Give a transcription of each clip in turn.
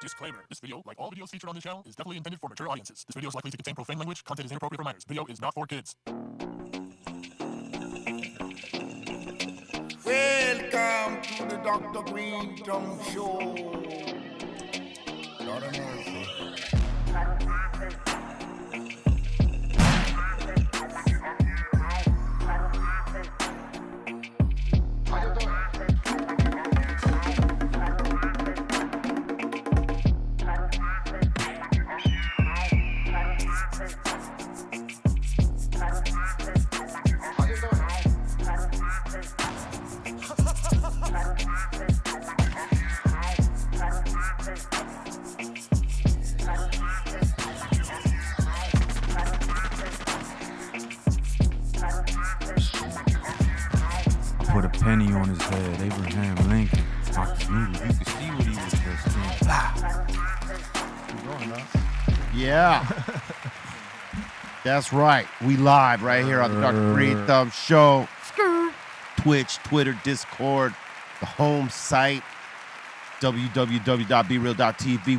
Disclaimer. This video, like all videos featured on this channel, is definitely intended for mature audiences. This video is likely to contain profane language. Content is inappropriate for minors. Video is not for kids. Welcome to the Dr. Greenthumb Show. Lord of mercy. Put a penny on his head, Abraham Lincoln. Dr. Noodle, you can see what he was just doing. Yeah. That's right. We live right here on the Dr. Greenthumb Show. Twitch, Twitter, Discord, the home site, www.breal.tv.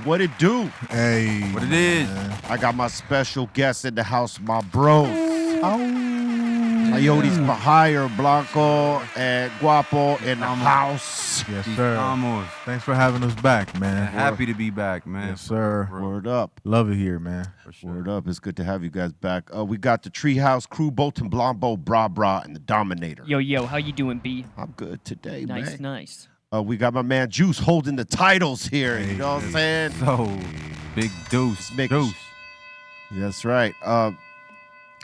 What it do? Hey. What it is? I got my special guest in the house, my bros. Coyote's for hire, Blanco and Guapo in the house. Yes, sir. Vamos. Thanks for having us back, man. Happy to be back, man. Yes, sir. Word up. Love it here, man. For sure. Word up. It's good to have you guys back. We got the Treehouse crew, Bolton, Blombo, Bra Bra, and the Dominator. Yo, how you doing, B? I'm good today, Nice, man. nice. We got my man Juice holding the titles here. You know what I'm saying? So, big deuce. Big- Deuce. That's right.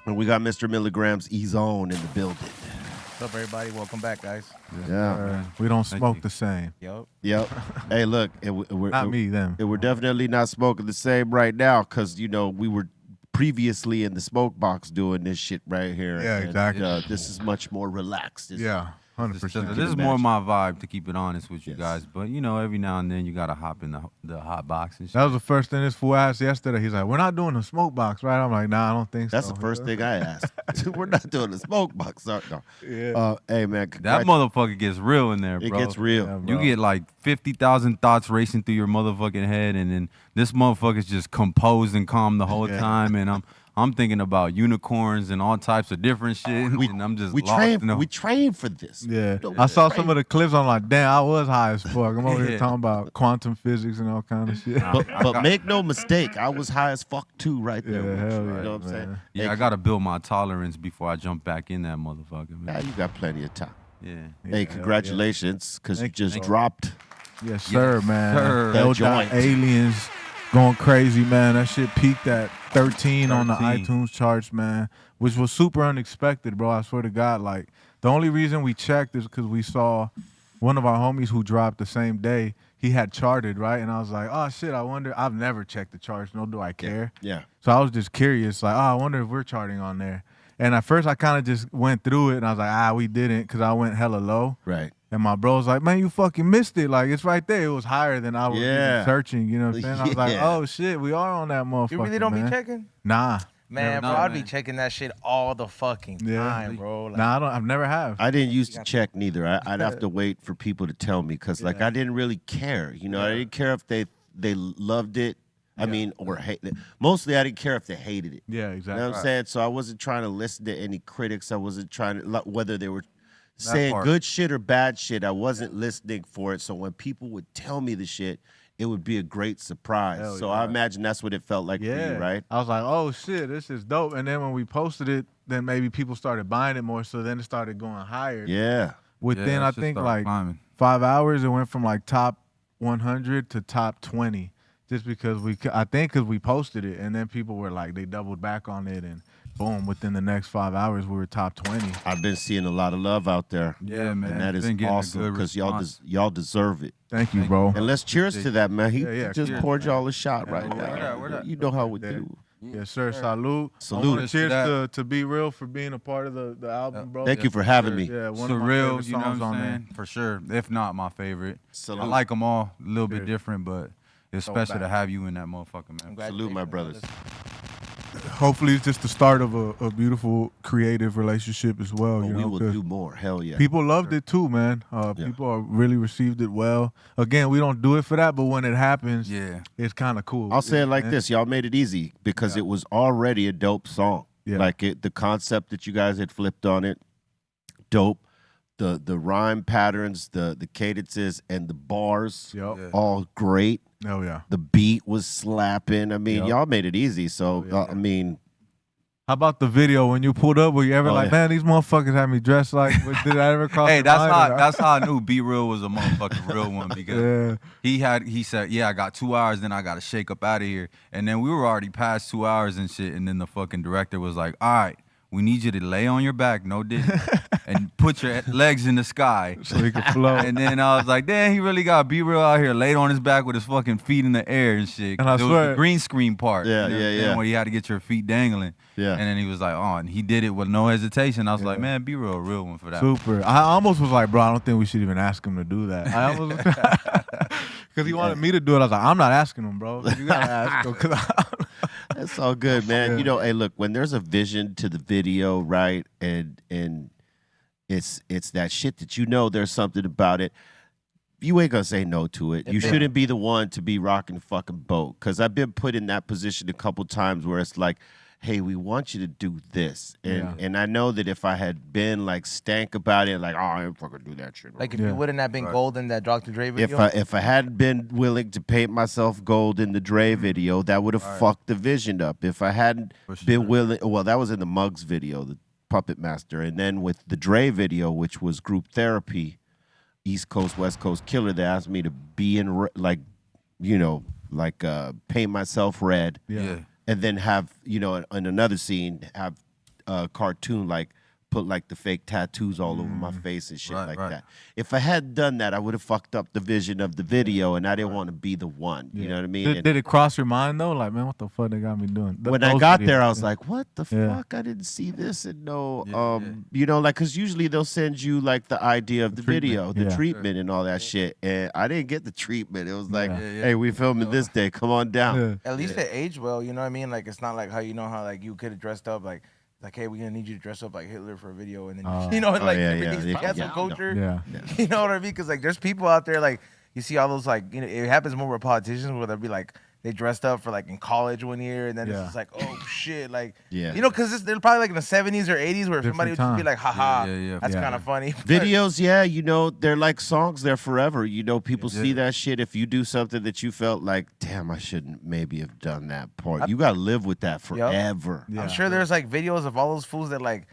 And we got Mr. Milligrams E-Zone in the building. What's up, everybody? Welcome back, guys. Yeah. We don't Thank smoke you. the same. Yep. Yep. Hey, look. Not me, them. We're definitely not smoking the same right now because, you know, we were previously in the smoke box doing this shit right here. Yeah, And, exactly. this is much more relaxed. Yeah, 100%. This is more my vibe, to keep it honest with you Yes. guys. But, you know, every now and then you got to hop in the hot box and shit. That was the first thing this fool asked yesterday. He's like, we're not doing a smoke box, right? I'm like, nah, I don't think That's so. the first thing I asked. We're not doing the smoke box. No. Yeah. Hey, man. That motherfucker gets real in there, It bro. gets real. Yeah, You bro. get like 50,000 thoughts racing through your motherfucking head, and then this motherfucker's just composed and calm the whole time, and I'm thinking about unicorns and all types of different shit, and I'm just we lost in the... train for this. Yeah, No, I saw train. some of the clips. I'm like, damn, I was high as fuck. I'm over Yeah. here talking about quantum physics and all kind of shit. But make no mistake, I was high as fuck too right there. Yeah, with you, hell you yeah, know what I'm saying? man. Yeah, I gotta build my tolerance before I jump back in that motherfucker, Nah, man. you got plenty of time. Yeah. Hey, congratulations, because you Thank you. just dropped. Yes, sir, man. sir. That joint. L.Aliens going crazy, man. That shit peaked at 13 on the 13. iTunes charts, man, which was super unexpected, bro. I swear to God. Like, the only reason we checked is because we saw one of our homies who dropped the same day. He had charted, right? And I was like, oh, shit, I wonder. I've never checked the charts, nor do I care. Yeah. So I was just curious, like, oh, I wonder if we're charting on there. And at first, I kind of just went through it, and I was like, we didn't, because I went hella low. Right. And my bro was like, man, you fucking missed it. Like, it's right there. It was higher than I was even Yeah. searching. You know what I'm saying? I was like, Yeah. oh, shit, we are on that motherfucker, You really don't man. be checking? Nah. Man, No, bro, I'd be man. checking that shit all the fucking Yeah. time, bro. Like, Nah, I've never have. I didn't used to check neither. I'd have to wait for people to tell me because, like, I didn't really care. You know, I didn't care if they loved it. I mean, or hated it. Mostly, I didn't care if they hated it. Yeah, You exactly. know what I'm saying? So I wasn't trying to listen to any critics. I wasn't trying to, like, whether they were saying part. good shit or bad shit. I wasn't listening for it. So when people would tell me the shit, it would be a great surprise. Hell So yeah. I imagine that's what it felt like for you, right? I was like, oh, shit, this is dope. And then when we posted it, then maybe people started buying it more. So then it started going higher. Yeah. Within, Yeah, I shit think, started like climbing. 5 hours, it went from like top 100 to top 20. Just because I think because we posted it, and then people were like, they doubled back on it, and boom, within the next 5 hours, we were top 20. I've been seeing a lot of love out there. Yeah, man. And that is Been getting a awesome good because response. y'all deserve it. Thank you, bro. And let's cheers to that, man. He Yeah, just cheers, poured y'all a shot right word now. up, word up. You know how we Yeah. do. Yes, sir. Salute. Salute. I wanna Cheers cheers to that. to Be Real for being a part of the album, bro. Thank you for having me. Yeah, one of my Surreal, favorite you know songs what I'm on there. saying? For sure. If not my favorite. Salute. I like them all a little bit Cheers. different, but it's special to back. have you in that motherfucker, man. Salute, my Congratulations, brothers. brothers. hopefully it's just the start of a beautiful creative relationship as well. Oh, you we know, will 'cause do more. Hell yeah. people loved it too, man. People really received it well. Again, we don't do it for that, but when it happens, it's kind of cool. I'll say it like this: y'all made it easy because it was already a dope song. Yeah. Like the concept that you guys had flipped on it, dope. The rhyme patterns, the cadences, and the bars, all great. Oh yeah. The beat was slapping. I mean, y'all made it easy. So I mean, how about the video when you pulled up? Were you ever like, man, these motherfuckers had me dressed like? Did I ever cross? Hey, your that's mind? how that's how I knew Be Real was a motherfucking real one because he said, yeah, I got 2 hours, then I got to shake up out of here, and then we were already past 2 hours and shit, and then the fucking director was like, all right, we need you to lay on your back, no dick, and put your legs in the sky so he could flow. And then I was like, damn, he really got Be Real out here laid on his back with his fucking feet in the air and shit. And I it was swear, the green screen part. Yeah, where you had to get your feet dangling. Yeah. And then he was like, oh, and he did it with no hesitation. I was like, man, Be Real, a real one for that. Super. I almost was like, bro, I don't think we should even ask him to do that. I almost because he wanted me to do it. I was like, I'm not asking him, bro. You gotta ask him. That's all good, man. Yeah. You know, hey, look, when there's a vision to the video, right, and it's that shit that you know there's something about it, you ain't gonna say no to it. You shouldn't be the one to be rocking the fucking boat. Because I've been put in that position a couple times where it's like, hey, we want you to do this. And I know that if I had been like stank about it, like, oh, I ain't fucking do that shit. Like if you wouldn't have been gold in that Dr. Dre video. If I hadn't been willing to paint myself gold in the Dre video, that would have fucked the vision up. If I hadn't been willing, well, that was in the Muggs video, the Puppet Master. And then with the Dre video, which was group therapy, East Coast, West Coast Killer, they asked me to be in, like, you know, like paint myself red. Yeah. And then have, you know, in another scene, have a cartoon, like, put, like, the fake tattoos all over my face and shit like that. If I hadn't done that, I would have fucked up the vision of the video, and I didn't want to be the one. You know what I mean? Did it cross your mind, though? Like, man, what the fuck they got me doing? When I got there, I was like, what the fuck? I didn't see this and no, you know, like, because usually they'll send you, like, the idea of the video, the treatment and all that shit. And I didn't get the treatment. It was like, hey, we filming this day. Come on down. At least it aged well, you know what I mean? Like, it's not like how, you know, how, like, you could have dressed up, like, hey, we're gonna need you to dress up like Hitler for a video, and then you know, like everything's cancel culture. You know what I mean? Because like, there's people out there, like, you see all those, like, you know, it happens more with politicians where they'll be like, they dressed up for like in college one year, and then it's just like, oh shit, like, you know, because they're probably like in the 70s or 80s where somebody would just be like, haha, that's kind of funny. Videos, you know, they're like songs, they're forever. You know, people see that shit. If you do something that you felt like, damn, I shouldn't maybe have done that part, you gotta live with that forever. I'm sure there's like videos of all those fools that like,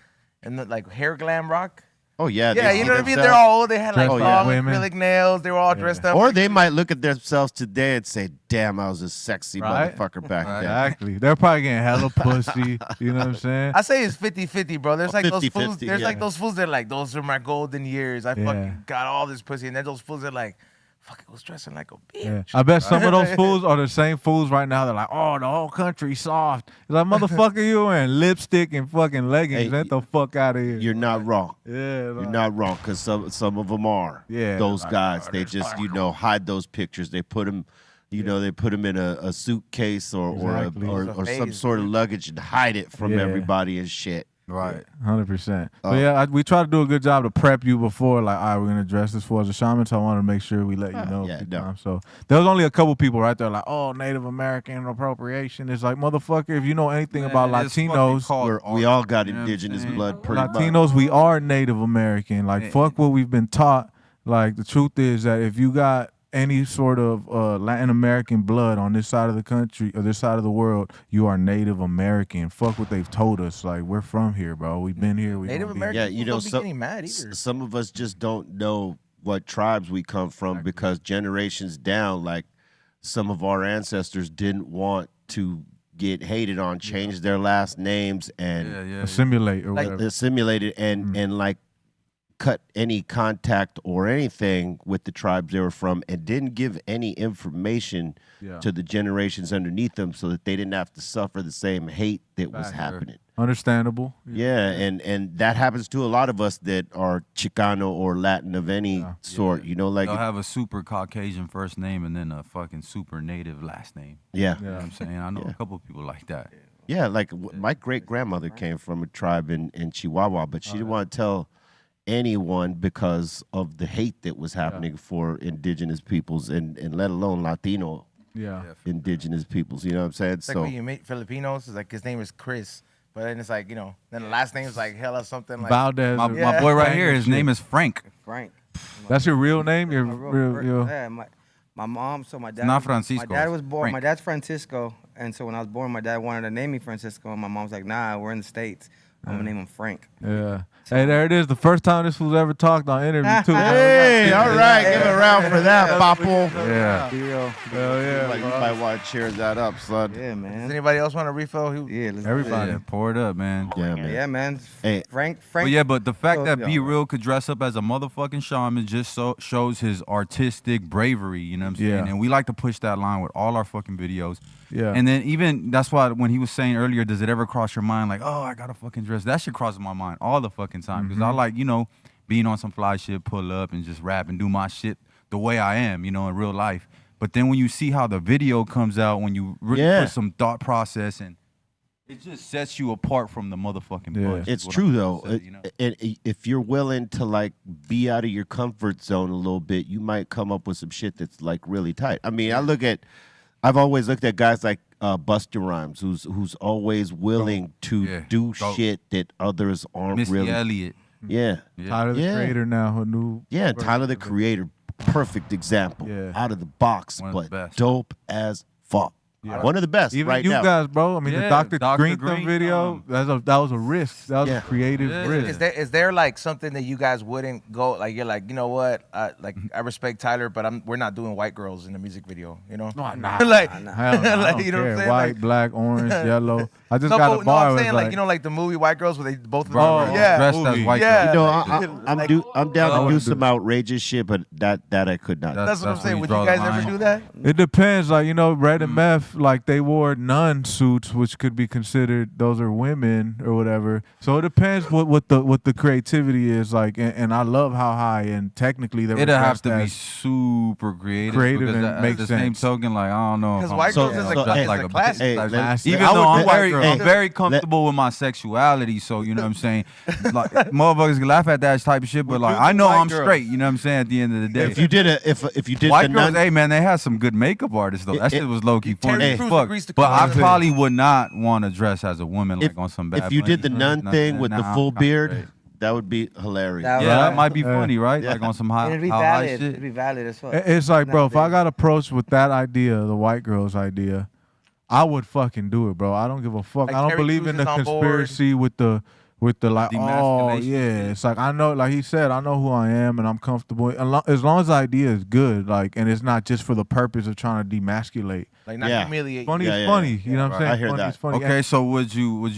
and the, like hair glam rock. Oh yeah, you know what I mean. They're all old. They had like long acrylic nails. They were all dressed up. Or they might look at themselves today and say, "Damn, I was a sexy motherfucker back then." Exactly. They're probably getting hella pussy. You know what I'm saying? I say it's 50-50, bro. There's like 50, those fools. 50, There's like those fools that are like, those are my golden years. I fucking got all this pussy, and then those fools that are like, fuck, I was dressing like a bitch. I bet some of those fools are the same fools right now. They're like, oh, the whole country's soft. It's like, motherfucker, you wearing lipstick and fucking leggings. Hey, Get the fuck out of here. You're not wrong. You're not wrong, because some of them are. Those guys, they just, you know, hide those pictures. They put them, you know, they put them in a suitcase or some sort of luggage and hide it from everybody and shit. Right. 100%. But yeah, we try to do a good job to prep you before, like, all right, we're going to dress this for as a shaman, so I want to make sure we let you know. So there was only a couple people right there like, oh, Native American appropriation. It's like, motherfucker, if you know anything about Latinos, we all got indigenous blood pretty much. Latinos, we are Native American. Like, fuck what we've been taught. Like, the truth is that if you got any sort of Latin American blood on this side of the country or this side of the world, you are Native American. Fuck what they've told us. Like, we're from here, bro. We've been here. Native American. You know, some of us just don't know what tribes we come from because generations down, like, some of our ancestors didn't want to get hated on, change their last names and assimilate or whatever. Assimilated and like cut any contact or anything with the tribes they were from and didn't give any information to the generations underneath them so that they didn't have to suffer the same hate that was happening. Understandable. And that happens to a lot of us that are Chicano or Latin of any sort, you know, like they'll have a super Caucasian first name and then a fucking super native last name. You know what I'm saying? I know a couple of people like that. Yeah, like my great grandmother came from a tribe in Chihuahua, but she didn't want to tell anyone because of the hate that was happening for indigenous peoples and let alone Latino indigenous peoples. You know what I'm saying? It's like when you meet Filipinos, it's like his name is Chris. But then it's like, you know, then the last name is like hella something like Valdez. My boy right here, his name is Frank. Frank. That's your real name? Your real. Yeah, my mom. So my dad. Not Francisco. My dad was born. Frank. My dad's Francisco, and so when I was born, my dad wanted to name me Francisco, and my mom's like, "Nah, we're in the States. I'm gonna name him Frank." Yeah. Hey, there it is. The first time this fool's ever talked on interview too. Hey, all right, give a round for that, Papo. Yeah. Hell yeah. You might want to cheer that up, son. Yeah, man. Does anybody else want to refill? Yeah, let's Everybody. Yeah, pour it up, man. Yeah, man. Yeah, man. Hey. Frank. But yeah, but the fact that yeah. Be Real could dress up as a motherfucking shaman just shows his artistic bravery, you know what I'm saying? Yeah. And we like to push that line with all our fucking videos. Yeah. And then even, that's why when he was saying earlier, does it ever cross your mind like, oh, I gotta fucking dress? That shit crosses my mind all the fucking time. Because I like, you know, being on some fly shit, pull up and just rap and do my shit the way I am, you know, in real life. But then when you see how the video comes out, when you really put some thought process and it just sets you apart from the motherfucking bunch. It's true though. And if you're willing to like be out of your comfort zone a little bit, you might come up with some shit that's like really tight. I mean, I've always looked at guys like Busta Rhymes, who's always willing to do shit that others aren't Missy really. Elliott. Yeah. Tyler the Creator now, her new. Yeah, Tyler the Creator, perfect example. Yeah. Out of the box, One of the but best. dope as fuck. Yeah. One of the best Even right you now. guys, bro. I mean, the Yeah, Dr. Dr. Greenthumb video, that was a risk. That was a creative risk. Is there like something that you guys wouldn't go like? You're like, you know what? I respect Tyler, but we're not doing white girls in the music video. You know? No, nah. like, Hell no, I don't you know what I'm care. saying? White, Like, black, orange, yellow. I just no, got but, a bar. I'm was saying like, you know, like the movie White Girls where they both of them Oh, yeah, dressed as movie. white Yeah. girls. You know, I'm down to do some outrageous shit, but that I could not. That's what I'm That's saying. where Would you you draw guys the ever line. do that? It depends. Like, you know, Red and Meth, like they wore nun suits, which could be considered those are women or whatever. So it depends what the creativity is like. And I love how high and technically they were It'd have dressed to be as super creative. creative because and at make the same sense. token, like I don't know. Because if White I'm Girls dressed is a like classic. Hey, bitch. let's- Even I though would I'm do- very, hey, I'm very comfortable with my sexuality, so you know what I'm saying. Like motherfuckers can laugh at that type of shit, but like I know I'm straight. You know what I'm saying. At the end of the day, If you did White the girls, nun, hey man, they had some good makeup artists though. That shit was low key funny Terry as Crews fuck. agrees to But I come. probably would not want to dress as a woman like on some bad. if you did the Bunny. nun thing with the Nah, full I'm beard, straight. that would be hilarious. That Yeah, that Right. might be funny, right? Like on some high, It'd be high valid. shit. It'd be valid as well. It's like, bro, if I got approached with that idea, the white girls idea, I would fucking do it, bro. I don't give a fuck. Like I don't Terry believe Crews in the is on board. conspiracy with the like, oh Demasculation yeah. shit. It's like I know, like he said, I know who I am and I'm comfortable. As long as the idea is good, like, and it's not just for the purpose of trying to demasculate. Like not Yeah. humiliate. Funny Yeah, is yeah, funny, yeah. you know what I'm Right. saying? I hear Funny that. is funny. Okay, so would you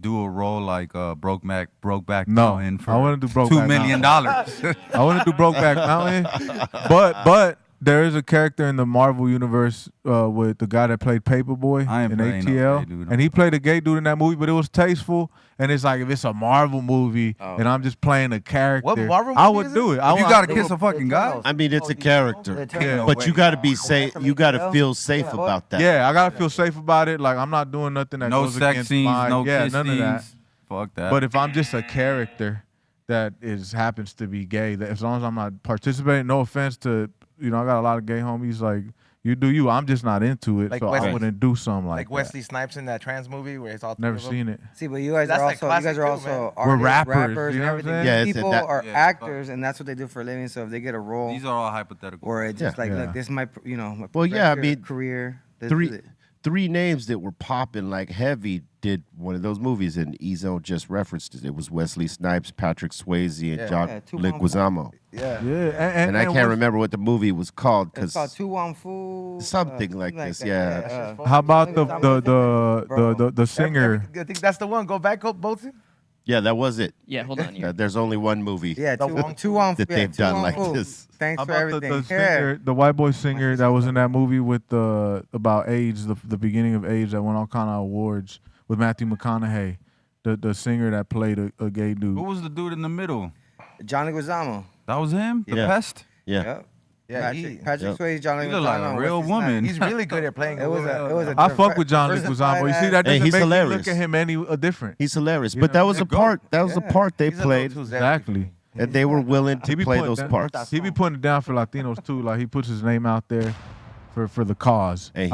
do a role like Brokeback No, Mountain for I wouldn't do Brokeback $2 million? I wouldn't do Brokeback Mountain, but there is a character in the Marvel universe with the guy that played Paperboy I ain't in playing no ATL, gay dude on and he played a gay dude in that movie, but it was tasteful. And it's like if it's a Marvel movie and I'm just playing a character, What Marvel I movie would is do it? it. I You would- gotta kiss a fucking guy. I mean, it's a character, Yeah. but you got to be safe. You got to feel safe about that. Yeah, I gotta feel safe about it. Like I'm not doing nothing that No goes sex against scenes, my, no yeah, kiss none of that. scenes. Fuck that. But if I'm just a character that happens to be gay, that as long as I'm not participating, no offense to, you know, I got a lot of gay homies, like, you do you. I'm just not into it, Like so Wesley- I wouldn't do something Like that. Wesley Snipes in that trans movie where it's all Never three of them. seen it. See, but you guys That's are like also you guys are classic too, also man. artists, We're rappers, rappers, you and know what I'm everything. saying? Yeah, it's People that- are Yeah, actors, and that's what they do for a living. So if they get a role These are all hypothetical. where it's just like, Yeah. look, this is my, you know, my Well, yeah, I profession, mean, career. This is it. three names that were popping like heavy did one of those movies, and Ezo just referenced it. It was Wesley Snipes, Patrick Swayze, and John Yeah, 2 Leguizamo. Yeah. Yeah, And I can't remember what the movie was called It's called because 2 Fu. Something like this, yeah. How about the singer? I think that's the one. Go back, Bolton. yeah, that was it. Yeah, hold on. Here. There's only one movie. Yeah, The two Wong two on that yeah, they've two done on like Fu. this. Thanks How for about everything. the singer, the white boy singer that was in that movie with about AIDS, the beginning of AIDS that won all kind of awards with Matthew McConaughey, the singer that played a gay dude. Who was the dude in the middle? Johnny Guizamo. That was him? The Yeah. Pest? Yeah. Yep. Yeah, Patrick Swayze, John You look like a Leguizamo, real Wesley woman. Snipes. he's really good at playing. It was a. I fuck with John Leguizamo. You see, that Hey, doesn't he's make hilarious. me look at him any different. He's hilarious. You But know, that was they're a part. That was a Yeah. part they He's a little played, too zesty. Exactly. and they were willing He to be play putting those down- parts. He be putting it down for Latinos too. Like he puts his name out there for the cause. And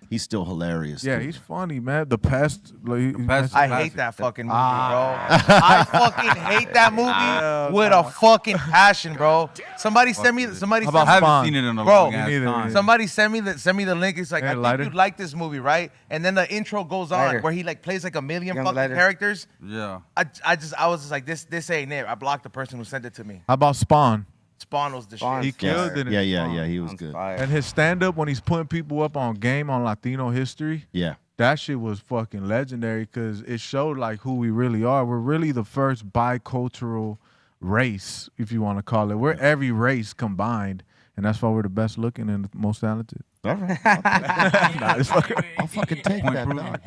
he's still hilarious. Yeah, too. he's funny, man. The past, like, Past- I Classic. hate that fucking movie, bro. I fucking hate that movie with a fucking passion, bro. Somebody send me. How I about haven't Spawn? seen it in a Bro, long me ass neither. time. Somebody send me the link. It's like Hey, I think lighter? you'd like this movie, right? And then the intro goes on Lighter. where he like plays like a million Young fucking lighter. characters. Yeah. I was just like this ain't it. I blocked the person who sent it to me. How about Spawn? Spawn was the Spawn. shit. He killed it. in Yeah, Spawn. he was good. And his stand up when he's putting people up on game on Latino history, Yeah. that shit was fucking legendary because it showed like who we really are. We're really the first bicultural race, if you want to call it. We're every race combined, and that's why we're the best looking and the most talented. All right. Nah, it's fucking- I'll fucking take Point that. proven. dog.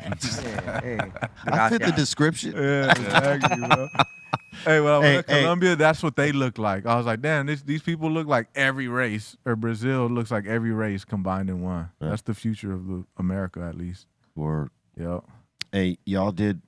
Hey, I fit the description. Yeah, exactly, bro. Hey, when I went to Hey. Colombia, that's what they look like. I was like, damn, these people look like every race. Or Brazil looks like every race combined in one. Yeah. That's the future of America, at least. Or Yep. hey, y'all did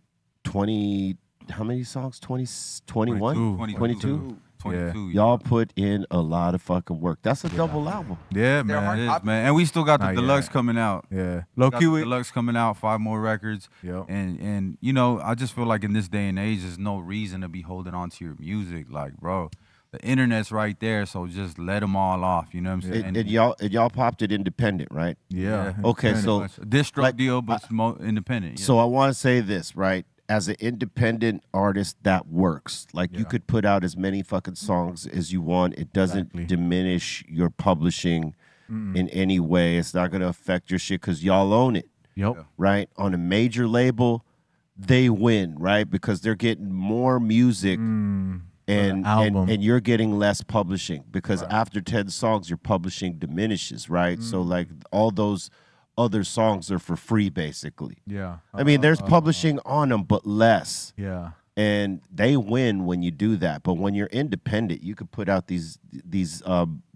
20. How many songs? 20, 21? 22? 22. Y'all put in a lot of fucking work. That's a double album. Yeah, They're man. It hard- is, man. And we still got the Not deluxe yet. coming out. Yeah. We Low got key, the we, deluxe coming out, 5 more records. Yep. And you know, I just feel like in this day and age, there's no reason to be holding on to your music. Like, bro, the internet's right there, so just let them all off. You know what I'm saying? And y'all popped it independent, right? yeah. Okay, Independent. so Much. A distro like, deal, but it's independent. Yeah. So I want to say this, right? As an independent artist, that works. Like you Yeah. could put out as many fucking songs as you want. It doesn't Exactly. diminish your publishing in any way. It's not going to affect your shit because y'all own it, Yep. right? On a major label, they win, right? Because they're getting more music and album. and you're getting less publishing because after 10 songs, your publishing diminishes, right? So like all those other songs are for free, basically. Yeah. I mean, there's publishing on them, but less. Yeah. And they win when you do that. But when you're independent, you could put out these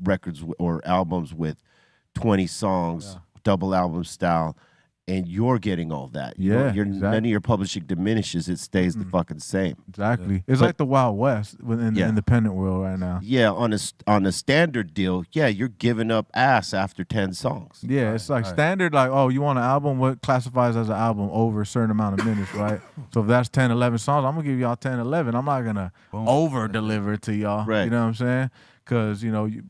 records or albums with 20 songs, double album style, and you're getting all that. You Yeah, don't- none exactly. of your publishing diminishes. It stays the fucking same. Exactly. It's But- like the Wild West within the Yeah. independent world right now. Yeah, on a standard deal, yeah, you're giving up ass after 10 songs. Yeah, it's like standard, like, oh, you want an album? What classifies as an album over a certain amount of minutes, right? So if that's 10, 11 songs, I'm going to give y'all 10, 11. I'm not going to over deliver to y'all. Right. You know what I'm saying? Because, you know, you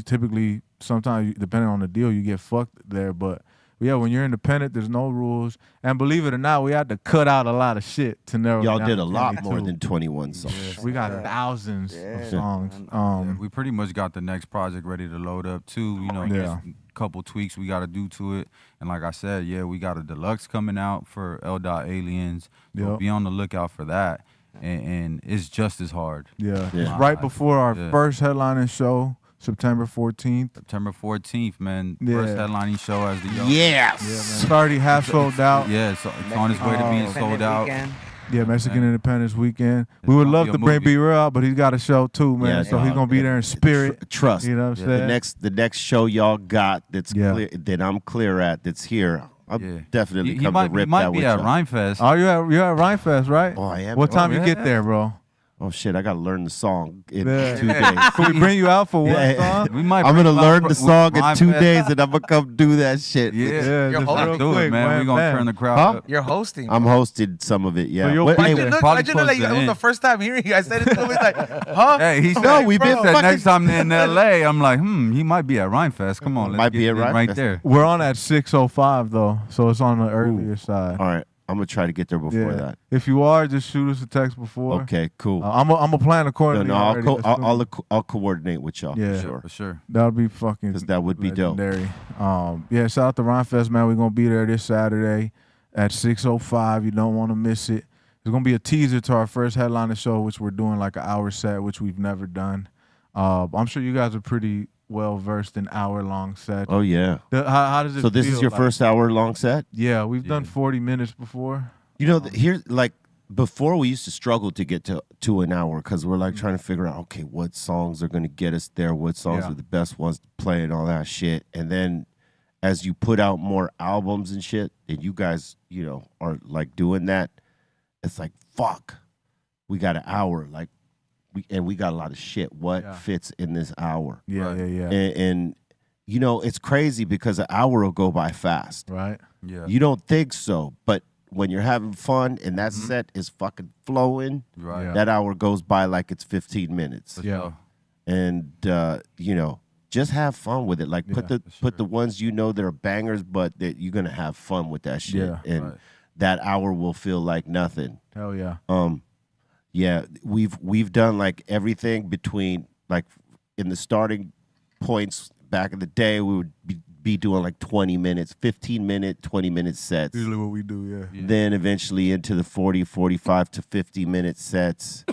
typically, sometimes, depending on the deal, you get fucked there. But yeah, when you're independent, there's no rules. And believe it or not, we had to cut out a lot of shit to narrow it Y'all down did to a lot more 22. than 21 songs. We got thousands of songs. Yeah, we pretty much got the next project ready to load up too. You know, Yeah. just a couple tweaks we got to do to it. And like I said, yeah, we got a deluxe coming out for L.Aliens. So Yep. be on the lookout for that. And it's just as hard. Yeah. Yeah. It's right before our Yeah. first headlining show, September 14th. September 14th, man. Yeah. First headlining show as the Yo. Yes. Yeah, man. It's already half sold out. Yeah, it's on its way to being sold out. Yeah, Mexican Man. Independence Weekend. It's We would gonna love be a to bring movie. B Real out, but he's got a show too, man. Yeah, so he's gonna be there in spirit. Trust. You know what I'm Yeah. saying? The next show y'all got that's Yeah. clear that I'm clear at that's here. I'll Yeah. definitely He come might, to rip he might that be with at y'all. Rhymefest. Oh, you're at Rhymefest, right? Oh, I am. What time you yeah. get there, bro? Oh shit, I gotta learn the song in Yeah. 2 days. Can we bring you out for one Yeah. song? We might I'm bring gonna him out learn for- the song in Rhymefest. 2 days and I'm gonna come do that shit. Yeah, Yeah, You're just hosting. real do quick, it, man. We're gonna turn the crowd Huh? up. You're hosting. I'm hosting some of it, yeah. So you'll What- be hey, there. Look, Probably I just know like close it to was end. the first time hearing you. I said it to him. He's like, huh? Hey, he No, said, we've been he said fucking- next time they're in L.A., I'm like, he might be at Rhymefest. Come on, let's Might get be at him Rhymefest. right there. We're on at 6:05 though, so it's on the earlier side. all right, I'm gonna try to get there before Yeah. that. If you are, just shoot us a text before. Okay, cool. I'm a plan No, accordingly. no, I'll, already, co- as I'll, soon- I'll coordinate with y'all. Yeah. For sure. For sure. That would be fucking 'Cause that would be dope. legendary. Yeah, shout out to Rhymefest, man. We're gonna be there this Saturday at 6:05. You don't want to miss it. There's gonna be a teaser to our first headliner show, which we're doing like an hour set, which we've never done. I'm sure you guys are pretty well versed in hour-long sets. Oh yeah. How does it So this feel is your like- first hour long set? Yeah, we've done Yeah. 40 minutes before. You know, here's like before we used to struggle to get to an hour because we're like trying to figure out, okay, what songs are going to get us there, what songs are the best ones to play and all that shit. And then as you put out more albums and shit, and you guys, you know, are like doing that, it's like, fuck, we got an hour. Like, we got a lot of shit. What fits in this hour? Yeah. And you know, it's crazy because an hour will go by fast. Right. Yeah. You don't think so, but when you're having fun and that set is fucking flowing, Right. that hour goes by like it's 15 minutes. Yeah. And you know, just have fun with it. Like put the ones you know that are bangers, but that you're gonna have fun with that shit. Yeah. And that hour will feel like nothing. Hell yeah. Yeah, we've done like everything between like in the starting points back in the day, we would be doing like 20 minutes, 15-minute, 20-minute sets. Usually what we do, yeah. Then eventually into the 40, 45 to 50-minute sets.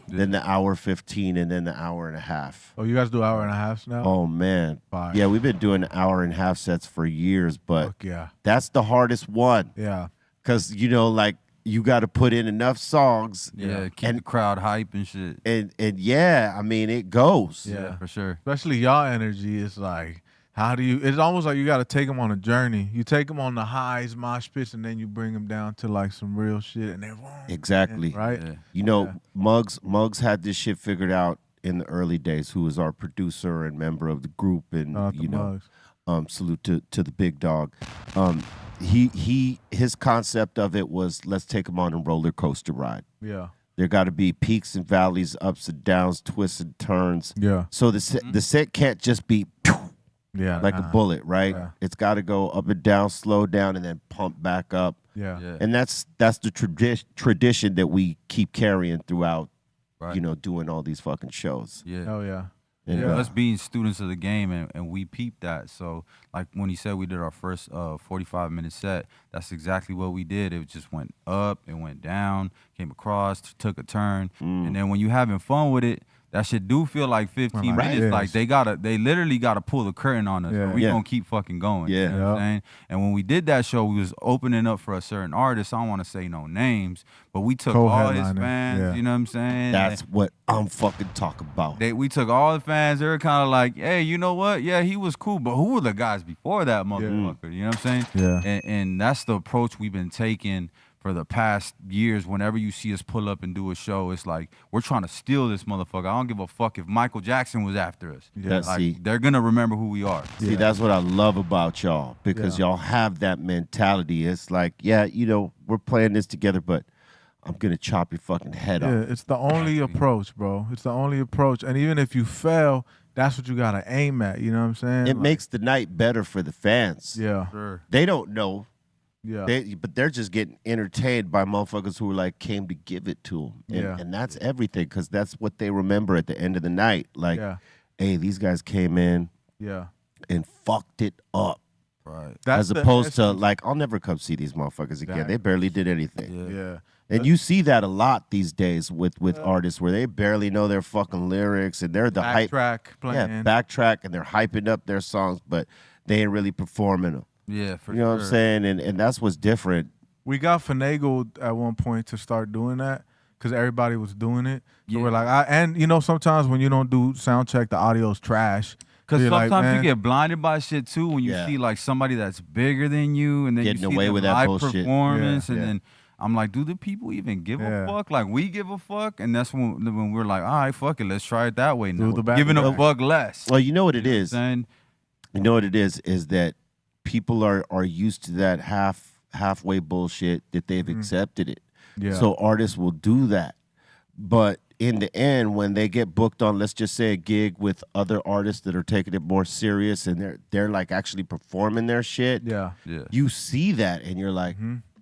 Then the hour 15 and then the hour and a half. Oh, you guys do hour and a half now? Oh man. Fire. Yeah, we've been doing hour and a half sets for years, but Fuck yeah. that's the hardest one. Yeah. Cause you know, like you got to put in enough songs. Yeah, keep the crowd hype and shit. And yeah, I mean it goes. Yeah, for sure. Especially y'all energy is like, how do you? It's almost like you got to take them on a journey. You take them on the highs, mosh pits, and then you bring them down to like some real shit, and they're Exactly. right. Yeah. You know, Muggs had this shit figured out in the early days. Who was our producer and member of the group, and you know, salute to the big dog. His concept of it was let's take them on a roller coaster ride. Yeah. There got to be peaks and valleys, ups and downs, twists and turns. Yeah. So the set can't just be like a bullet, right? Yeah. It's got to go up and down, slow down, and then pump back up. Yeah. And that's the tradition that we keep carrying throughout, you know, doing all these fucking shows. Yeah. Oh yeah. And, Us being students of the game, and we peeped that. So, like when he said we did our first 45-minute set, that's exactly what we did. It just went up, it went down, came across, took a turn, and then when you having fun with it, that shit do feel like 15 Right. minutes. Yes. Like they literally gotta pull the curtain on us. Yeah. Or we gonna keep fucking going. Yeah. You know what I'm saying? And when we did that show, we was opening up for a certain artist. I don't want to say no names, but we took all his Co-headliner. fans. Yeah. You know what I'm saying? that's what I'm fucking talking about. We took all the fans. They were kind of like, hey, you know what? Yeah, he was cool, but who were the guys before that motherfucker? You know what I'm saying? Yeah. And that's the approach we've been taking for the past years. Whenever you see us pull up and do a show, it's like we're trying to steal this motherfucker. I don't give a fuck if Michael Jackson was after us. Yeah. Like, they're gonna remember who we are. See, that's what I love about y'all because y'all have that mentality. It's like, yeah, you know, we're playing this together, but I'm gonna chop your fucking head off. Yeah, it's the only approach, bro. It's the only approach. And even if you fail, that's what you gotta aim at. You know what I'm saying? It makes the night better for the fans. Yeah. Sure. They don't know. Yeah. But they're just getting entertained by motherfuckers who like came to give it to them. And that's everything because that's what they remember at the end of the night. Like, hey, these guys came in and fucked it up. Right. As opposed to like, I'll never come see these motherfuckers again. They barely did anything. Yeah. And you see that a lot these days with artists where they barely know their fucking lyrics and they're the hype track playing. Yeah, backtrack and they're hyping up their songs, but they ain't really performing them. Yeah, for You know what I'm saying? And that's what's different. We got finagled at one point to start doing that because everybody was doing it. So we're like, and you know, sometimes when you don't do sound check, the audio's trash. Because sometimes like, you get blinded by shit too when you see like somebody that's bigger than you, and then Getting you see away the with that live bullshit. performance, and then I'm like, do the people even give a fuck? Like we give a fuck, and that's when we're like, all right, fuck it, let's try it that way now. Giving a fuck less. Well, you know what it is. You know what it is that people are used to that halfway bullshit that they've accepted it. Yeah. So artists will do that. But in the end, when they get booked on, let's just say, a gig with other artists that are taking it more serious and they're like actually performing their shit, you see that and you're like,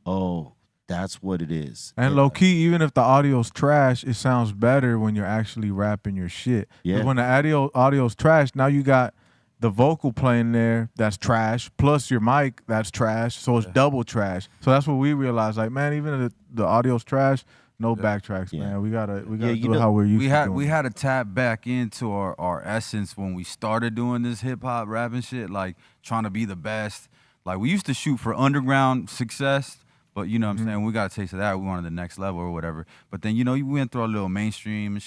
oh, that's what it is. And low key, even if the audio's trash, it sounds better when you're actually rapping your shit. Yeah. When the audio's trash, now you got the vocal playing there that's trash, plus your mic that's trash, so it's double trash. So that's what we realized. Like, man, even if the audio's trash, no backtracks, man. We gotta do it how we're used to doing. We had to tap back into our essence when we started doing this hip hop rapping shit, like trying to be the best. Like we used to shoot for underground success, But you know what I'm saying? We got a taste of that. We wanted the next level or whatever. But then, you know, we went through a little mainstream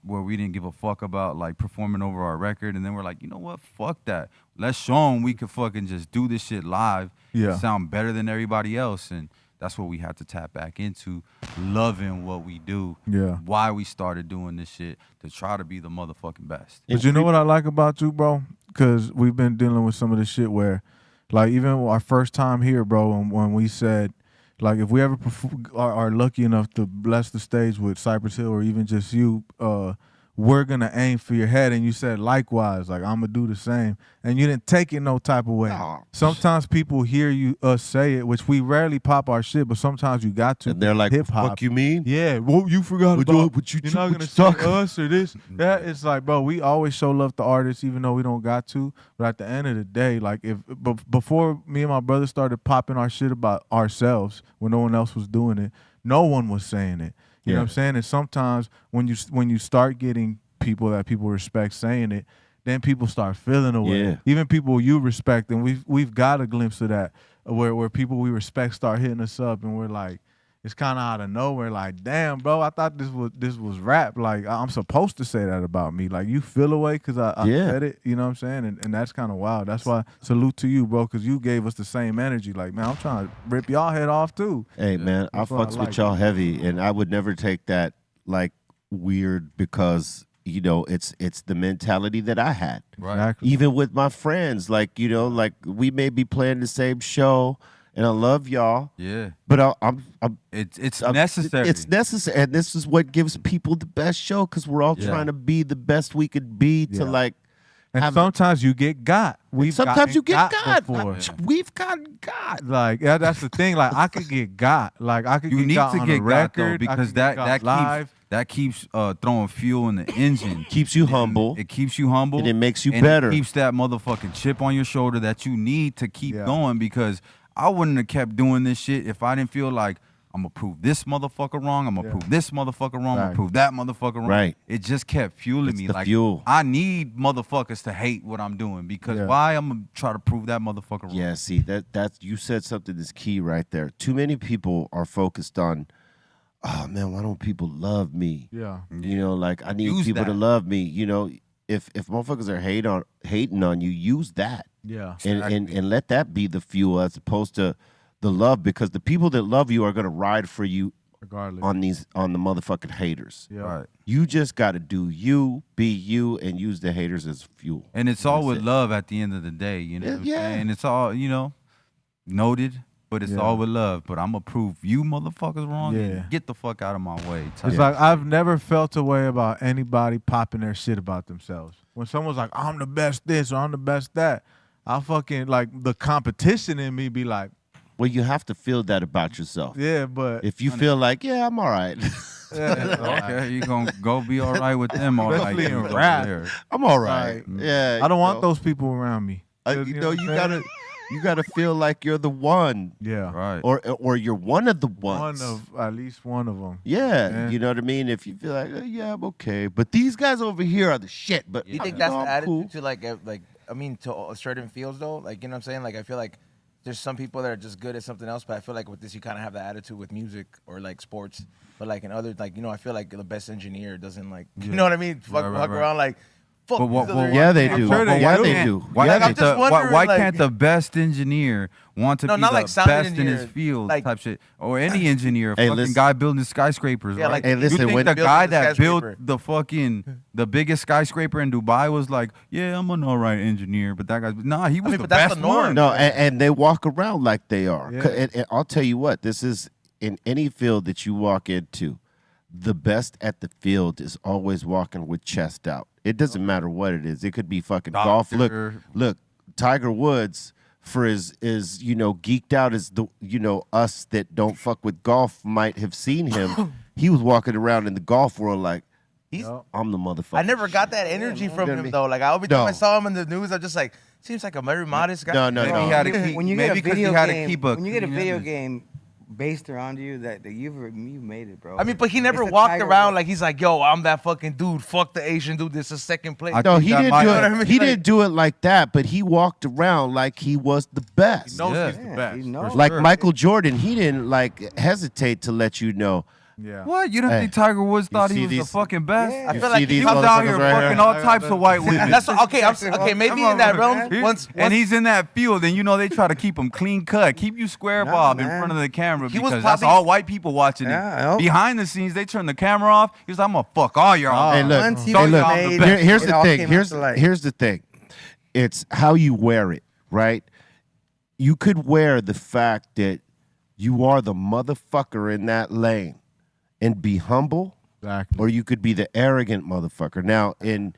where we didn't give a fuck about like performing over our record. And then we're like, you know what? Fuck that. Let's show them we could fucking just do this shit live. Yeah. Sound better than everybody else. And that's what we had to tap back into, loving what we do. Yeah. Why we started doing this shit, to try to be the motherfucking best. But you know what I like about you, bro? Because we've been dealing with some of the shit where, like, even our first time here, bro, when we said, like, if we ever are lucky enough to bless the stage with Cypress Hill or even just you, we're going to aim for your head. And you said, likewise, like, I'm going to do the same. And you didn't take it no type of way. No. Sometimes people hear us say it, which we rarely pop our shit, but sometimes you got to. And they're like, hip-hop. fuck you mean? Yeah, well, you forgot about what you you're not what gonna you say talking- us or this. That it's like, bro, we always show love to artists, even though we don't got to. But at the end of the day, like before me and my brother started popping our shit about ourselves when no one else was doing it, no one was saying it. You know what I'm saying? And sometimes when you start getting people that people respect saying it, then people start feeling away. Yeah. Even people you respect, and we've got a glimpse of that where people we respect start hitting us up, and we're like, it's kind of out of nowhere. Like, damn, bro, I thought this was rap. Like, I'm supposed to say that about me. Like, you feel away because I said it. You know what I'm saying? And that's kind of wild. That's why salute to you, bro, because you gave us the same energy. Like, man, I'm trying to rip y'all head off too. Hey, man, I fucks with y'all heavy, and I would never take that like weird because, you know, it's the mentality that I had. Right. Exactly. Even with my friends, like, you know, like we may be playing the same show, and I love y'all. Yeah. But It's necessary. It's necessary, and this is what gives people the best show because we're all trying to be the best we could be to like. And sometimes you get got. Sometimes you get got. Before. We've gotten got. Like, yeah, that's the thing. Like, I could get got. Like, I could You get need got to on get the got record though, because that keeps throwing fuel in the engine. Keeps you humble. It keeps you humble. And it makes you and better. It keeps that motherfucking chip on your shoulder that you need to keep Yeah. going, because I wouldn't have kept doing this shit if I didn't feel like I'm going to prove this motherfucker wrong. I'm going to prove this motherfucker wrong. I'm going to prove that motherfucker wrong. Right. It just kept fueling me. the Like, fuel. I need motherfuckers to hate what I'm doing, because why? I'm going to try to prove that motherfucker wrong. Yeah, see, that's you said something that's key right there. Too many people are focused on, oh man, why don't people love me? Yeah. You know, like I need Use people to that. love me. You know, if motherfuckers are hating on you, use that. Yeah. And let that be the fuel as opposed to the love, because the people that love you are gonna ride for you Regardless. on the motherfucking haters. Yeah. Right. You just gotta do you, be you, and use the haters as fuel. And it's all That's with it. love at the end of the day, you know what I'm Yeah. saying? It's all, you know, noted, but it's all with love. But I'm going to prove you motherfuckers wrong and get the fuck out of my way. It's like, I've never felt a way about anybody popping their shit about themselves. When someone's like, I'm the best this or I'm the best that, I fucking, like, the competition in me be like, Well, you have to feel that about yourself. yeah, but If you feel like, yeah, I'm all right. Okay, you gonna go be all right with them all night. Especially in over rap. there. I'm all right. Like, Yeah. I don't want those people around me. You know, you what I'm saying? gotta feel like you're the one, Yeah. Right. or you're one of the ones. At least one of them. Yeah, you know what I mean. If you feel like, yeah, I'm okay, but these guys over here are the shit. But You think no, that's the I'm attitude cool. to like I mean to certain fields though? Like, you know what I'm saying? Like, I feel like there's some people that are just good at something else, but I feel like with this you kind of have the attitude with music or like sports. But like in other, like, you know, I feel like the best engineer doesn't like, you know what I mean? Fuck right. around like, fuck. But what- these other- Yeah, they do. sure they Yeah, do. they do. Why, Yeah, can't they I'm the, just wondering, why like- can't the best engineer want to No, be not the like sound best in his engineer, field like- type shit? Or any engineer, Hey, fucking listen. guy building skyscrapers, Yeah, right? like, Hey, listen, you think when- the building guy the that built skyscraper. the biggest skyscraper in Dubai was like, yeah, I'm an all right engineer, but that guy's, nah, he was mean, the but that's best the norm. one. No, and they walk around like they are. Yeah. And I'll tell you what, this is in any field that you walk into, the best at the field is always walking with chest out. It doesn't matter what it is. It could be fucking golf. Doctor. Look, Tiger Woods for his you know, geeked out as the, you know, us that don't fuck with golf might have seen him. He was walking around in the golf world like, I'm the motherfucker. I never got that energy from You know what I him mean? though. Like, every time No. I saw him in the news, I'm just like, seems like a very modest guy. No. Maybe he had to keep, when you maybe get a because he video had to game, keep a when you get a clean video image. game based around you that you made it, bro. I mean, but he never It's the walked tiger, around bro. like he's like, yo, I'm that fucking dude. Fuck the Asian dude. This is second place. No, he didn't do it. You know what I mean? He Like- didn't do it like that, but he walked around like he was the best. He knows Yeah. he's the best. he for knows. Like sure. Michael Jordan, he didn't like hesitate to let you know. Yeah. What? You didn't Hey, think Tiger Woods you thought see he was the these- fucking best? Yeah. I You feel see like these He was out here motherfuckers right fucking here? all types of white women. That's okay. Maybe in that realm, once And he's in that field, and you know they try to keep him clean cut, keep you square Nah, bob in man. front of the camera He was because that's probably- all white people watching Yeah, I it. know. Behind the scenes, they turn the camera off. He's like, I'm gonna fuck all y'all. Hey, look. Once he Hey, was look. made, Here's it the all thing. came Here's out to light. here's the thing. It's how you wear it, right? You could wear the fact that you are the motherfucker in that lane and be humble, Exactly. or you could be the arrogant motherfucker. Now, in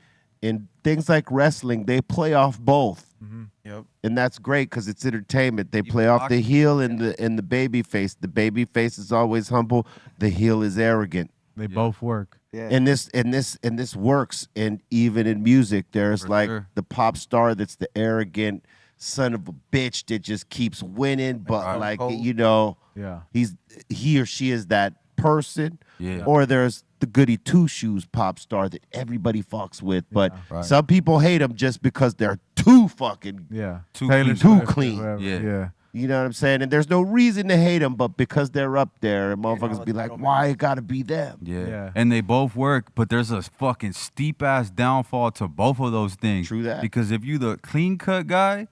things like wrestling, they play off both. Yep. And that's great because it's entertainment. They Even play off the boxing. heel and the baby face. The baby face is always humble. The heel is arrogant. They both work. Yeah. And this works. And even in music, there's For like sure. the pop star that's the arrogant son of a bitch that just keeps winning, but Stone like Cold. you know, Yeah. he or she is that person. Yeah. Or there's the goody two shoes pop star that everybody fucks with, but Right. some people hate them just because they're too fucking. Yeah. Too Taylor clean. Too Swift, clean. whoever. Yeah. Yeah. You know what I'm saying? And there's no reason to hate them, but because they're up there, and motherfuckers be like, why it gotta be them? Yeah. Yeah. And they both work, but there's a fucking steep ass downfall to both of those things. True that. Because if you the clean cut guy,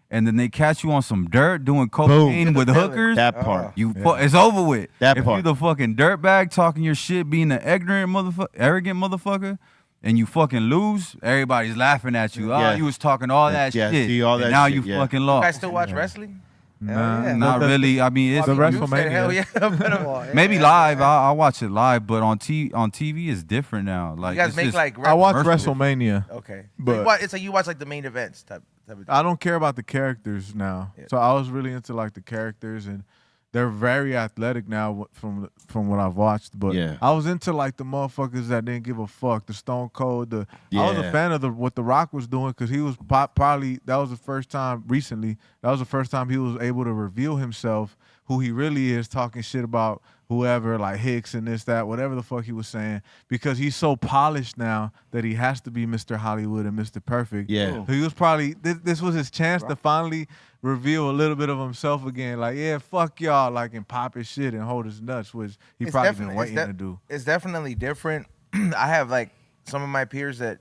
and then they catch you on some dirt doing cocaine with hookers, That part. it's over with. That if part. you the fucking dirtbag talking your shit, being an arrogant motherfucker, and you fucking lose, everybody's laughing at you. Yeah. Oh, you was talking all that Yeah, shit. see, all and that now shit, you yeah. fucking You lost. guys still watch wrestling? Nah, yeah. Not really. I mean, it's The You WrestleMania. said hell yeah. Well, maybe yeah. live. I watch it live, but on TV it's different now. Like You guys it's make just- like I watch Commercial. WrestleMania. Okay. But- It's like you watch like the main events type of I don't care about the characters now. Yeah. So I was really into like the characters, and they're very athletic now from what I've watched. But Yeah. I was into like the motherfuckers that didn't give a fuck. The Stone Cold. I was a Yeah. fan of what The Rock was doing because he was probably that was the first time recently. That was the first time he was able to reveal himself, who he really is, talking shit about whoever, like Hicks and this, that, whatever the fuck he was saying, because he's so polished now that he has to be Mr. Hollywood and Mr. Perfect. Yeah. So he was probably, this was his chance to finally reveal a little bit of himself again. Like, yeah, fuck y'all, like, and pop his shit and hold his nuts, which he It's probably definitely- been waiting it's to do. It's definitely different. I have like some of my peers that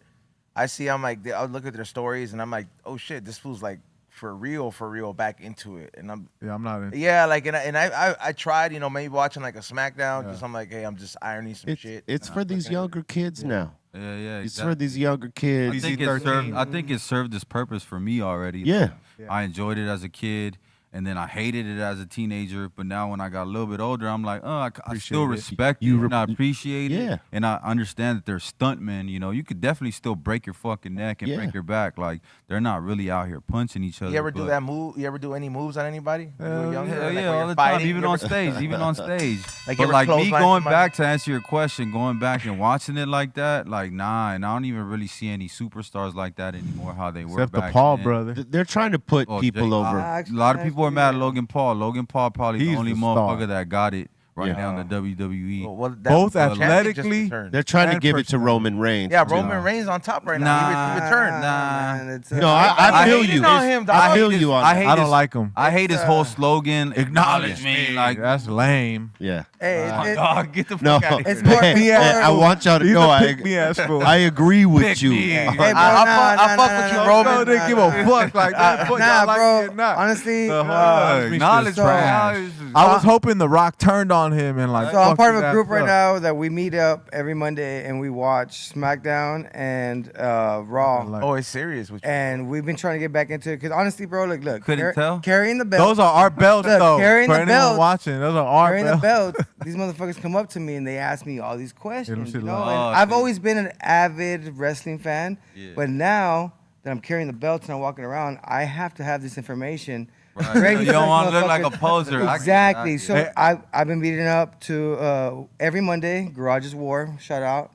I see. I'm like, I'll look at their stories and I'm like, oh shit, this fool's like for real back into it. And I'm Yeah, I'm not in. yeah, like and I tried, you know, maybe watching like a SmackDown because I'm like, hey, I'm just ironing some shit. It's for these younger kids now. yeah. It's for these younger kids. I think, it served its purpose for me already. Yeah. I enjoyed it as a kid, and then I hated it as a teenager. But now when I got a little bit older, I'm like, I still Appreciate it. respect You it, and I appreciate Yeah. it, and I understand that they're stuntmen. You know, you could definitely still break your fucking neck and Yeah. break your back. Like they're not really out here punching each other. You ever do but- that move? You ever do any moves on anybody? When you were younger? Hell Like, yeah, when all you're the fighting, time, even you on ever- stage, even on stage. Like, you but ever like me clothesline going somebody? back to answer your question, going back and watching it like that, like nah, and I don't even really see any superstars like that anymore. How they were Except the back Paul then. brother. They're trying to put Oh, people Jake, over. A lot of people are mad at Logan Paul. Logan Paul probably He's the only the star. motherfucker that got it right Yeah. now in the WWE. Well, that- Both the champion just athletically- returned. They're trying to And give it to personality. Roman Reigns. Yeah, too. Roman Reigns on top right now. Nah. He returned. Nah. No, I feel hated you. on him, dog. I feel hate you his- on I that. hate I don't his- like him. I hate his whole slogan. Acknowledge me, like That's lame. Yeah. Hey, oh, it- dog, get the fuck No, out of here. It's more- Hey, it's I more- want y'all to He's know a I pick-me-ass fool. agree with Pick you. me. Hey, bro, I fuck with you, nah, Roman. No, they give a fuck like that. Fuck, Nah, y'all like bro. it or not. Honestly, The whole Knowledge, So- trash. I was hoping The Rock turned on him and like. so I'm fucked part of his a ass group right up. now that we meet up every Monday and we watch SmackDown and Raw. Like- Oh, it's serious with you. And we've been trying to get back into it because honestly, bro, look, Couldn't tell? carrying the belt. Those are our belts, Look, though. carrying For the anyone belts- watching, those are our Carrying the belts. belt, these motherfuckers come up to me and they ask me all these questions. shit You know? like- And Oh, I've shit. always been an avid wrestling fan, Yeah. but now that I'm carrying the belts and I'm walking around, I have to have this information. Right. ready You don't for want to look like a motherfuckers. poser. I get it, Exactly. I get So it. I've been meeting up to every Monday. Garage's War. Shout out.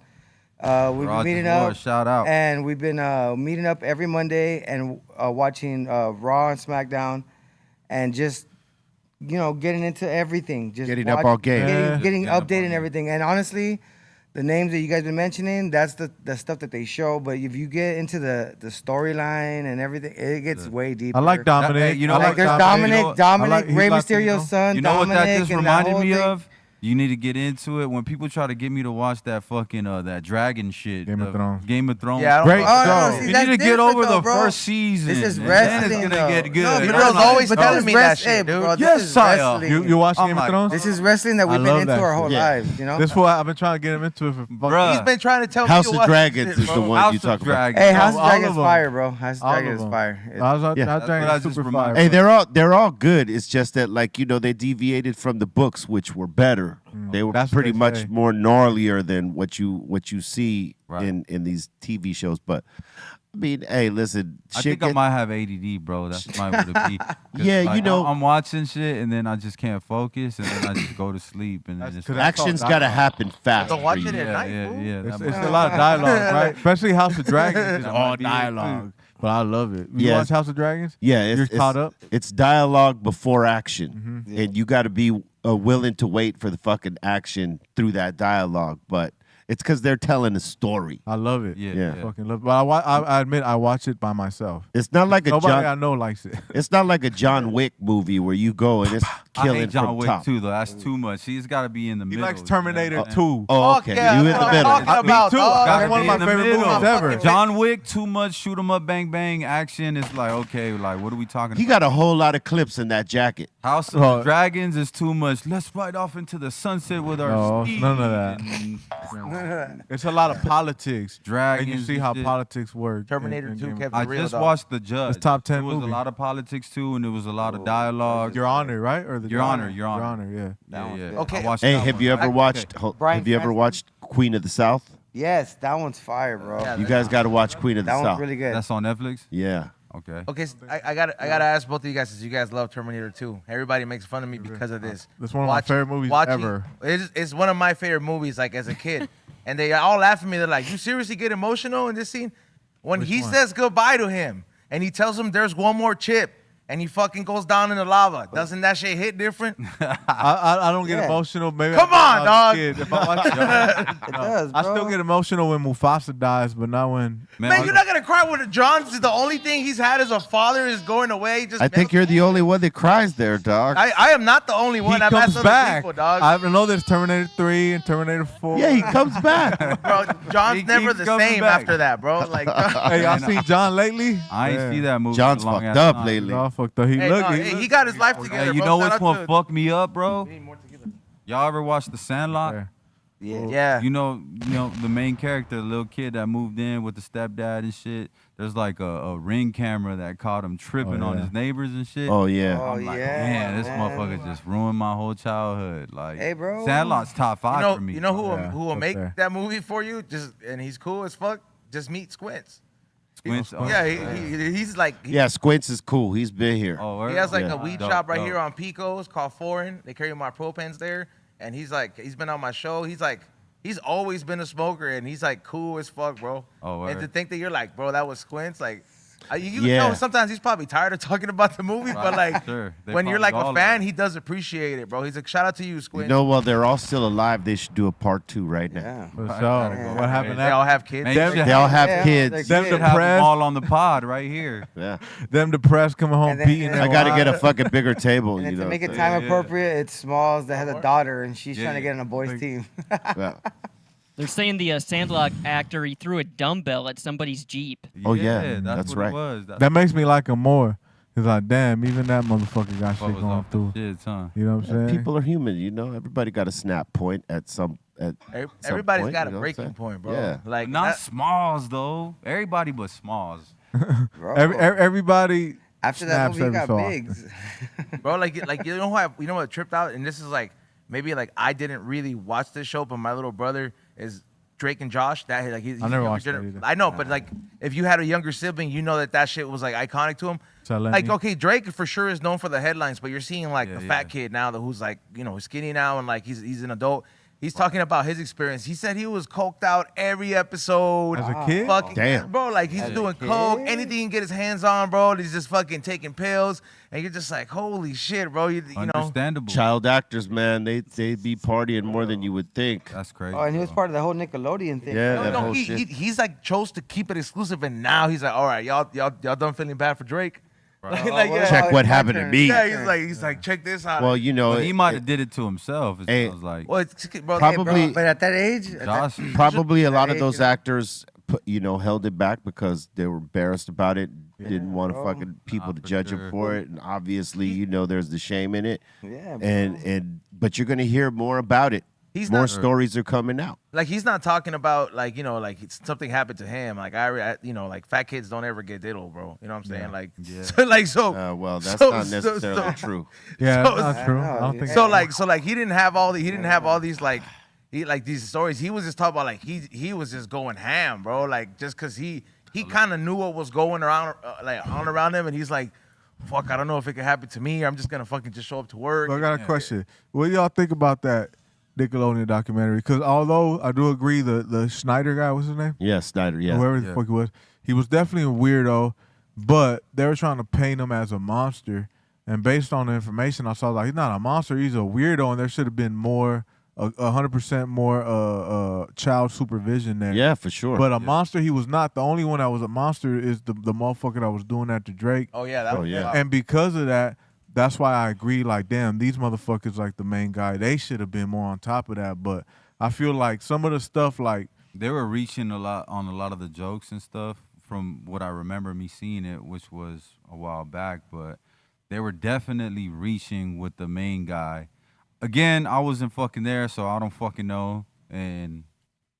We've been Garage's meeting War, up. shout out. And we've been meeting up every Monday and watching Raw and SmackDown, and just getting into everything, just Getting up all game. getting Yeah, updated and everything. And honestly, the names that you guys been mentioning, that's the stuff that they show. But if you get into the storyline and everything, it gets way deeper. I like Dominic. Hey, you know I what? like There's Dominic. Dominic, he's Rey Latino. Mysterio's son. You know what Dominic, that just and reminded whole me thing. of? You need to get into it when people try to get me to watch that fucking that dragon shit. Game of Thrones. Game of Thrones. Yeah, I don't Great know. show. see, You that's need to get different over though, the bro. first season. This is and wrestling, then it's though. gonna get good. No, Your but girl's this is- always but this telling is me that rest- shit, hey, dude. bro, Yes, this is sire. wrestling. You watch I'm Game like, of Thrones? This is wrestling that I we've been love into that our whole shit. Yeah. lives, you know? This why I've been trying to get him into it for fucking Bruh. He's been trying to tell House me to of watch Dragons this is shit, the bro. one House you of talk about. Dragons. Hey, House of all of Dragon's them. fire, bro. House of All of Dragon's them. fire. House Yeah. of Dragons That's what I is just super reminded- fire. Hey, bro. they're all good. It's just that they deviated from the books, which were better. They were That's what pretty they much say. more gnarlier than what you see Right. in these TV shows. But I mean, hey, listen, I shit think I get- might have ADD, bro. That's might what it be. 'Cause, Yeah, like, you know- I'm watching shit and then I just can't focus and then I just go to sleep and then That's it's 'cause that's action's all got to dialogue. happen fast. Don't for watch you. it at yeah, night, yeah, fool. yeah. It's, that it's might- a lot of dialogue, right? Especially House of Dragons. That all might be it, dialogue. But I love it. You Yeah. watch House of Dragons? Yeah, You're caught up? It's dialogue before action, and you got to be willing to wait for the fucking action through that dialogue. But it's because they're telling a story. I love it. Yeah, Yeah. yeah. Fucking love it. But I admit I watch it by myself. It's not like a Nobody I John. know likes it. It's not like a John Wick movie where you go and it's I killing hate John from Wick top. too, though. That's too much. He's got to be in the He middle. likes Terminator you know? 2. Oh, Fuck okay. yeah, you in that's the what I'm middle. talking about, Me too. dog. That's Gotta one of be my in the favorite middle. movies ever. John Wick, too much shoot 'em up, bang bang action. It's like, okay, like what are we talking He about? got a whole lot of clips in that jacket. House of Oh. Dragons is too much. Let's ride off into the sunset with our No, steed. none of that. And It's a lot of politics. Dragons. And you see and how shit. politics work. Terminator in 2 Game of kept I it real, just dog. watched The Judge. It's top 10 There was movie. a lot of politics too, and there was a lot of dialogue. Your Honor, right? Or the Your Honor, Your Your Honor. Honor, yeah. Yeah, yeah. Okay. I watched Hey, that have one. you ever watched? Bryan Have you ever Cranston? watched Queen of the South? Yes, that one's fire, bro. Yeah, You guys got to watch Queen of the that South. one's really good. That's on Netflix. Yeah. Okay. Okay, so I gotta ask both of you guys since you guys love Terminator 2. Everybody makes fun of me because of this. That's one of my favorite movies ever. It's one of my favorite movies, like as a kid, and they all laugh at me. They're like, "You seriously get emotional in this scene?" When he one? says goodbye to him, and he tells him there's one more chip, and he fucking goes down in the lava. Doesn't that shit hit different? I don't get Yeah. emotional. Maybe Come I on, did when I was a dog. kid. If I watch it, It does, I bro. still get emotional when Mufasa dies, but not when. Man, you're not gonna cry when John's the only thing he's had as a father is going away. Just I think you're the only one that cries there, dog. I am not the only He one. I've comes asked other back. people, dog. I know there's Terminator 3 and Terminator 4. yeah, he comes back. Bro, John's He never keeps the coming same back. after that, bro. Like, Hey, y'all seen John lately? I ain't Yeah. see that movie. John's in a long fucked ass up time. lately. All fucked up. He hey, look. no, he hey, look- he got his life together. Hey, you bro. know Shout which out one to- fucked me up, bro? We need more tequila. Y'all ever watch The Sandlot? Yeah. Yeah. You know the main character, the little kid that moved in with the stepdad and shit. There's like a ring camera that caught him tripping on yeah. his neighbors and shit. Oh yeah. Oh, I'm like, yeah, man, this man. motherfucker just ruined my whole childhood. Like, Hey, bro. Sandlot's top 5 for me. You know who Yeah, who will up make there. that movie for you? Just and he's cool as fuck. Just meet Squints. Squints? Oh, Yeah, he's like Yeah, Squints is cool. He's been here. Oh, word? he has like Yeah. a weed Dope, shop right dope. here on Pico's called Foreign. They carry my propens there, and he's been on my show. He's always been a smoker, and he's like cool as fuck, bro. Oh, and word. to think that you're like, bro, that was Squints, like. You Yeah. know, sometimes he's probably tired of talking about the movie, but Right, like sure. They when you're probably like all a fan, are. he does appreciate it, bro. He's like, shout out to you, You Squints. know, while they're all still alive, they should do a part 2 right now. Yeah. For Right, sure. gotta What happened they all after? have kids. Man, you should They all have Yeah, kids. they're Them kids. have them depressed. all on the pod right here. Yeah. Them depressed coming home And then- beating and their I got to get a wives. fucking bigger table. And You then to know. make it so- time yeah. appropriate, it's Smalls that has a daughter, and she's Yeah, trying to yeah. get on a boys' team. Yeah. They're saying the Sandlot actor, he threw a dumbbell at somebody's Jeep. Oh, yeah, that's that's what right. It was. That's That makes me like him more. Cause like, damn, even that motherfucker got what shit was going off the through. shits, huh? You know what I'm saying? People are human, you know. Everybody got a snap point at some. At some Everybody's point, got you a know what I'm breaking saying? point, bro. Yeah. Like Not that- Smalls though. Everybody but Smalls. Bro. Everybody After that snaps movie, you every got so often. Bigs. bro. Like you know what tripped out, and this is like maybe like I didn't really watch this show, but my little brother is Drake and Josh. That like he's I never younger watched that either. I know, but like if you had a younger sibling, you know that shit was like iconic to him. So let Like me- okay, Drake for sure is known for the headlines, but you're seeing like Yeah, a yeah. fat kid now who's like skinny now and like he's an adult. He's talking about his experience. He said he was coked out every episode. As a kid? Fucking, Damn. bro, like he's As a doing kid? coke, anything he can get his hands on, bro. He's just fucking taking pills, and you're just like, holy shit, bro. You know. Understandable. Child actors, man, they be partying more than you would think. That's crazy. Oh, and he was bro. part of the whole Nickelodeon thing. Yeah, No, that no, whole shit. he's like chose to keep it exclusive, and now he's like, all right, y'all done feeling bad for Drake. Check what happened to me. Yeah, he's like, check this out. Well, you know, But he might have did it to himself. It Hey, sounds like. well, it's, bro, Probably- But at that age, Josh, probably a lot of age, those you know. actors, held it back because they were embarrassed about it. Didn't want bro. fucking people to for judge sure. them for it, and obviously, there's the shame in it. yeah, bro. But you're gonna hear more about it. He's More not stories are coming out. like he's not talking about like something happened to him. Like like fat kids don't ever get diddled, bro. You know what I'm saying? Like so. Well, that's so- not so- necessarily so- true. Yeah, So- that's not true. I don't Yeah. think So like he didn't have all these like these stories. He was just talking about like he was just going ham, bro. Like just cause he kind of knew what was going around around him, and he's like, fuck, I don't know if it could happen to me. Or I'm just gonna fucking just show up to work. So I got a question. What do y'all think about that Nickelodeon documentary? Because although I do agree, the Schneider guy, what's his name? Yeah, Snyder. Yeah. Whoever the fuck he was definitely a weirdo, but they were trying to paint him as a monster. And based on the information I saw, like he's not a monster, he's a weirdo, and there should have been more, 100% more child supervision there. Yeah, for sure. But a monster, he was not. The only one that was a monster is the motherfucker that was doing that to Drake. Oh yeah, that was yeah. And because of that, that's why I agree. Like, damn, these motherfuckers, like the main guy, they should have been more on top of that. But I feel like some of the stuff, like they were reaching a lot on a lot of the jokes and stuff from what I remember me seeing it, which was a while back, but they were definitely reaching with the main guy. Again, I wasn't fucking there, so I don't fucking know. And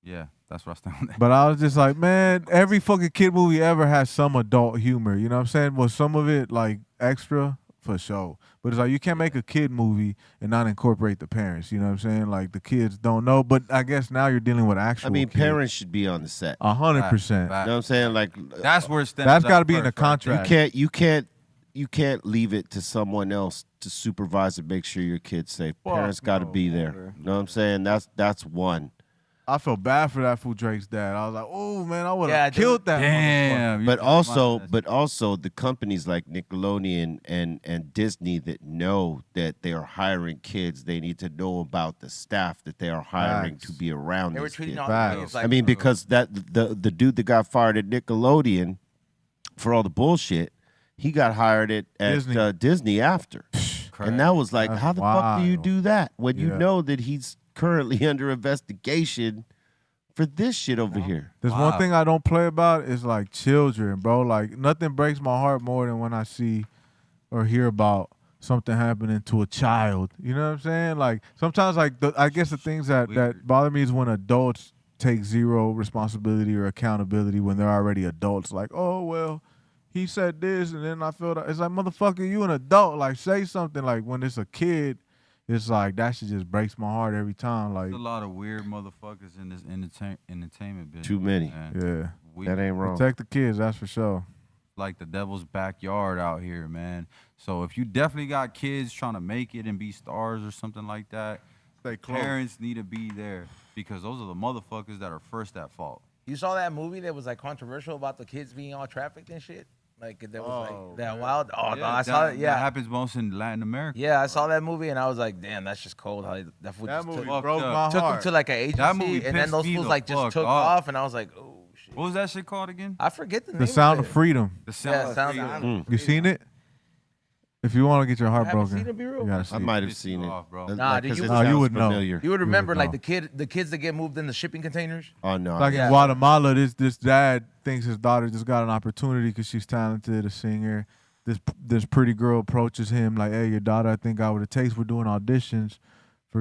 yeah, that's what I stand on that. But I was just like, man, every fucking kid movie ever has some adult humor. You know what I'm saying? Was some of it like extra? For sure. But it's like you can't make a kid movie and not incorporate the parents. You know what I'm saying? Like the kids don't know. But I guess now you're dealing with actual kids. Parents should be on the set. 100%. You know what I'm saying? Like That's where it stems That's out got to be in the first, right? contract. you can't leave it to someone else to supervise and make sure your kid's safe. Well, Parents got to be there. You know what I'm saying? That's one. I feel bad for that fool Drake's dad. I was like, oh man, I would Yeah, have killed that. Damn. But also the companies like Nickelodeon and Disney that know that they are hiring kids, they need to know about the staff that they are hiring Facts. to be around They were these treating kids. all Facts. the kids like I mean, because that the dude that got fired at Nickelodeon for all the bullshit, he got hired at Disney. Disney after. And that was like, That's how the fuck do you wild. do that when you Yeah. know that he's currently under investigation for this shit over here? There's Wow. one thing I don't play about is like children, bro. Like nothing breaks my heart more than when I see or hear about something happening to a child. You know what I'm saying? Like sometimes, like I guess the things that Weird. bother me is when adults take zero responsibility or accountability when they're already adults. Like, oh well, he said this, and then I feel that it's like, motherfucker, you an adult. Like say something. Like when it's a kid, it's like that shit just breaks my heart every time. Like There's a lot of weird motherfuckers in this entertainment business. Too many. man. yeah, Weird. That ain't wrong. protect the kids. That's for sure. Like the devil's backyard out here, man. So if you definitely got kids trying to make it and be stars or something like that, Stay close. parents need to be there because those are the motherfuckers that are first at fault. You saw that movie that was like controversial about the kids being all trafficked and shit? Like that was like that wild. Oh no, I saw it. That Yeah, happens most in Latin America. yeah, I saw that movie and I was like, damn, that's just cold. How that fool That just movie Fucked broke up. my took him heart. to like an agency, That movie and then pissed those me fools the like just fuck took off. off, and I was like, oh shit. What was that shit called again? I forget the name. The Sound of it. Freedom. The Sound Yeah, of Sound Freedom. of Mm. You seen it? If you want to get your heart I haven't broken, seen it, be real. you gotta see I it. might have Pissed seen you it. off, bro. Nah, dude, 'cause you it would- sounds you would know. familiar. You would remember like know. the kids that get moved in the shipping containers. Oh no. Like Yeah. in Guatemala, this dad thinks his daughter just got an opportunity because she's talented, a singer. This pretty girl approaches him like, "Hey, your daughter, I think got what it takes. We're doing auditions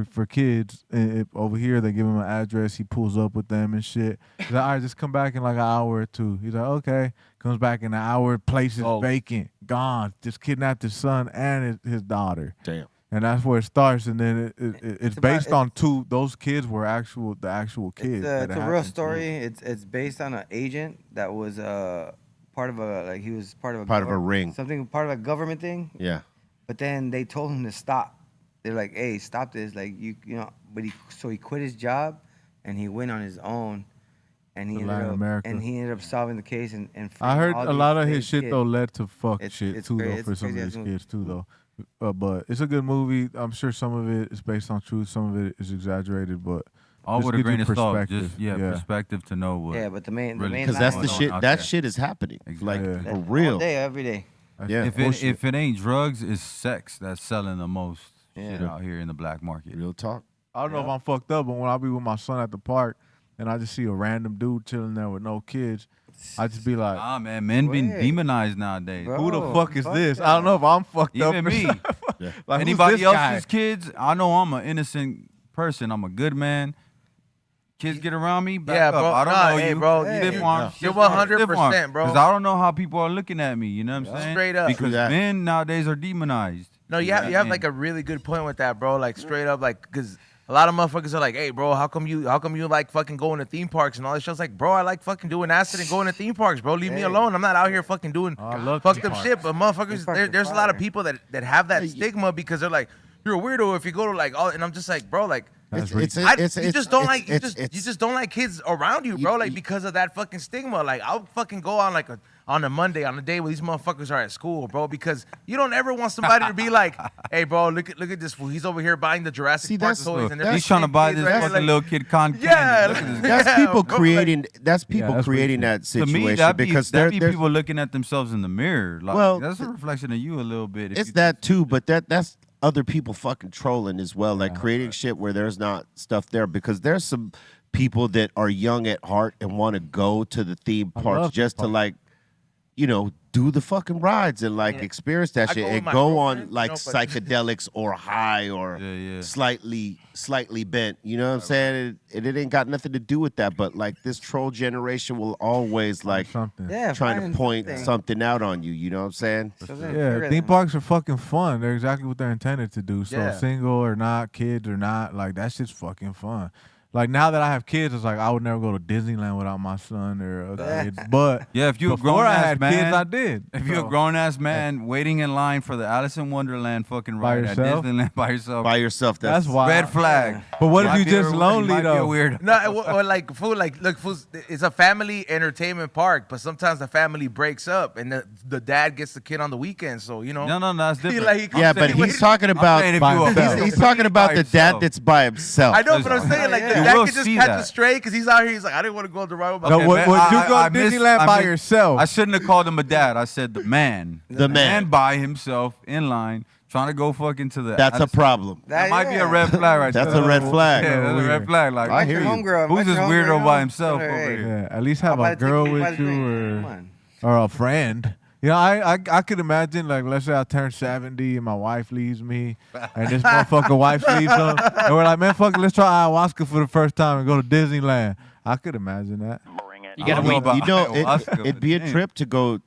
for kids. And over here, they give him an address. He pulls up with them and shit. He's like, all right, just come back in like an hour or two. He's like, okay. Comes back in an hour. Place is vacant, gone. Just kidnapped his son and his daughter. Damn. And that's where it starts. And then it's based on two. Those kids were the actual kids. It's a real story. It's based on an agent that was part of he was part of a ring. something part of a government thing. Yeah. But then they told him to stop they're like, hey, stop this, like you know. But he quit his job, and he went on his own, and he ended up solving the case and I heard a lot of his shit kids. though led to fuck shit it's too crazy. though It's for some of crazy his ass kids too though. But it's a good movie. I'm sure some of it is based on truth, some of it is exaggerated, but all just with a gives you grain of salt. perspective. Just perspective to know what. Yeah, but the main Because that's the shit. That shit is happening. Like for real. all day, every day. Yeah. If it ain't drugs, it's sex that's selling the most shit Yeah. out here in the black market. Real talk. I don't know if I'm fucked up, but when I be with my son at the park and I just see a random dude chilling there with no kids, I just be like, Ah, man, men being Wait. demonized nowadays. Bro. who the fuck is fuck this? that. I don't know if I'm fucked up. Even or me. something. Like, who's Anybody this else's guy? kids, I know I'm an innocent person. I'm a good man. Kids get around me, back Yeah, up. bro. I don't Nah, know hey, you. bro, Stiff you- arm, you're stiff arm, 100%, stiff arm. bro. 'Cause I don't know how people are looking at me. You know what I'm saying? Straight up. Because True that. men nowadays are demonized. No, you have like a really good point with that, bro. Like straight up, like because a lot of motherfuckers are like, hey, bro, how come you like fucking going to theme parks and all this shit? It's like, bro, I like fucking doing acid and going to theme parks, bro. Leave me Hey. alone. I'm not out here fucking doing I love fucked theme up parks. shit. But motherfuckers, Theme parks are there's a lot of fire. people that have that stigma because they're like, you're a weirdo if you go to like all, and I'm just like, bro, like. You just don't like kids around you, bro. Like because of that fucking stigma. Like I'll fucking go on on a Monday on a day where these motherfuckers are at school, bro. Because you don't ever want somebody to be like, hey, bro, look at this fool. He's over here buying the Jurassic Park toys, and He's trying to buy this fucking little kid con candy. Yeah, Look at this. That's Yeah, people bro, creating. That's people that's creating pretty that To situation me, that'd be because they're people looking at themselves in the mirror. Like, Well, that's a reflection of you a little bit. It's that too, but that's other people fucking trolling as well, like creating shit where there's not stuff there because there's some people that are young at heart and want to go to the theme parks love just to theme like, do the fucking rides and like experience that I shit go with and my go on girlfriend, like but- psychedelics or high or slightly bent. You know what I'm saying? It ain't got nothing to do with that, but like this troll generation will always like something. Yeah, trying to finding point something. something out on you. You know what I'm saying? Yeah, theme parks are fucking fun. They're exactly what they're intended to do. So Yeah. single or not, kids or not, like that shit's fucking fun. Like now that I have kids, it's like I would never go to Disneyland without my son or kids. But Yeah, if you're a before I grown-ass had man, kids, I did. If you're a grown ass man waiting in line for the Alice in Wonderland fucking By ride at yourself? Disneyland by yourself, By yourself, That's why. red flag. But what if Might you be a- just lonely might be a though? weird. No, or like fool, like look, fool, it's a family entertainment park, but sometimes the family breaks up and the dad gets the kid on the weekend. So No, that's He, different. like, he comes Yeah, in, but he he's talking about saying if by you a- himself. he's talking about by the dad himself. that's by himself. I know, but I'm saying like the You dad will can just see catch that. a stray because he's out here. He's like, I didn't want to go to the ride with my No, kid. would man, you I- go I to missed- Disneyland I by missed- yourself? I shouldn't have called him a dad. I said the man. The man. by himself in line trying to go fucking to the. That's a Alice- problem. That might be a red flag right That's there. a red flag. Yeah, that's a red flag. Like, I hear you. who's this weirdo by himself over Hey. here? Yeah, at least have a girl with you or a friend. You know, I could imagine, like, let's say I turn 70 and my wife leaves me, and this motherfucker wife leaves him, and we're like, man, fuck it, let's try ayahuasca for the first time and go to Disneyland. I could imagine that. You gotta I don't know wait. about You know, ayahuasca, it'd be a but trip to go.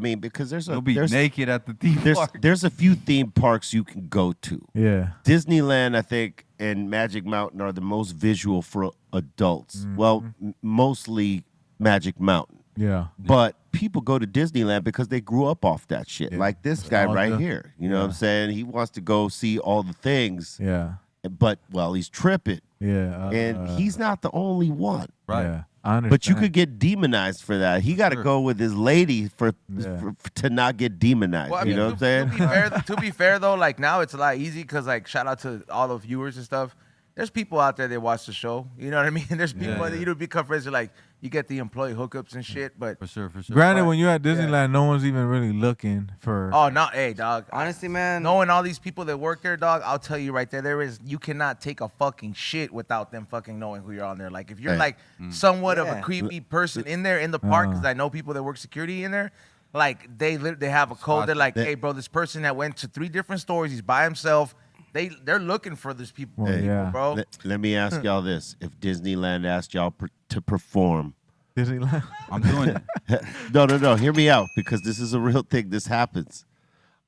Because there's You'll be there's naked at the theme there's park. there's a few theme parks you can go to. Yeah. Disneyland, I think, and Magic Mountain are the most visual for adults. Mm-hmm. Well, mostly Magic Mountain. Yeah. But people go to Disneyland because they grew up off that shit. Yeah. Like this guy all right good. here. You know what I'm saying? He wants to go see all the things. Yeah. But, well, he's tripping. Yeah. And he's not the only one. Right. Yeah. I understand. But you could get demonized for that. He got to go with his lady to not get demonized. Well, I you mean, know what I'm saying? to be fair though, like now it's a lot easy because like shout out to all the viewers and stuff. There's people out there that watch the show. You know what I mean? There's people that you become friends with, like you get the employee hookups and shit. But For sure. Granted, when you're at Disneyland, no one's even really looking for. oh no, hey dog. Honestly, man. Knowing all these people that work there, dog, I'll tell you right there, you cannot take a fucking shit without them fucking knowing who you're on there. Like if you're Hey. like somewhat of a Yeah. creepy person in there in the park, because I know people that work security in there. Like they have a code. They're like, hey, bro, this person that went to 3 different stores, he's by himself. They're looking for these people, Well, yeah. bro. Let me ask y'all this. If Disneyland asked y'all to perform, Disneyland. I'm doing it. no, hear me out because this is a real thing. This happens.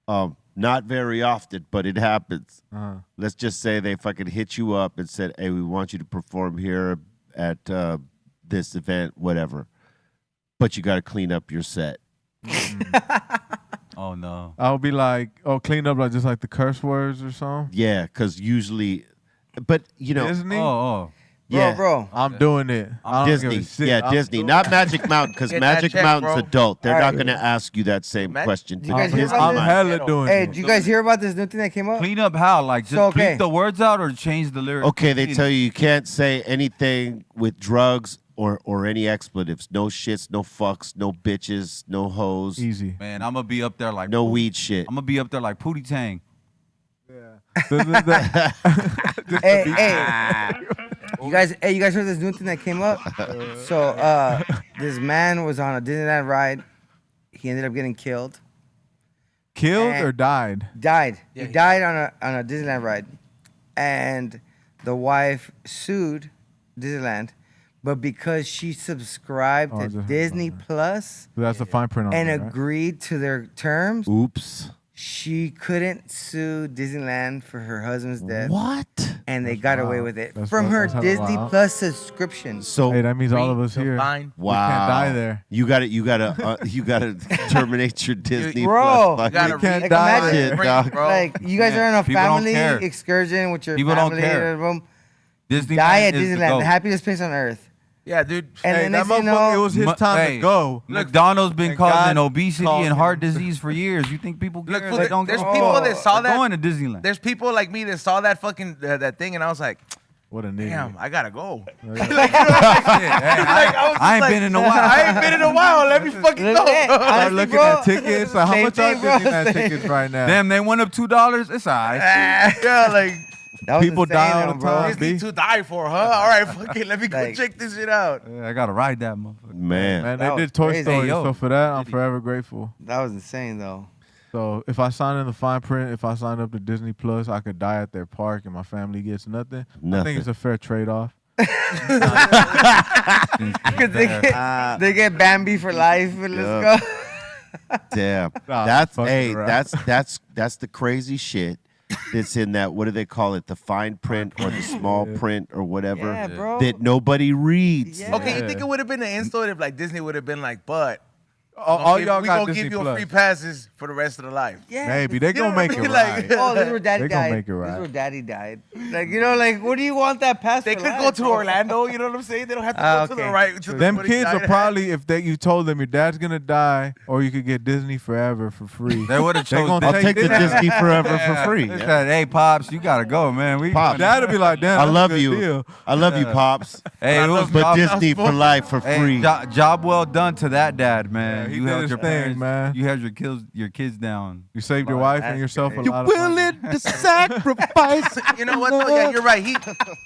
Not very often, but it happens. Let's just say they fucking hit you up and said, hey, we want you to perform here at this event, whatever. But you got to clean up your set. Oh no. I would be like, oh, clean up like just like the curse words or something. Yeah, because usually, but you know, Disney. Oh. yeah, Bro. I'm doing it. I don't give a Disney. shit. Yeah, I'm Disney, doing not it. Magic Mountain, because Get that Magic check, Mountain's bro. adult. They're All not right. going to ask you that same question. you guys hear I'm, about I'm this? hella doing Hey, it. do you guys hear about this new thing that came up? Clean up how? Like just So, okay. bleep the words out or change the lyrics? Okay, they tell you can't say anything with drugs or any expletives. No shits, no fucks, no bitches, no hoes, Easy. Man, I'm gonna be up there like no weed shit. I'm gonna be up there like Pootie Tang. Hey, you guys heard this new thing that came up? So, this man was on a Disneyland ride. He ended up getting killed. Killed And- or died? Died. Yeah, He died on a Disneyland ride, and the wife sued Disneyland, but because she subscribed Oh, I to just heard Disney about Plus That's the fine print on and it, right? agreed to their terms, Oops. she couldn't sue Disneyland for her husband's death, What? and they That's got away wild. with it That's from her that's hella Disney wild. Plus subscription. So Hey, that means all of us here. Fine. wow, We can't die there. You got to terminate your Disney Bro, Plus. You gotta You can't read die the there. fine Shit, dog. print, bro. Like you guys Yeah, are on a people don't family care. excursion with your People don't family. care. Boom. Disneyland Die at is the Disneyland, goat. the happiest place on earth. Yeah, dude. And Hey, then that next thing you motherfucker, know, it was his time Hey, to go. McDonald's been and causing God obesity called and him. heart disease for years. You think people Look, care? fool, They don't there's go. people that saw They're that. going to Disneyland. There's people like me that saw that fucking that thing, and I was like, What a nigga. damn, I gotta go. I ain't been in a while. I ain't been in a while. Let me fucking go. Hey, Start honestly, looking bro, at tickets. Like, how same much are thing, bro. Disneyland tickets right now? Damn, they went up $2. It's all right. Yeah, like that was People insane, die all though, the bro. time. Disney to die for, huh? All right, fuck it. Let me go Like- check this shit out. Yeah, I gotta ride that motherfucker. Man. Man, That they was did Toy crazy. Story, Hey, yo. so for that, I'm forever grateful. That was insane, though. So if I sign in the fine print, if I sign up to Disney Plus, I could die at their park and my family gets nothing. I Nothing. think it's a fair trade-off. Because they get Bambi for life. And let's go. Damn. Nah, That's fucking hey, around. that's the crazy shit that's in that, what do they call it? The fine print or the small print or whatever Yeah, bro. that nobody reads. Yeah. Okay, you think it would have been an in-store if like Disney would have been like, but All y'all we got gonna Disney give you Plus. free passes for the rest of the life. Yeah. Maybe they You know gonna what I make it mean? right. Like- Oh, this is where Daddy They gonna died. make it This right. is where Daddy died. Like, you know, like, what do you want that pass They for could life, go to bro? Orlando. You know what I'm saying? They don't have to Ah, go to okay. the right. To Them what kids died are at. probably, if you told them your dad's gonna die, or you could get Disney forever for free. They would have They chosen. gonna I'll take take the Disney. Disney forever for free. They said, "Hey, pops, you gotta go, man. We Pops. Dad'd be like, damn, I that's a love good you. deal. I love you, Pops. Hey, it was But job, Disney for life for hey, free. job well done to that dad, man. Yeah, he you did held his your thing, parents, man. You held your kids down. You saved your Wow, wife that's and yourself a crazy. lot of money. to sacrifice. You know what? Though? Yeah, you're right. He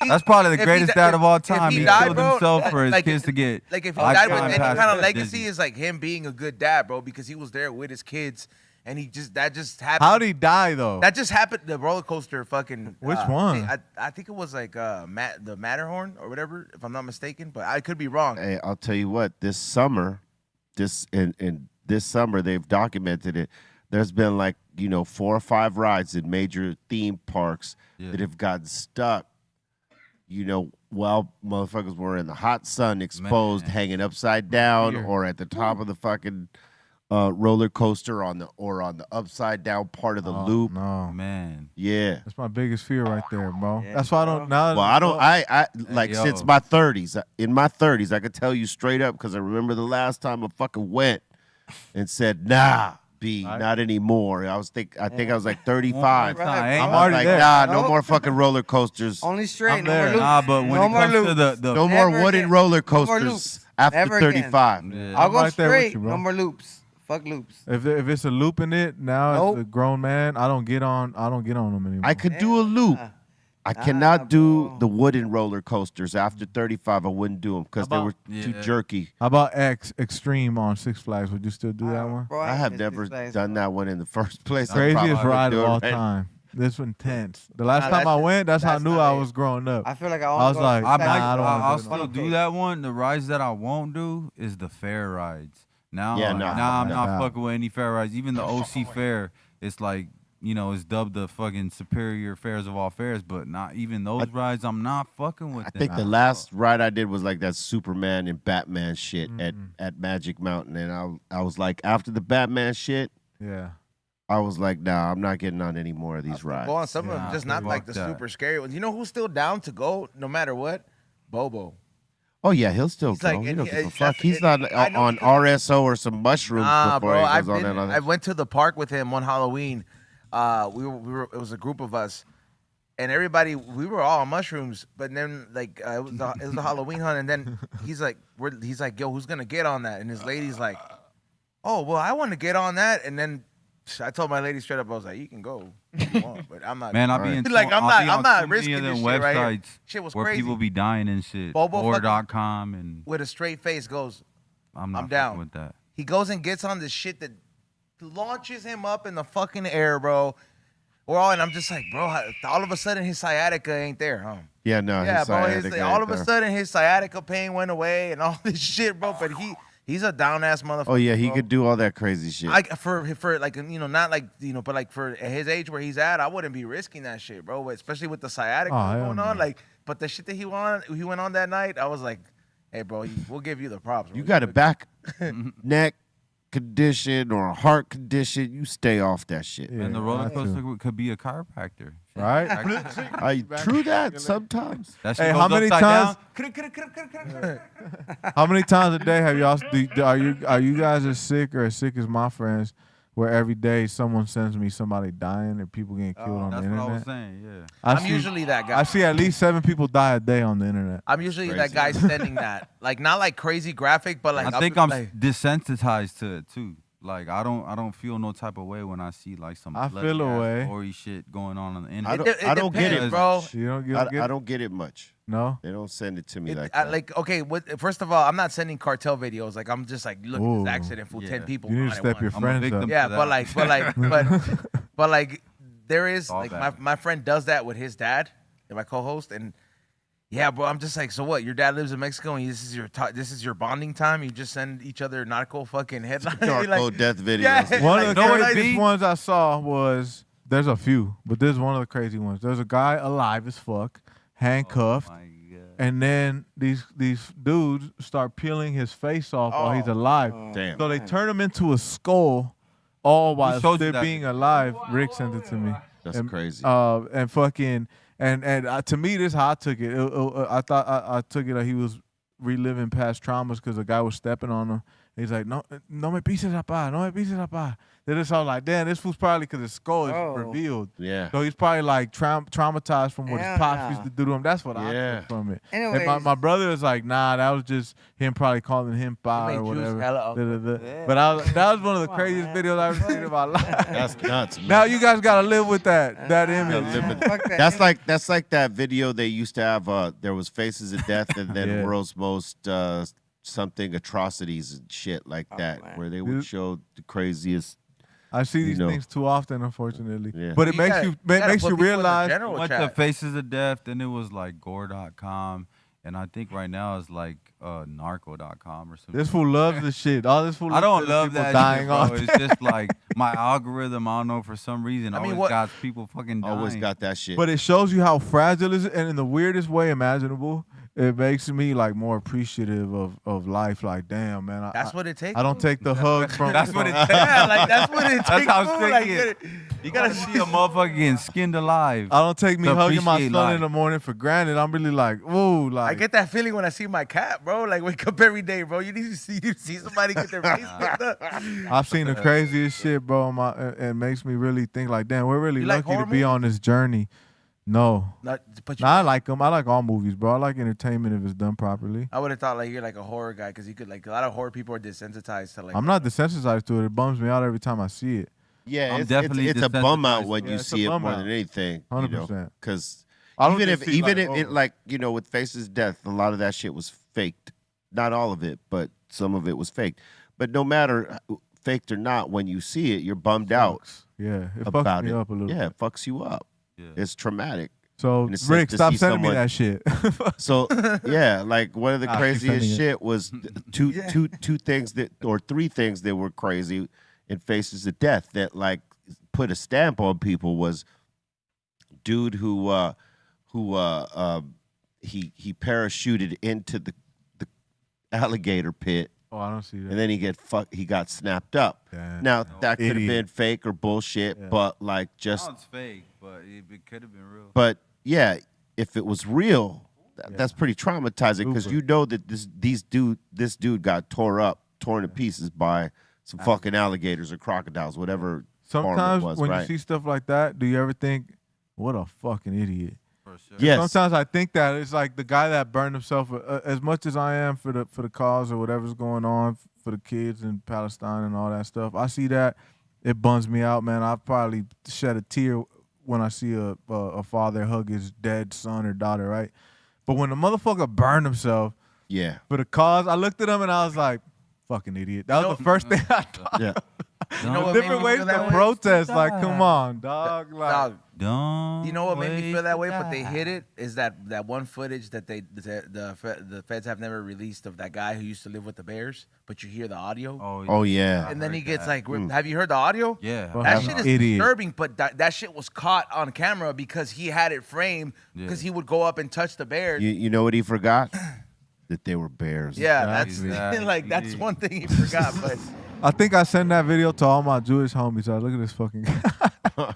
That's probably the if greatest he, dad of all if time. he He died, killed bro, himself for his like, kids to get. Like if he lifetime died with any passes kind of to legacy, Disney. is like him being a good dad, bro, because he was there with his kids, and that just happened. How'd he die though? That just happened. The roller coaster, fucking. Which one? I think it was like the Matterhorn or whatever, if I'm not mistaken, but I could be wrong. Hey, I'll tell you what. This summer, this summer they've documented it. There's been like 4 or 5 rides in major theme parks that have gotten stuck. While motherfuckers were in the hot sun, exposed, hanging upside down, or at the top of the fucking roller coaster on the upside down part of the loop. No, Man, Yeah. that's my biggest fear right there, bro. Yeah, That's why I don't. Now, Well, I don't. I like yo. since my 30s. In my 30s, I could tell you straight up because I remember the last time I fucking went and said, "Nah, B, not anymore." I think I was like 35. Right, I ain't was already like, there. nah, no Nope. more fucking roller coasters. Only straight, I'm no there. more loops. nah, but when No it more comes to loops. the No more Never wooden again. roller No more coasters loops. after Never again. 35. Yeah. I'll go right there with straight. you, bro. No more loops. Fuck loops. If it's a loop in it now, Nope. as a grown man, I don't get on them anymore. I could do a loop. Yeah. I cannot do bro. the wooden roller coasters after 35. I wouldn't do them because they were too Yeah. jerky. How about Extreme on Six Flags? Would you still do that one? Bro, I have missed never Six Flags, done bro. that one in the first place. I Craziest probably would ride do of it all right- time. This one tense. The last Nah, time I that's- went, that's how I that's knew not I it. was growing up. I feel like I was like, I Nah, might, I don't wanna I'll do still that. do that one. The rides that I won't do is the fair rides. Now, Yeah, now no, I'm no. not fucking with any fair rides. Even the OC fair, it's like it's dubbed the fucking superior fairs of all fairs. But not even those rides, I'm not fucking with. I them. think the last ride I did was like that Superman and Batman shit at Magic Mountain, and I was like, after the Batman shit, Yeah. I was like, nah, I'm not getting on any more of these rides. Go on some of them, just not like the fuck that. super scary ones. You know who's still down to go no matter what? Bobo. Oh yeah, he'll still He's go. like- He and don't he- give a it's fuck. just- He's not I know on because- RSO or some mushrooms Nah, before bro. he goes on that other. I went to the park with him one Halloween. We were. It was a group of us, and everybody. We were all on mushrooms. But then, like, it was a Halloween hunt, and then he's like, yo, who's gonna get on that? And his lady's like, oh, well, I want to get on that. And then I told my lady straight up, I was like, you can go if you want, but I'm not. Man, I'll be in like, I'm I'll be not on too many risking of this them shit right here. websites Shit was where crazy. people be dying and shit. Bobo Or.com and With a straight face goes, I'm not I'm down. fucking with that. he goes and gets on this shit that launches him up in the fucking air, bro. And I'm just like, bro, all of a sudden his sciatica ain't there, huh? Yeah, no. Yeah, his bro. sciatica All ain't of a there. sudden his sciatica pain went away and all this shit, bro. But he's a down ass motherfucker. Oh yeah, he bro. could do all that crazy shit. For like, you know, not like, you know, but like for at his age where he's at, I wouldn't be risking that shit, bro. Especially with the sciatica hell going no. on. Like, but the shit that he went on that night, I was like, hey, bro, we'll give you the props. Bro. You got a back, neck condition or a heart condition, you stay off that shit. Yeah, And the roller got to. coaster could be a chiropractor. Right? True that sometimes. That shit Hey, goes how many upside times? down. How many times a day have y'all? Are you guys as sick or as sick as my friends, where every day someone sends me somebody dying or people getting killed on the That's what I was internet? saying, yeah. I'm usually that guy. I see at least 7 people die a day on the internet. I'm usually Crazy. that guy sending that. Like, not like crazy graphic, but like I think I'm like, desensitized to it too. Like I don't feel no type of way when I see like some I bloody feel a ass way. gory shit going on the I internet. don't- I don't get depends, it. bro. You don't get, I don't get it much. no. They don't send it to me like I, that. like, okay, first of all, I'm not sending cartel videos. Like, I'm just like, look, Ooh. this accident, fool, 10 Yeah. people. You need to died at step your once. I'm a friends victim. up. Yeah, to but that. but like, there is All like bad. my friend does that with his dad and my co-host, and yeah, bro, I'm just like, so what? Your dad lives in Mexico, and this is your bonding time. You just send each other narco fucking headlines. Narco like, death videos. Yeah. One Like, of the know what it craziest be? ones I saw was there's a few, but this is one of the crazy ones. There's a guy alive as fuck, handcuffed, Oh my God. and then these dudes start peeling his face off while he's alive. Damn. So they turn him into a skull, all while showed you still that being video? alive. Rick sent it to me. That's and, crazy. And fucking to me, this is how I took it. I thought I took it that he was reliving past traumas because the guy was stepping on him. He's like, no me pises, rapaz, no me pises, rapaz. Then it's all like, damn, this fool's probably because his skull is Oh. revealed. Yeah. So he's probably like traumatized from what his Hell pops nah. used to do to him. That's what I Yeah. took from it. And Anyways. my brother is like, nah, that was just him probably calling him pa made or Jews whatever. hella awkward. Da-da-da. But that was one of the craziest videos I've ever seen in my life. That's nuts, man. Now you guys gotta live with that image. Fuck that. That's like that video they used to have. There was Faces of Death and then Yeah. World's Most something atrocities and shit like that, man. where they would show the craziest. I see these know. things too often, unfortunately. Yeah. But it makes gotta- you gotta makes put you people in the realize. general Went chat. to Faces of Death, then it was like gore.com, and I think right now it's like narco.com or something. This fool loves the shit. All this fool. I don't loves love people that dying shit, bro. off. It's just like my algorithm, I don't know, for some reason, I mean, always what- got people fucking dying. Always got that shit. But it shows you how fragile it is, and in the weirdest way imaginable, it makes me like more appreciative of life. Like, damn, man. That's what it takes. I don't take the hug from. That's what it takes. Yeah, like that's what it takes. That's how fool. sick Like, it is. You gotta see a motherfucker getting skinned alive. I don't take me To hugging my appreciate son life. in the morning for granted. I'm really like, ooh, like. I get that feeling when I see my cat, bro. Like, wake up every day, bro. You need to see somebody get their face picked up. I've seen the craziest shit, bro. It makes me really think like, damn, we're really You like lucky to horror be on this journey. No. But Nah, I like them. I like all movies, bro. I like entertainment if it's done properly. I would have thought like you're like a horror guy because you could like a lot of horror people are desensitized to like. I'm not desensitized to it. It bums me out every time I see it. yeah, I'm it's definitely a bum out desensitized when to you it. It's a see it bum more out. than anything. 100%. Because I don't even just if see, even like, if it oh. like with Faces of Death, a lot of that shit was faked. Not all of it, but some of it was faked. But no matter faked or not, when you see it, you're bummed out Yeah, it about fucks me it. up a little. Yeah, bit. it fucks you up. Yeah. It's traumatic. So in a sense Rick, to stop see sending me someone- that shit. So yeah, like one of the Nah, keep craziest sending it. shit was two things that or three things that were crazy in Faces of Death that like put a stamp on people was dude who he parachuted into the alligator pit Oh, I don't see that. And then he got snapped up. Yeah. Now that could have Idiot. been fake or bullshit, but like just Sounds fake, but it could have been real. But yeah, if it was real, that's pretty traumatizing because you know that this dude got torn to pieces by some fucking alligators or crocodiles, whatever. Sometimes farm it was, when right? you see stuff like that, do you ever think, what a fucking idiot? For sure. Yes. Sometimes I think that it's like the guy that burned himself. As much as I am for the cause or whatever's going on for the kids in Palestine and all that stuff, I see that, it bums me out, man. I probably shed a tear when I see a father hug his dead son or daughter, right? But when the motherfucker burned himself, Yeah. for the cause, I looked at him and I was like, fucking idiot. That was the first thing I thought. Yeah. You know what made Different me ways feel that to way? protest. Like, come on, dog. Like, Dog, Don't you know what made me feel that way? waste But they time. hid it. Is that one footage that the feds have never released of that guy who used to live with the bears? But you hear the audio, Oh yeah. and then he gets like, Mm. "Have you heard the audio?" Yeah. Fuck. That That's shit is idiot. disturbing. But that shit was caught on camera because he had it framed because he would go up and touch the bears. You know what he forgot? That they were bears. Yeah, that's Exactly. like that's one thing he forgot. But I think I sent that video to all my Jewish homies. Look at this fucking guy.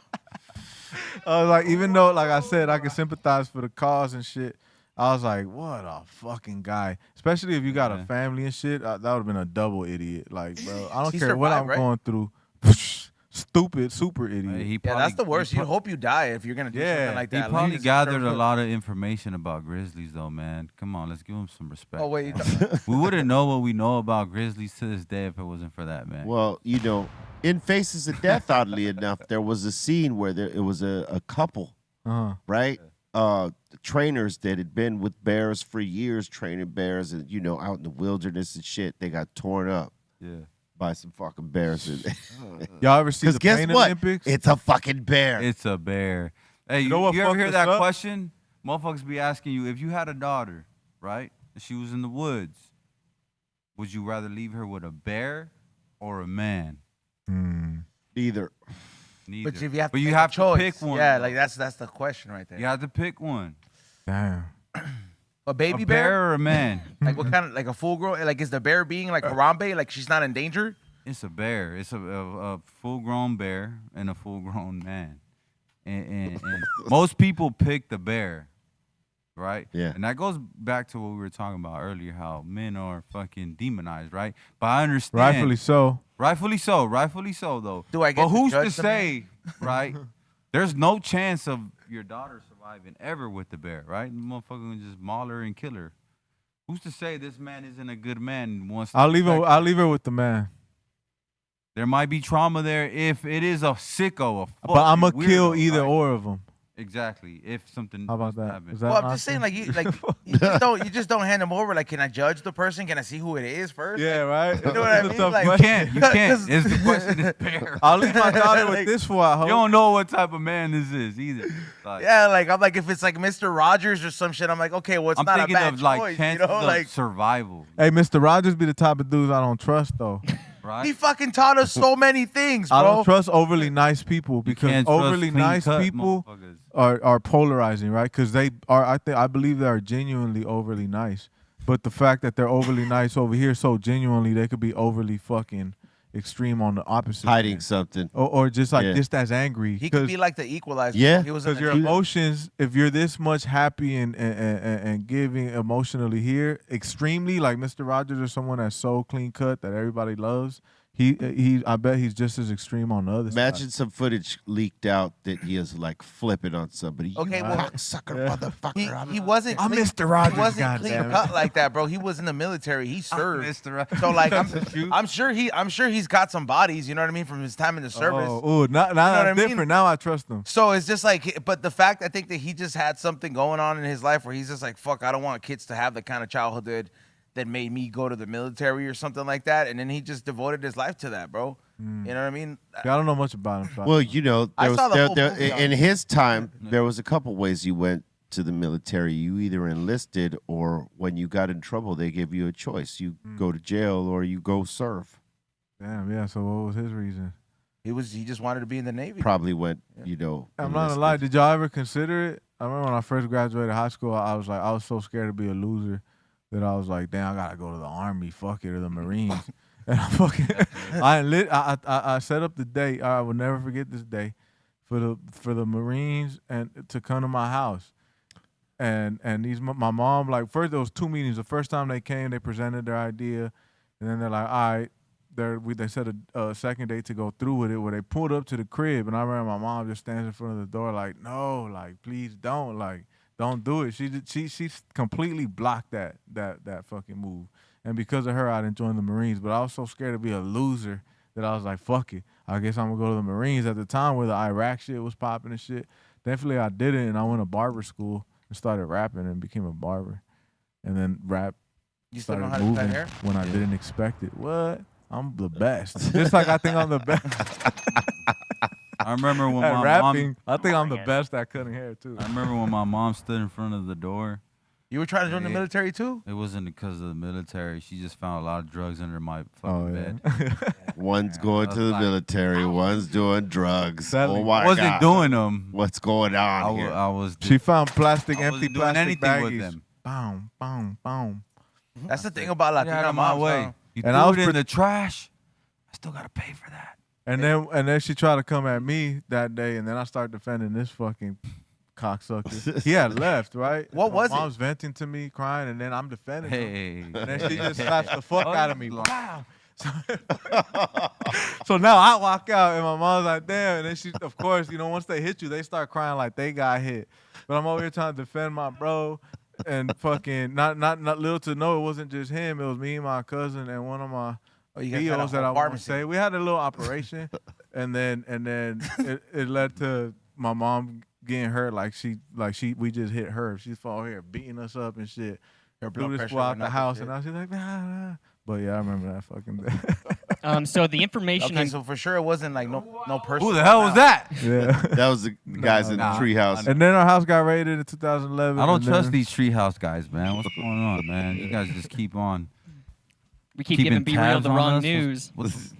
I was like, even though, like I said, I can sympathize for the cause and shit, I was like, what a fucking guy. Especially if you got a family and shit, that would have been a double idiot. Like, bro, I don't He care what survived, I'm right? going through. Stupid, super idiot. He yeah, probably, that's the worst. You hope you die if you're gonna do Yeah, something like He that. probably Like, gathered a lot of information about grizzlies, though, man. Come on, let's give him some respect. Oh wait, We wouldn't know what we know about grizzlies to this day if it wasn't for that, man. Well, you know, in Faces of Death, oddly enough, there was a scene where it was a couple, Uh-huh. right? Trainers that had been with bears for years, training bears, and out in the wilderness and shit. They got torn up Yeah. by some fucking bears. Y'all ever see Because the guess Pain what? Olympics? It's a fucking bear. It's a bear. Hey, you, know what you ever fucked hear us that up? question? Motherfuckers be asking you, if you had a daughter, right, and she was in the woods, would you rather leave her with a bear or a man? Neither. Neither. but if you have to, but you make have a choice, to pick one. Yeah, though. like that's the question right there. You have to pick one. Damn. A baby a bear? bear or a man? Like what kind of like a full grown? Like is the bear being like Harambe? Like she's not endangered? It's a bear. It's a full-grown bear and a full-grown man. And most people pick the bear, right? Yeah. And that goes back to what we were talking about earlier, how men are fucking demonized, right? But I understand. Rightfully so. Rightfully so. Rightfully so, though. Do I get But to who's judge to the man? say, right? There's no chance of your daughter surviving ever with the bear, right? The motherfucker can just maul her and kill her. Who's to say this man isn't a good man and wants to I'll leave it with the man. There might be trauma there if it is a sicko, But I'm fucking gonna kill weirdo, either right? or of them. Exactly. If something How about was to that? happen. Is that Well, an I'm just option? saying, you just don't hand them over. Like, can I judge the person? Can I see who it is first? Yeah, right. You know what I That's a mean? tough Like- You question. can't. You can't. 'Cause- It's the question is fair. I'll leave my daughter with Like- this for I hope. You don't know what type of man this is either. Like, Yeah, like I'm like if it's like Mr. Rogers or some shit, I'm like, okay, well, it's I'm not a thinking bad of like choice, chances you know? of Like survival, Hey, Mr. Rogers be the type of dudes I don't trust though. right? he fucking taught us so many things, I bro. don't trust overly nice people You because can't trust overly clean nice cut people motherfuckers. are polarizing, right? Because they are. I believe they are genuinely overly nice. But the fact that they're overly nice over here so genuinely, they could be overly fucking extreme on the opposite. Hiding end. something. Or just like Yeah. just as angry. He could be like the equalizer. Yeah. he was in Because the your team. emotions, if you're this much happy and giving emotionally here, extremely like Mr. Rogers or someone that's so clean cut that everybody loves, I bet he's just as extreme on the other Imagine side. some footage leaked out that he is like flipping on somebody. Okay, you well, cocksucker, motherfucker. He wasn't. I'm clean- Mr. Rogers, He wasn't clean goddammit. cut like that, bro. He was in the military. He served. Mr. Rogers. So like, That's the truth. I'm sure he's got some bodies. You know what I mean, from his time in the service. Oh, now what that's I mean? different. Now I trust him. So it's just like, but the fact I think that he just had something going on in his life where he's just like, fuck, I don't want kids to have the kind of childhood that made me go to the military or something like that. And then he just devoted his life to that, bro. You know what I mean? Yeah, I don't know much about him. so Well, you know, I there saw was, the whole movie on in it. his time, there was a couple ways you went to the military. You either enlisted or when you got in trouble, they gave you a choice. You go to jail or you go serve. Damn, yeah. So what was his reason? He just wanted to be in the Navy. Probably went, I'm not gonna enlisted. lie. Did y'all ever consider it? I remember when I first graduated high school, I was so scared to be a loser that I was like, damn, I gotta go to the Army, fuck it, or the Marines. And I set up the date. I will never forget this day for the Marines and to come to my house. And my mom, like, first there was 2 meetings. The first time they came, they presented their idea, and then they're like, all right, they set a second date to go through with it, where they pulled up to the crib, and I remember my mom just stands in front of the door like, no, like, please don't, like, don't do it. She completely blocked that fucking move. And because of her, I didn't join the Marines. But I was so scared to be a loser that I was like, fuck it. I guess I'm going to go to the Marines at the time where the Iraq shit was popping and shit. Thankfully, I did it, and I went to barber school and started rapping and became a barber. And then rap started moving when I didn't expect it. What? I'm the best. Just like I think I'm the best. I remember when at my rapping, mom. I think I'm the best at cutting hair, too. I remember when my mom stood in front of the door. You were trying to join the military too? It wasn't because of the military. She just found a lot of drugs under my fucking bed. One's going to the military. One's doing drugs. Oh my God. I wasn't doing them. What's going on here? I was. She found empty doing plastic anything baggies. with them. Boom, boom, boom. That's the thing about Latina Get out of my moms, way. though. You And threw I was it in the trash. I still gotta pay for that. And then she tried to come at me that day, and then I started defending this fucking cocksucker. He had left, right? What was it? Mom's venting to me, crying, and then I'm defending him. Hey. And then she just slaps the fuck out of me. Wow. So now I walk out, and my mom's like, damn. And then she, of course, once they hit you, they start crying like they got hit. But I'm over here trying to defend my bro, and fucking not little to know it wasn't just him. It was me, my cousin, and one of my deals that I want to say. We had a little operation, and then it led to my mom getting hurt. We just hit her. She's fall here beating us up and shit. Her blew this out the house, and I was like, nah. But yeah, I remember that fucking day. So the information. Okay, so for sure it wasn't like no person. Who the hell was that? Yeah. That was the guys in the treehouse. And then our house got raided in 2011. I don't trust these treehouse guys, man. What's going on, man? You guys just keep on. We keep keeping giving Be Real tabs the on wrong us? news.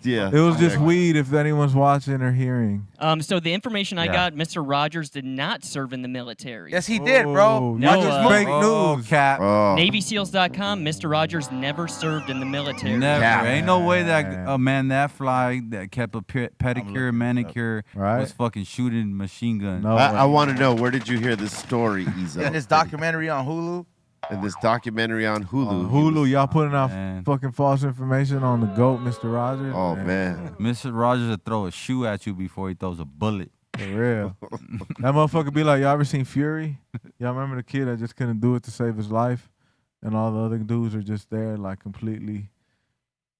Yeah. It was just weed if anyone's watching or hearing. So the information I Yeah. got, Mr. Rogers did not serve in the military. Yes, he did, bro. No, fake news. Cap. NavySeals.com, Mr. Rogers never served in the military. Never. Cap. Ain't no way that a man that fly that kept a pedicure, manicure Right. was fucking shooting machine guns. No. I want to know, where did you hear this story, Ezo? In this documentary on Hulu. In this documentary on Hulu. Hulu, y'all putting out Man. fucking false information on the GOAT, Mr. Rogers. Oh, man. Mr. Rogers will throw a shoe at you before he throws a bullet. For real. That motherfucker be like, y'all ever seen Fury? Y'all remember the kid that just couldn't do it to save his life? And all the other dudes are just there like completely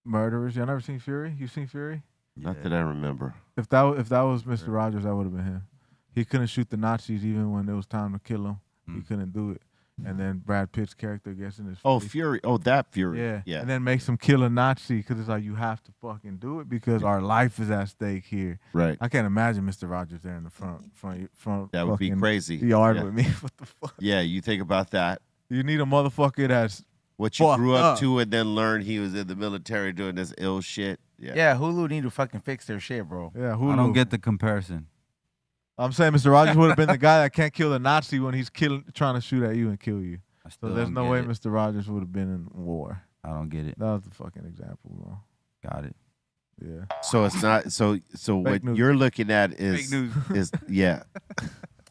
murderers. Y'all never seen Fury? You seen Fury? Not that I remember. If that was Mr. Rogers, that would have been him. He couldn't shoot the Nazis even when it was time to kill him. He couldn't do it. And then Brad Pitt's character gets in his Oh, face. Fury. Oh, that Fury. Yeah. And then makes him kill a Nazi because it's like, you have to fucking do it because our life is at stake here. Right. I can't imagine Mr. Rogers there in the front That would be fucking crazy. yard Yeah. with me. What the fuck? Yeah, you think about that. You need a motherfucker that's What you grew Fucked up up. to and then learned he was in the military doing this ill shit. Yeah, Hulu need to fucking fix their shit, bro. yeah. Who I don't get the comparison. I'm saying Mr. Rogers would have been the guy that can't kill the Nazi when he's trying to shoot at you and kill you. I So still there's don't no get way it. Mr. Rogers would have been in war. I don't get it. That was the fucking example, bro. Got it. Yeah. So it's not so what news. you're looking at is Fake news. is yeah.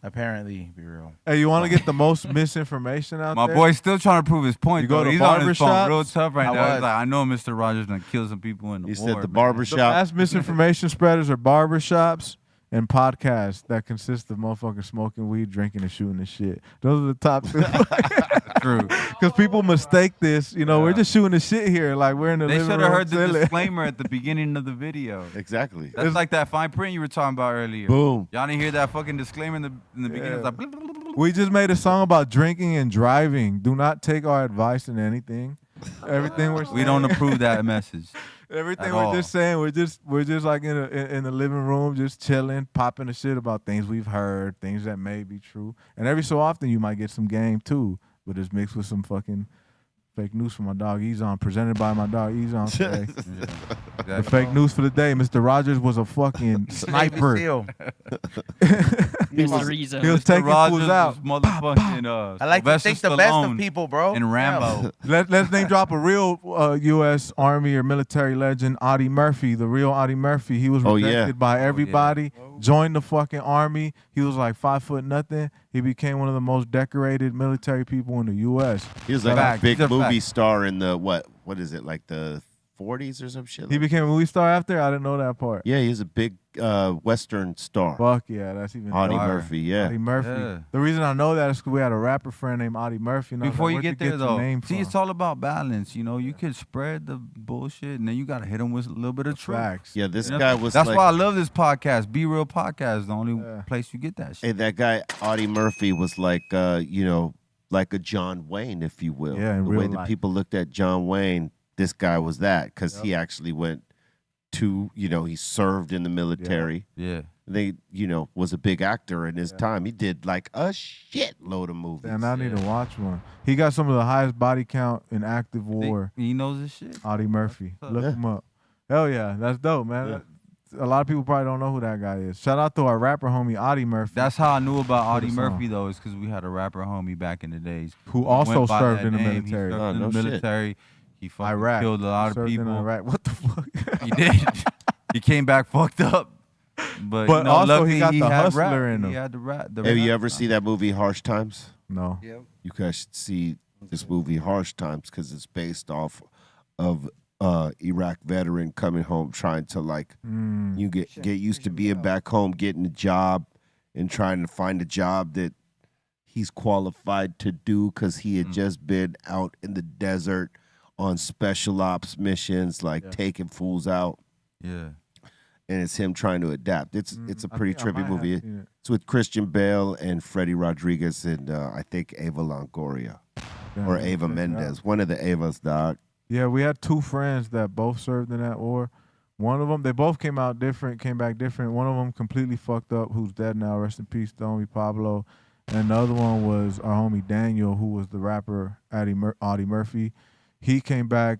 Apparently, Be Real. Hey, you want to get the most misinformation out My there? boy's still trying to prove his point. You go though. to He's on his phone barbershops? real tough right I now. He's was. like, I know Mr. Rogers gonna kill some people in the You war. said the man. The barbershop. mass misinformation spreaders are barbershops and podcasts that consist of motherfuckers smoking weed, drinking, and shooting and shit. Those are the top two. True. Because people mistake this. We're just shooting the shit here. Like we're in the They living should room have heard the chilling. disclaimer at the beginning of the video. Exactly. That's like that fine print you were talking about earlier. Boom. Y'all didn't hear that fucking disclaimer in the beginning? It's like, blah, blah, blah, blah, blah. We just made a song about drinking and driving. Do not take our advice in anything. Everything we're saying. We don't approve that message. Everything at we're all. just saying, we're just like in the living room, just chilling, popping the shit about things we've heard, things that may be true. And every so often you might get some game too, but it's mixed with some fucking Fake news for my dog Ezon, presented by my dog Ezon today. Yeah. The fake news for the day, Mr. Rogers was a fucking sniper. Mr. Reason. He was taking fools out. Motherfucking, I like to think the best of Stallone people, bro. and Rambo. Let's name drop a real U.S. Army or military legend, Audie Murphy, the real Audie Murphy. He was rejected by everybody, joined the fucking army. He was like 5 foot nothing. He became one of the most decorated military people in the U.S. He was like a big movie star in the, what is it, like the 40s or some shit? He became a movie star after? I didn't know that part. Yeah, he's a big Western star. Fuck yeah, that's even Audie darker. Murphy, yeah. Audie Murphy. Yeah. The reason I know that is because we had a rapper friend named Audie Murphy. And I was Before like, you where'd get there, your though, name see, from? it's all about balance. You know, you could spread the bullshit, and then you got to hit them with a little bit of truth. Facts. Yeah, this guy was That's like, why I love this podcast. Be Real Podcast, the only place you get that shit. hey, that guy, Audie Murphy, was like, you know, like a John Wayne, if you will. Yeah, in the real way that life. people looked at John Wayne, this guy was that, because he actually went to, you know, he served in the military. Yeah. They, you know, was a big actor in his time. He did like a shitload of movies. And I need to watch one. He got some of the highest body count in active war. He knows this shit. Audie Murphy. Look Yeah. him up. Hell yeah, that's dope, man. Yeah. A lot of people probably don't know who that guy is. Shout out to our rapper homie Audie Murphy. That's how I knew about Audie the Murphy, song. though, is because we had a rapper homie back in the days. Who He also went by served that in the name. military. He served Oh, in no the shit. military. He fucking Iraq. killed a lot of Served in people. Iraq. What the fuck? He did. He came back fucked up. But you know, also luckily he got the had hustler rap. in him. He had the rap. Have you ever seen that movie, Harsh Times? No. Yep. You guys should see this movie, Harsh Times, because it's based off of Iraq veteran coming home trying to like you get used to being back home, getting a job, and trying to find a job that he's qualified to do because he had just been out in the desert on special ops missions, like taking fools out. Yeah. And it's him trying to adapt. It's a pretty think I might trippy have movie. seen it. It's with Christian Bale and Freddie Rodriguez and I think Ava Longoria or Yeah, Ava check it Mendez. out. One of the Avas, dog. Yeah, we had two friends that both served in that war. One of them, they both came out different, came back different. One of them completely fucked up, who's dead now. Rest in peace, the homie Pablo. And the other one was our homie Daniel, who was the rapper Audie Murphy. He came back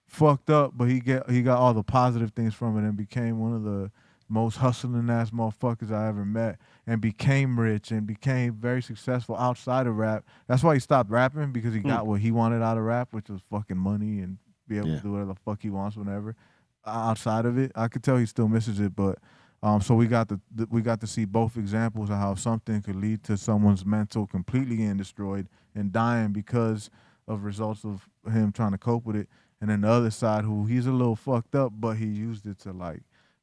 fucked up, but he got all the positive things from it and became one of the most hustling ass motherfuckers I ever met, and became rich and became very successful outside of rap. That's why he stopped rapping, because he got what he wanted out of rap, which was fucking money and be able to do whatever the fuck he wants whenever. Outside of it, I could tell he still misses it, but so we got to see both examples of how something could lead to someone's mental completely getting destroyed and dying because of results of him trying to cope with it. And then the other side, who he's a little fucked up, but he used it to like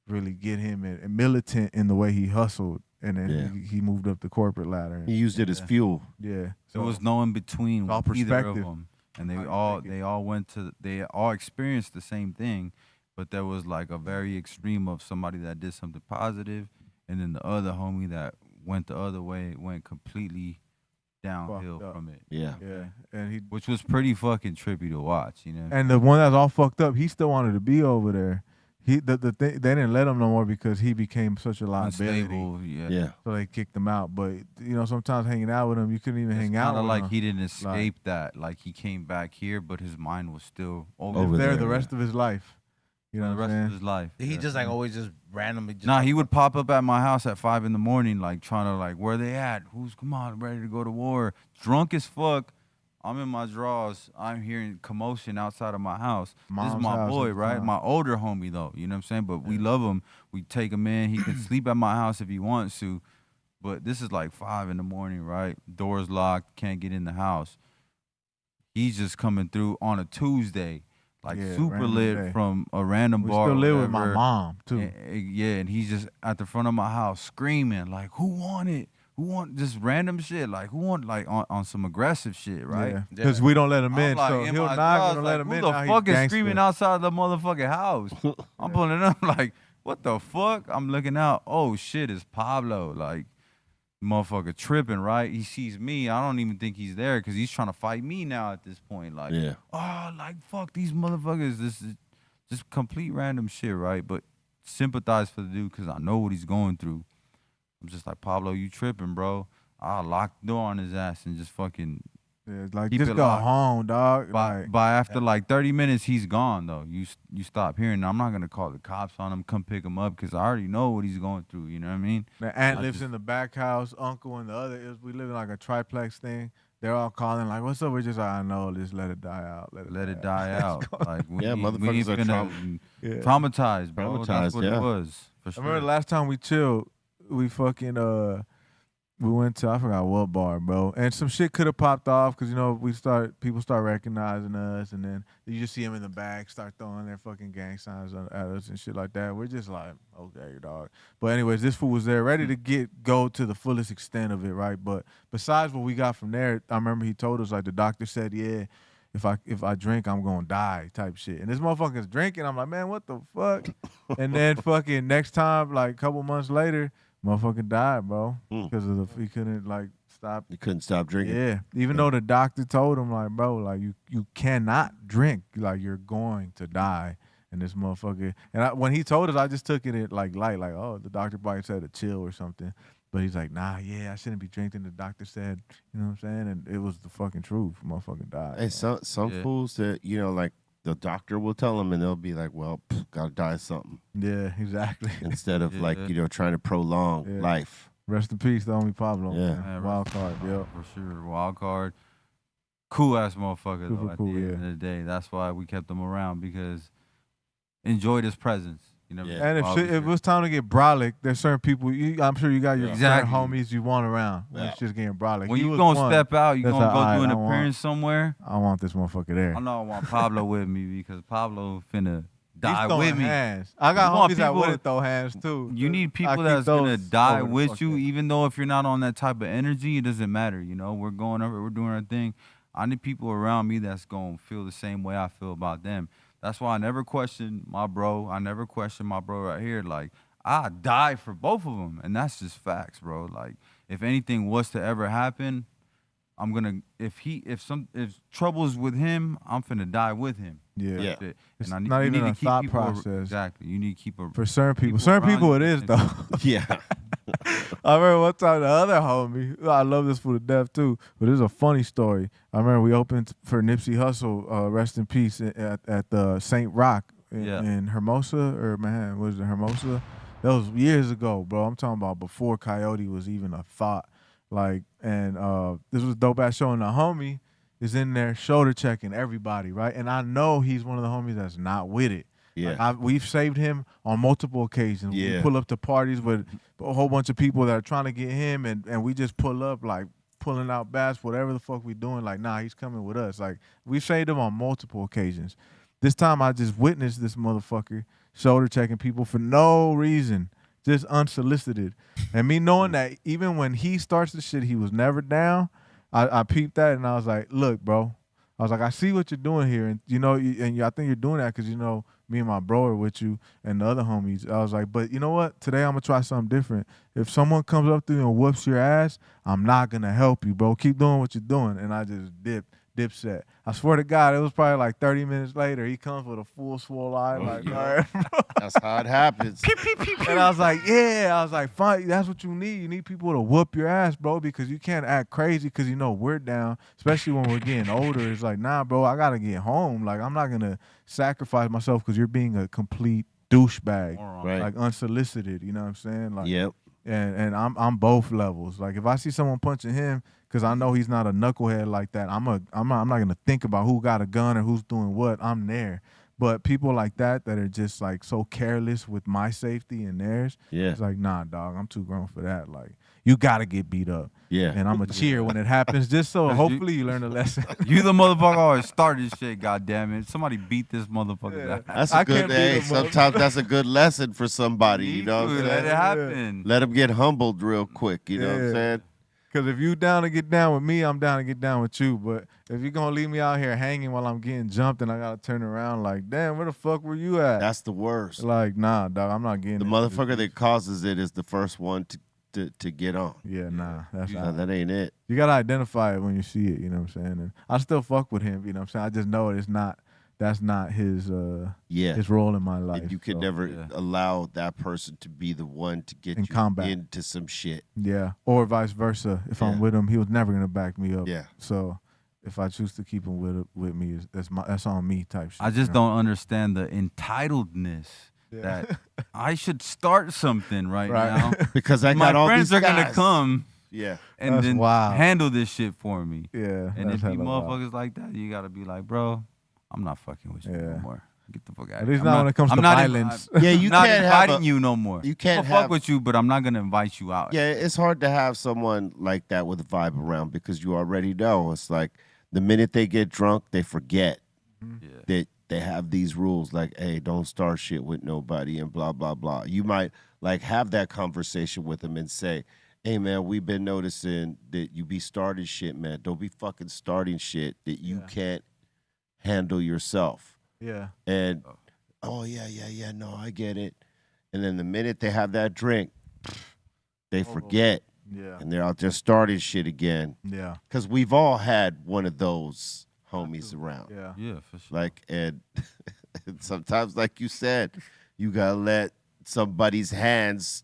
really get him militant in the way he hustled, and then he moved up the corporate ladder. And, He used it as fuel. yeah, There was no in between all with either of perspective. them, and they all experienced the same thing, but there was like a very extreme of somebody that did something positive, and then the other homie that went the other way, went completely downhill Fucked up. from it. Yeah. yeah, and he Which was pretty fucking trippy to watch, you know. and the one that's all fucked up, he still wanted to be over there. The thing, they didn't let him no more because he became such a liability. Unstable, yeah. Yeah. So they kicked him out. But you know, sometimes hanging out with him, you couldn't even hang out Kind of with like him. he didn't escape that. Like he came back here, but his mind was still Over over there there the rest of his life. You know the what rest I'm of saying? his life. He just like always just randomly. Just Nah, he would pop up at my house at 5 a.m, like trying to like, where they at? Come on, ready to go to war? Drunk as fuck. I'm in my drawers. I'm hearing commotion outside of my house. This Mom's is my house boy, at the right? time. My older homie though. You know what I'm saying? But we love him. We take him in. He can sleep at my house if he wants to. But this is like 5 a.m, right? Doors locked. Can't get in the house. He's just coming through on a Tuesday. Like Yeah, super random lit day. from a random We bar. still or live with my whatever. mom too. Yeah, and he's just at the front of my house screaming like, "Who want it? Who want just random shit? Like who want like on some aggressive shit, right?" Yeah, because we don't let him I'm in, like, so in he'll my knock. drawers, We don't like, let him who in. the Now fuck he's is gangster. screaming outside the motherfucking house? I'm pulling up like, what the fuck? I'm looking out. Oh shit, it's Pablo. Like, motherfucker tripping, right? He sees me. I don't even think he's there because he's trying to fight me now at this point. Like, Yeah. oh, like fuck these motherfuckers. This is just complete random shit, right? But sympathize for the dude because I know what he's going through. I'm just like, Pablo, you tripping, bro. I'll lock the door on his ass and just fucking Yeah, it's like Keep just it go locked. home, dog. By after like 30 minutes, he's gone though. You stop hearing. I'm not gonna call the cops on him. Come pick him up because I already know what he's going through. You know what I mean? The aunt lives in the back house. Uncle and the other we live in like a triplex thing. They're all calling like, "What's up?" We're just like, "I know, just let it die out. Let it die out." Like motherfuckers are traumatized, bro. That's what it was. For sure. I remember the last time we chilled, we fucking we went to I forgot what bar, bro, and some shit could have popped off because people start recognizing us, and then you just see them in the back start throwing their fucking gang signs at us and shit like that. We're just like, okay, dog. But anyways, this fool was there, ready to go to the fullest extent of it, right? But besides what we got from there, I remember he told us like the doctor said, yeah, if I drink, I'm gonna die type shit. And this motherfucker's drinking. I'm like, man, what the fuck? And then fucking next time, like a couple months later, motherfucker died, bro, because of he couldn't like stop. He couldn't stop drinking. Yeah, even though the doctor told him like, bro, like you cannot drink, like you're going to die. And this motherfucker, and when he told us, I just took it like light, like, oh, the doctor probably said to chill or something. But he's like, nah, yeah, I shouldn't be drinking. The doctor said, you know what I'm saying? And it was the fucking truth. Motherfucker died. Hey, some fools that like the doctor will tell them, and they'll be like, well, gotta die of something. Yeah, exactly. Instead of like trying to prolong life. Rest in peace, the homie Pablo. Yeah, man. Wild card, yeah, for sure. Wild card. Cool ass motherfucker though. Super At cool, the end of the day, that's why we kept him around because enjoyed his presence. You know. And if it was time to get brolic, there's certain people. I'm sure you got your certain homies you want around. When it's just getting brolic. When you gonna step out, you gonna go do an appearance somewhere. I want this motherfucker there. I know I want Pablo with me because Pablo finna die with me. Hands. I got homies that wouldn't throw hands too. You need people that's gonna die with you, even though if you're not on that type of energy, it doesn't matter. You know, we're going over, we're doing our thing. I need people around me that's gonna feel the same way I feel about them. That's why I never question my bro. I never question my bro right here. Like, I die for both of them, and that's just facts, bro. Like, if anything was to ever happen, I'm gonna if trouble's with him, I'm finna die with him. Yeah. It's not even a thought process. Exactly. You need to keep for certain people. Certain people it is though. Yeah. I remember one time the other homie, I love this for the death too, but it's a funny story. I remember we opened for Nipsey Hussle, rest in peace, at the St. Rock in Hermosa, or man, was it Hermosa? That was years ago, bro. I'm talking about before Coyote was even a thought. Like, and this was a dope ass show, and the homie is in there shoulder checking everybody, right? And I know he's one of the homies that's not with it. Yeah, like we've saved him on multiple occasions. Yeah, we pull up to parties with a whole bunch of people that are trying to get him, and we just pull up like pulling out bats, whatever the fuck we doing. Like, nah, he's coming with us. Like, we've saved him on multiple occasions. This time, I just witnessed this motherfucker shoulder checking people for no reason, just unsolicited. And me knowing that even when he starts the shit, he was never down. I peeped that and I was like, look, bro. I was like, I see what you're doing here, and I think you're doing that because me and my bro are with you and the other homies. I was like, but you know what? Today I'm gonna try something different. If someone comes up to you and whoops your ass, I'm not gonna help you, bro. Keep doing what you're doing. And I just dipset. I swear to God, it was probably like 30 minutes later. He comes with a full swole eye, like, all right, bro. That's how it happens. And I was like, yeah. I was like, fine. That's what you need. You need people to whoop your ass, bro, because you can't act crazy because we're down, especially when we're getting older. It's like, nah, bro, I gotta get home. Like, I'm not gonna sacrifice myself because you're being a complete douchebag, right? Like unsolicited. You know what I'm saying? Like, yep. And I'm both levels. Like, if I see someone punching him, because I know he's not a knucklehead like that, I'm not gonna think about who got a gun or who's doing what. I'm there. But people like that are just like so careless with my safety and theirs. Yeah. It's like, nah, dog, I'm too grown for that. Like, you gotta get beat up. Yeah. And I'm gonna cheer when it happens, just so hopefully you learn a lesson. You the motherfucker always start this shit, goddamn it. Somebody beat this motherfucker down. That's a good day. Sometimes that's a good lesson for somebody, you know what I'm saying? Let it happen. Let them get humbled real quick, you know what I'm saying? Because if you down to get down with me, I'm down to get down with you. But if you're going to leave me out here hanging while I'm getting jumped and I got to turn around like, damn, where the fuck were you at? That's the worst. Like, nah, dog, I'm not getting the motherfucker that causes it is the first one to get on. Yeah, nah. That ain't it. You got to identify it when you see it, you know what I'm saying? And I still fuck with him, you know what I'm saying? I just know that's not his role in my life. And you could never allow that person to be the one to get into some shit. Yeah, or vice versa. If I'm with him, he was never going to back me up. Yeah. So if I choose to keep them with me, that's on me type shit. I just don't understand the entitledness that I should start something right now because I my got all friends these are guys. gonna come. Yeah, and That's then wild. handle this shit for me. Yeah, and if that's you hella wild. motherfuckers like that, you gotta be like, bro, I'm not fucking with you no more. Get the fuck out At of here. least not when it comes to violence. Yeah, you not can't inviting have you no more. You can't I'll fuck with you, but I'm not gonna invite you out. Yeah, it's hard to have someone like that with a vibe around because you already know. It's like the minute they get drunk, they forget that they have these rules like, hey, don't start shit with nobody and blah, blah, blah. You might like have that conversation with them and say, hey, man, we've been noticing that you be starting shit, man. Don't be fucking starting shit that you can't handle yourself. Yeah. And, oh, yeah, no, I get it. And then the minute they have that drink, they forget. Yeah. And they're out there starting shit again. Yeah. Because we've all had one of those homies around. Yeah. Yeah, for sure. Like, and sometimes, like you said, you got to let somebody's hands,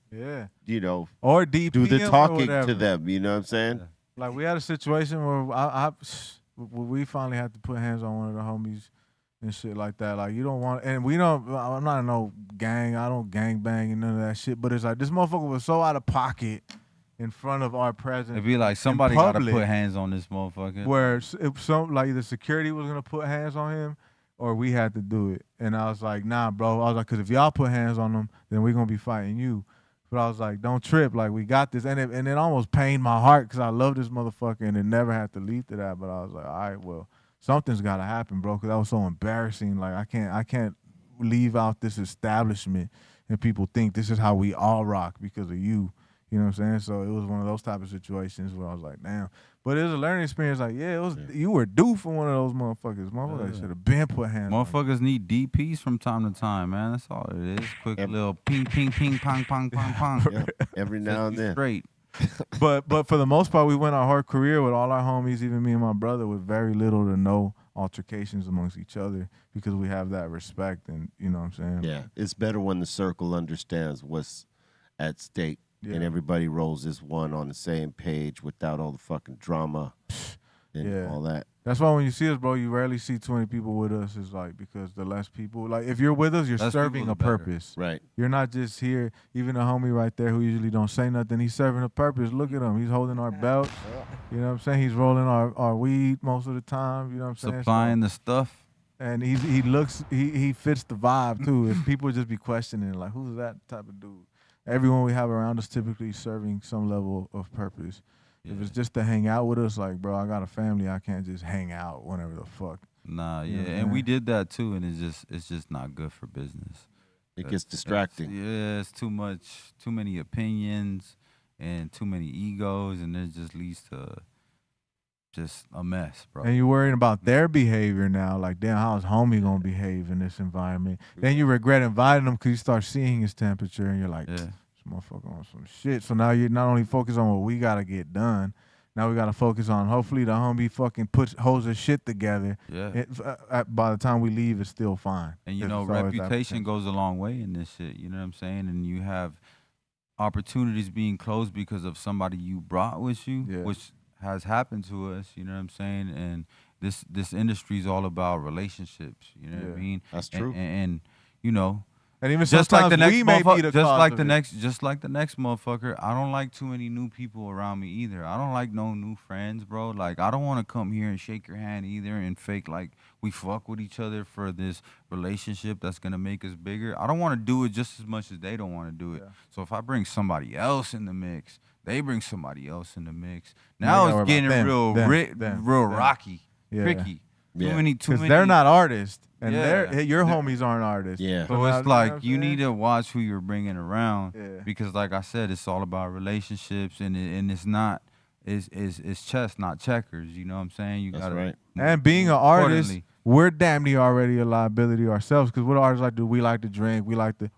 you know, or DP do the or talking whatever. to them. You know what I'm saying? Like we had a situation where we finally had to put hands on one of the homies and shit like that. Like you don't want, and we don't. I'm not in no gang. I don't gang bang and none of that shit. But it's like this motherfucker was so out of pocket in front of our presence. It'd be like somebody in gotta public, put hands on this motherfucker. Where if some like the security was gonna put hands on him, or we had to do it. And I was like, nah, bro. I was like, because if y'all put hands on them, then we're going to be fighting you. But I was like, don't trip. Like, we got this. And it almost pained my heart because I love this motherfucker and it never had to lead to that. But I was like, all right, well, something's got to happen, bro, because that was so embarrassing. Like, I can't leave out this establishment and people think this is how we all rock because of you. You know what I'm saying? So it was one of those type of situations where I was like, damn. But it was a learning experience. Like, yeah, it was. You were due for one of those motherfuckers. Motherfuckers should have been put hands on. Motherfuckers need DPs from time to time, man. That's all it is. Quick little ping, ping, ping, pong, pong, pong, pong. Every now and then. Straight. But for the most part, we went our whole career with all our homies, even me and my brother, with very little to no altercations amongst each other because we have that respect and, you know what I'm saying? Yeah, it's better when the circle understands what's at stake. Yeah. And everybody rolls as one on the same page without all the fucking drama and all that. That's why when you see us, bro, you rarely see too many people with us. It's like because the less people, like if you're with us, you're Less serving people, a the better. purpose. Right. You're not just here. Even the homie right there who usually don't say nothing, he's serving a purpose. Look at him. He's holding our belt. You know what I'm saying? He's rolling our weed most of the time. You know what I'm saying? Supplying the stuff. And he fits the vibe too. If people just be questioning like, who's that type of dude? Everyone we have around us typically serving some level of purpose. Yeah. If it's just to hang out with us, like, bro, I got a family. I can't just hang out whenever the fuck. Nah, You know what I'm and saying? we did that too, and it's just not good for business. It gets distracting. It's too many opinions and too many egos, and it just leads to just a mess, bro. And you're worrying about their behavior now. Like, damn, how's homie gonna behave in this environment? Then you regret inviting him because you start seeing his temperature, and you're like, this motherfucker on some shit. So now you're not only focused on what we gotta get done. Now we gotta focus on hopefully the homie fucking holds his shit together. Yeah. By the time we leave, it's still fine. And you know, reputation goes a long way in this shit. You know what I'm saying? And you have opportunities being closed because of somebody you brought with you, which has happened to us. You know what I'm saying? And this industry is all about relationships. You know what I mean? That's true. And you know. And even just like the next we may be the just like the next motherfucker, I don't like too many new people around me either. I don't like no new friends, bro. Like I don't want to come here and shake your hand either and fake like we fuck with each other for this relationship that's gonna make us bigger. I don't want to do it just as much as they don't want to do it. Yeah. So if I bring somebody else in the mix, they bring somebody else in the mix. Now it's getting real rocky, tricky. Yeah. Too many. They're not artists, and your homies aren't artists. Yeah. So it's like you need to watch who you're bringing around because, like I said, it's all about relationships, and it's not. It's chess, not checkers. You know what I'm saying? You got right. And being an artist, we're damn near already a liability ourselves because what artists like to do? We like to drink.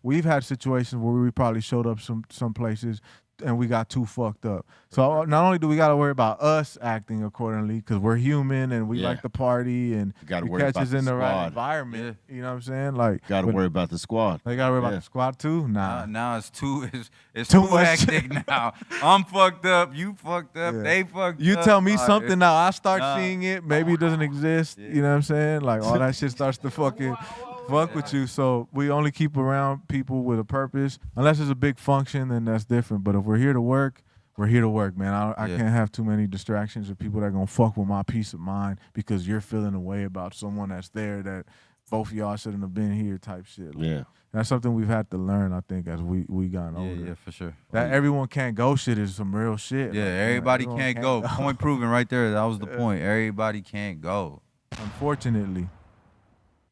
We've had situations where we probably showed up some places and we got too fucked up. So not only do we got to worry about us acting accordingly because we're human and we like to party and gotta it worry about catches the in the right squad. environment. You know what I'm saying? Like, Got to worry about the squad. They got to worry about the squad too. Nah, now it's too Too much. hectic now. I'm fucked up. You fucked up. Yeah. They fucked up. You tell me something now, I start Nah. seeing it. Maybe it doesn't exist. You know what I'm saying? Like all that shit starts to fucking fuck with you. So we only keep around people with a purpose. Unless it's a big function, then that's different. But if we're here to work, we're here to work, man. I can't have too many distractions or people that are gonna fuck with my peace of mind because you're feeling a way about someone that's there that both of y'all shouldn't have been here type shit. Like, that's something we've had to learn, I think, as we got older. Yeah, for sure. That everyone can't go shit is some real shit. Yeah, Like, everybody everyone can't go. Point proven right there. That was the point. Everybody can't go. Unfortunately.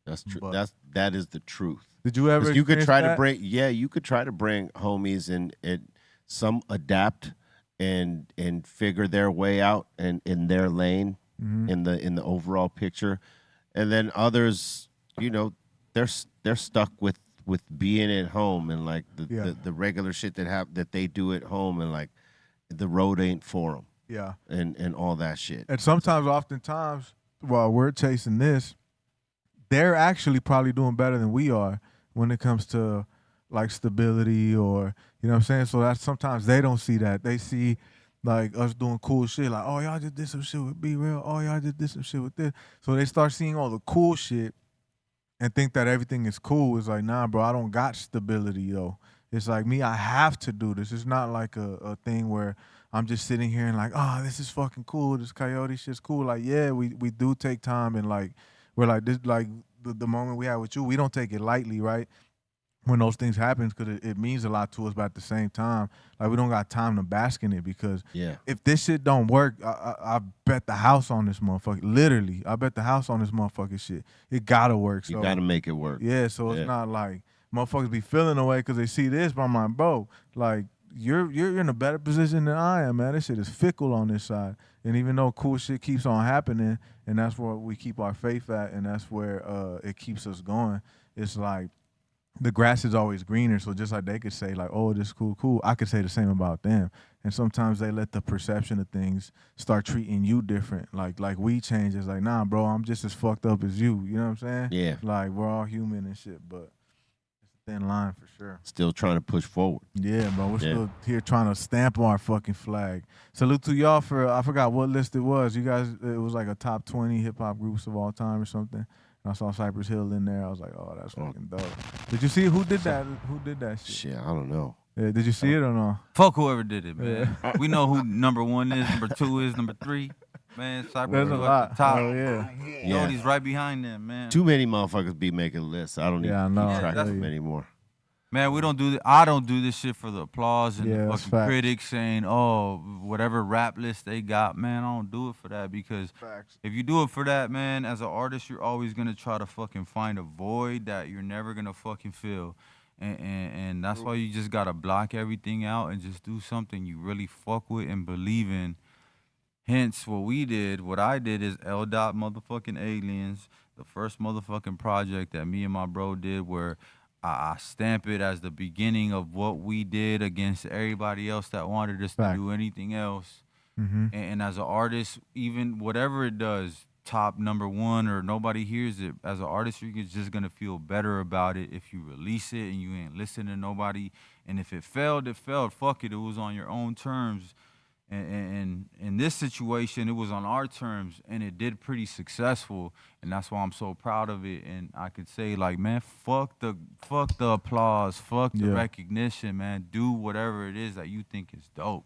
That's true. That is the truth. Did you ever? You could try experience to bring. Yeah, you could try to bring homies and some adapt and figure their way out and in their lane in the overall picture, and then others, you know, they're stuck with being at home and like the regular shit that they do at home and like the road ain't for them. Yeah. And all that shit. And oftentimes, while we're chasing this, they're actually probably doing better than we are when it comes to like stability or, you know what I'm saying? So that's sometimes they don't see that. They see like us doing cool shit like, oh, y'all just did some shit with Be Real. Oh, y'all just did some shit with this. So they start seeing all the cool shit and think that everything is cool. It's like, nah, bro, I don't got stability though. It's like me, I have to do this. It's not like a thing where I'm just sitting here and like, oh, this is fucking cool. This Coyote shit's cool. Like, yeah, we do take time and like, we're like this, like the moment we have with you, we don't take it lightly, right? When those things happen, because it means a lot to us, but at the same time, like we don't got time to bask in it because if this shit don't work, I bet the house on this motherfucker. Literally, I bet the house on this motherfucking shit. It gotta work. So, you gotta make it work. Yeah, so it's not like motherfuckers be feeling away because they see this, but I'm like, bro, like you're in a better position than I am, man. This shit is fickle on this side. And even though cool shit keeps on happening, and that's where we keep our faith at, and that's where it keeps us going, it's like the grass is always greener. So just like they could say like, oh, this is cool, I could say the same about them. And sometimes they let the perception of things start treating you different. Like we change. It's like, nah, bro, I'm just as fucked up as you. You know what I'm saying? Yeah. Like we're all human and shit, but thin line for sure. Still trying to push forward. Yeah, bro. We're still here trying to stamp our fucking flag. Salute to y'all for, I forgot what list it was. You guys, it was like a top 20 hip-hop groups of all time or something. And I saw Cypress Hill in there. I was like, oh, that's fucking dope. Did you see who did that? Who did that shit? Shit, I don't know. Yeah, did you see it or no? Fuck whoever did it, man. We know who number 1 is, number 2 is, number 3. Man, Cypress Hill at the top. Oh, yeah. Coyote's right behind them, man. Too many motherfuckers be making lists. I don't even keep track of them anymore. Man, we don't do this. I don't do this shit for the applause and the fucking facts. critics saying, oh, whatever rap list they got, man, I don't do it for that because if you do it for that, man, as an artist, you're always going to try to fucking find a void that you're never going to fucking fill. And that's why you just got to block everything out and just do something you really fuck with and believe in. Hence, what I did is L.Aliens, the first motherfucking project that me and my bro did where I stamp it as the beginning of what we did against everybody else that wanted us to do anything else. And as an artist, even whatever it does, top number 1 or nobody hears it, as an artist, you're just going to feel better about it if you release it and you ain't listening to nobody. And if it failed, it failed. Fuck it. It was on your own terms. And in this situation, it was on our terms, and it did pretty successful, and that's why I'm so proud of it. And I could say, like, man, fuck the applause, fuck the recognition, man. Do whatever it is that you think is dope.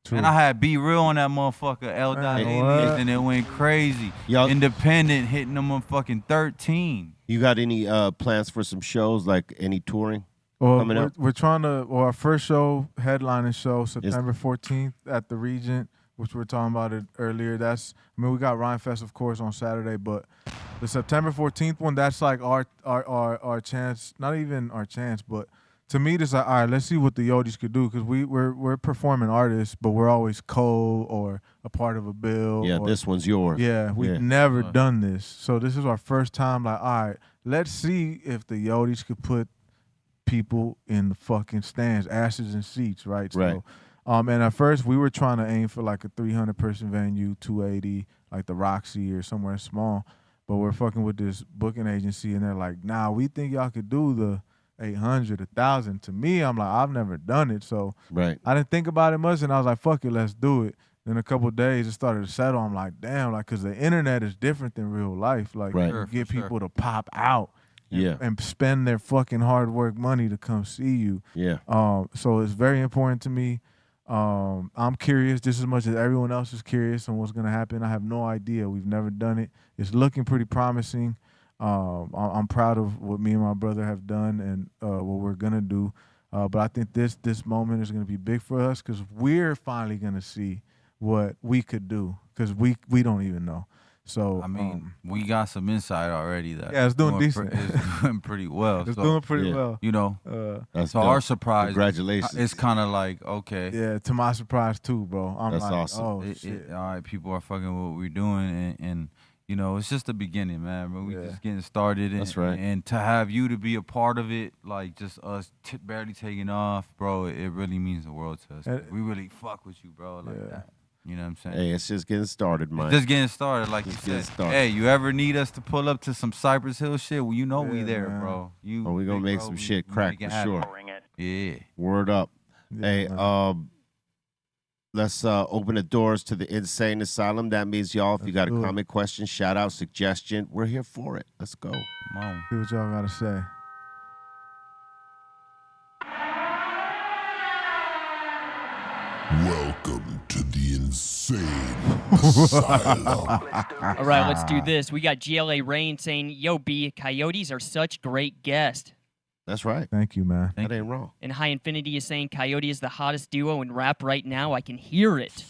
True. And I had Be Real on that motherfucker, L.Aliens, and it went crazy. Independent hitting them on fucking 13. You got any plans for some shows, like any touring? We're trying to, our first show, headlining show, September 14th at the Regent, which we were talking about it earlier. We got Rhyme Fest, of course, on Saturday, but the September 14th one, that's like our chance, not even our chance, but to me, it's like, all right, let's see what the Yotis could do, because we're performing artists, but we're always or a part of a bill. Yeah, this one's yours. Yeah, we've never done this. So this is our first time, like, all right, let's see if the Yotis could put people in the fucking stands, asses in seats, right? So And at first we were trying to aim for like a 300-person venue, 280, like the Roxy or somewhere small. But we're fucking with this booking agency, and they're like, nah, we think y'all could do the 800, 1,000. To me, I'm like, I've never done it, so Right. I didn't think about it much, and I was like, fuck it, let's do it. Then a couple of days, it started to settle. I'm like, damn, like, because the internet is different than real life. Like, Right. you get people to pop out and spend their fucking hard work money to come see you. Yeah. So it's very important to me. I'm curious just as much as everyone else is curious on what's going to happen. I have no idea. We've never done it. It's looking pretty promising. I'm proud of what me and my brother have done and what we're going to do. But I think this moment is going to be big for us because we're finally going to see what we could do because we don't even know. So I mean, we got some insight already. That it's doing decent. It's doing pretty well. It's doing pretty well. You know, That's so dope. our surprise. Congratulations. It's kind of like okay. Yeah, to my surprise too, bro. That's like, awesome. Oh shit! All right, people are fucking what we're doing, and you know, it's just the beginning, man. But we just getting started. And, That's right. And to have you to be a part of it, like just us barely taking off, bro, it really means the world to us. We really fuck with you, bro, like that. You know what I'm saying? Hey, it's just getting started, man. Just getting started, like you said. Hey, you ever need us to pull up to some Cypress Hill shit? Well, you know we there, man. bro. we gonna make some shit crack for sure. Yeah. Word up. Yeah, Hey, man. let's open the doors to the Insane Asylum. That means y'all, if you got a do it. comment, question, shout out, suggestion, we're here for it. Let's go. Come on. See what y'all gotta say. Welcome to the Insane Asylum. All right, let's do this. We got GLA Rain saying, "Yo, B, Coyotes are such great guests." That's right. Thank you, man. That ain't wrong. And High Infinity is saying, "Coyote is the hottest duo in rap right now. I can hear it."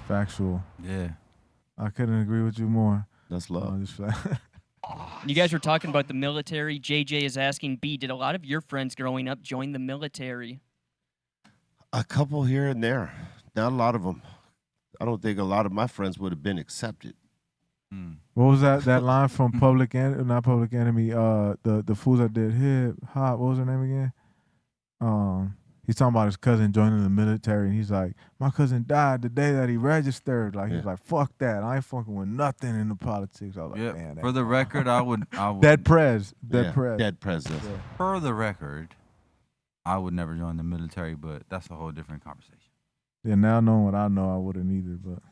Factual. Yeah. I couldn't agree with you more. That's love. Just You guys were talking about the military. JJ is asking, B, did a lot of your friends growing up join the military? A couple here and there. Not a lot of them. I don't think a lot of my friends would have been accepted. What was that line from Public Enemy? Not Public Enemy. The fools that did hip hop. What was her name again? He's talking about his cousin joining the military, and he's like, my cousin died the day that he registered. Like he's like, fuck that. I ain't fucking with nothing in the politics. I was like, man. For the record, I would. Dead Prez. Dead president. Yeah. For the record, I would never join the military, but that's a whole different conversation. Yeah, now knowing what I know, I wouldn't either. But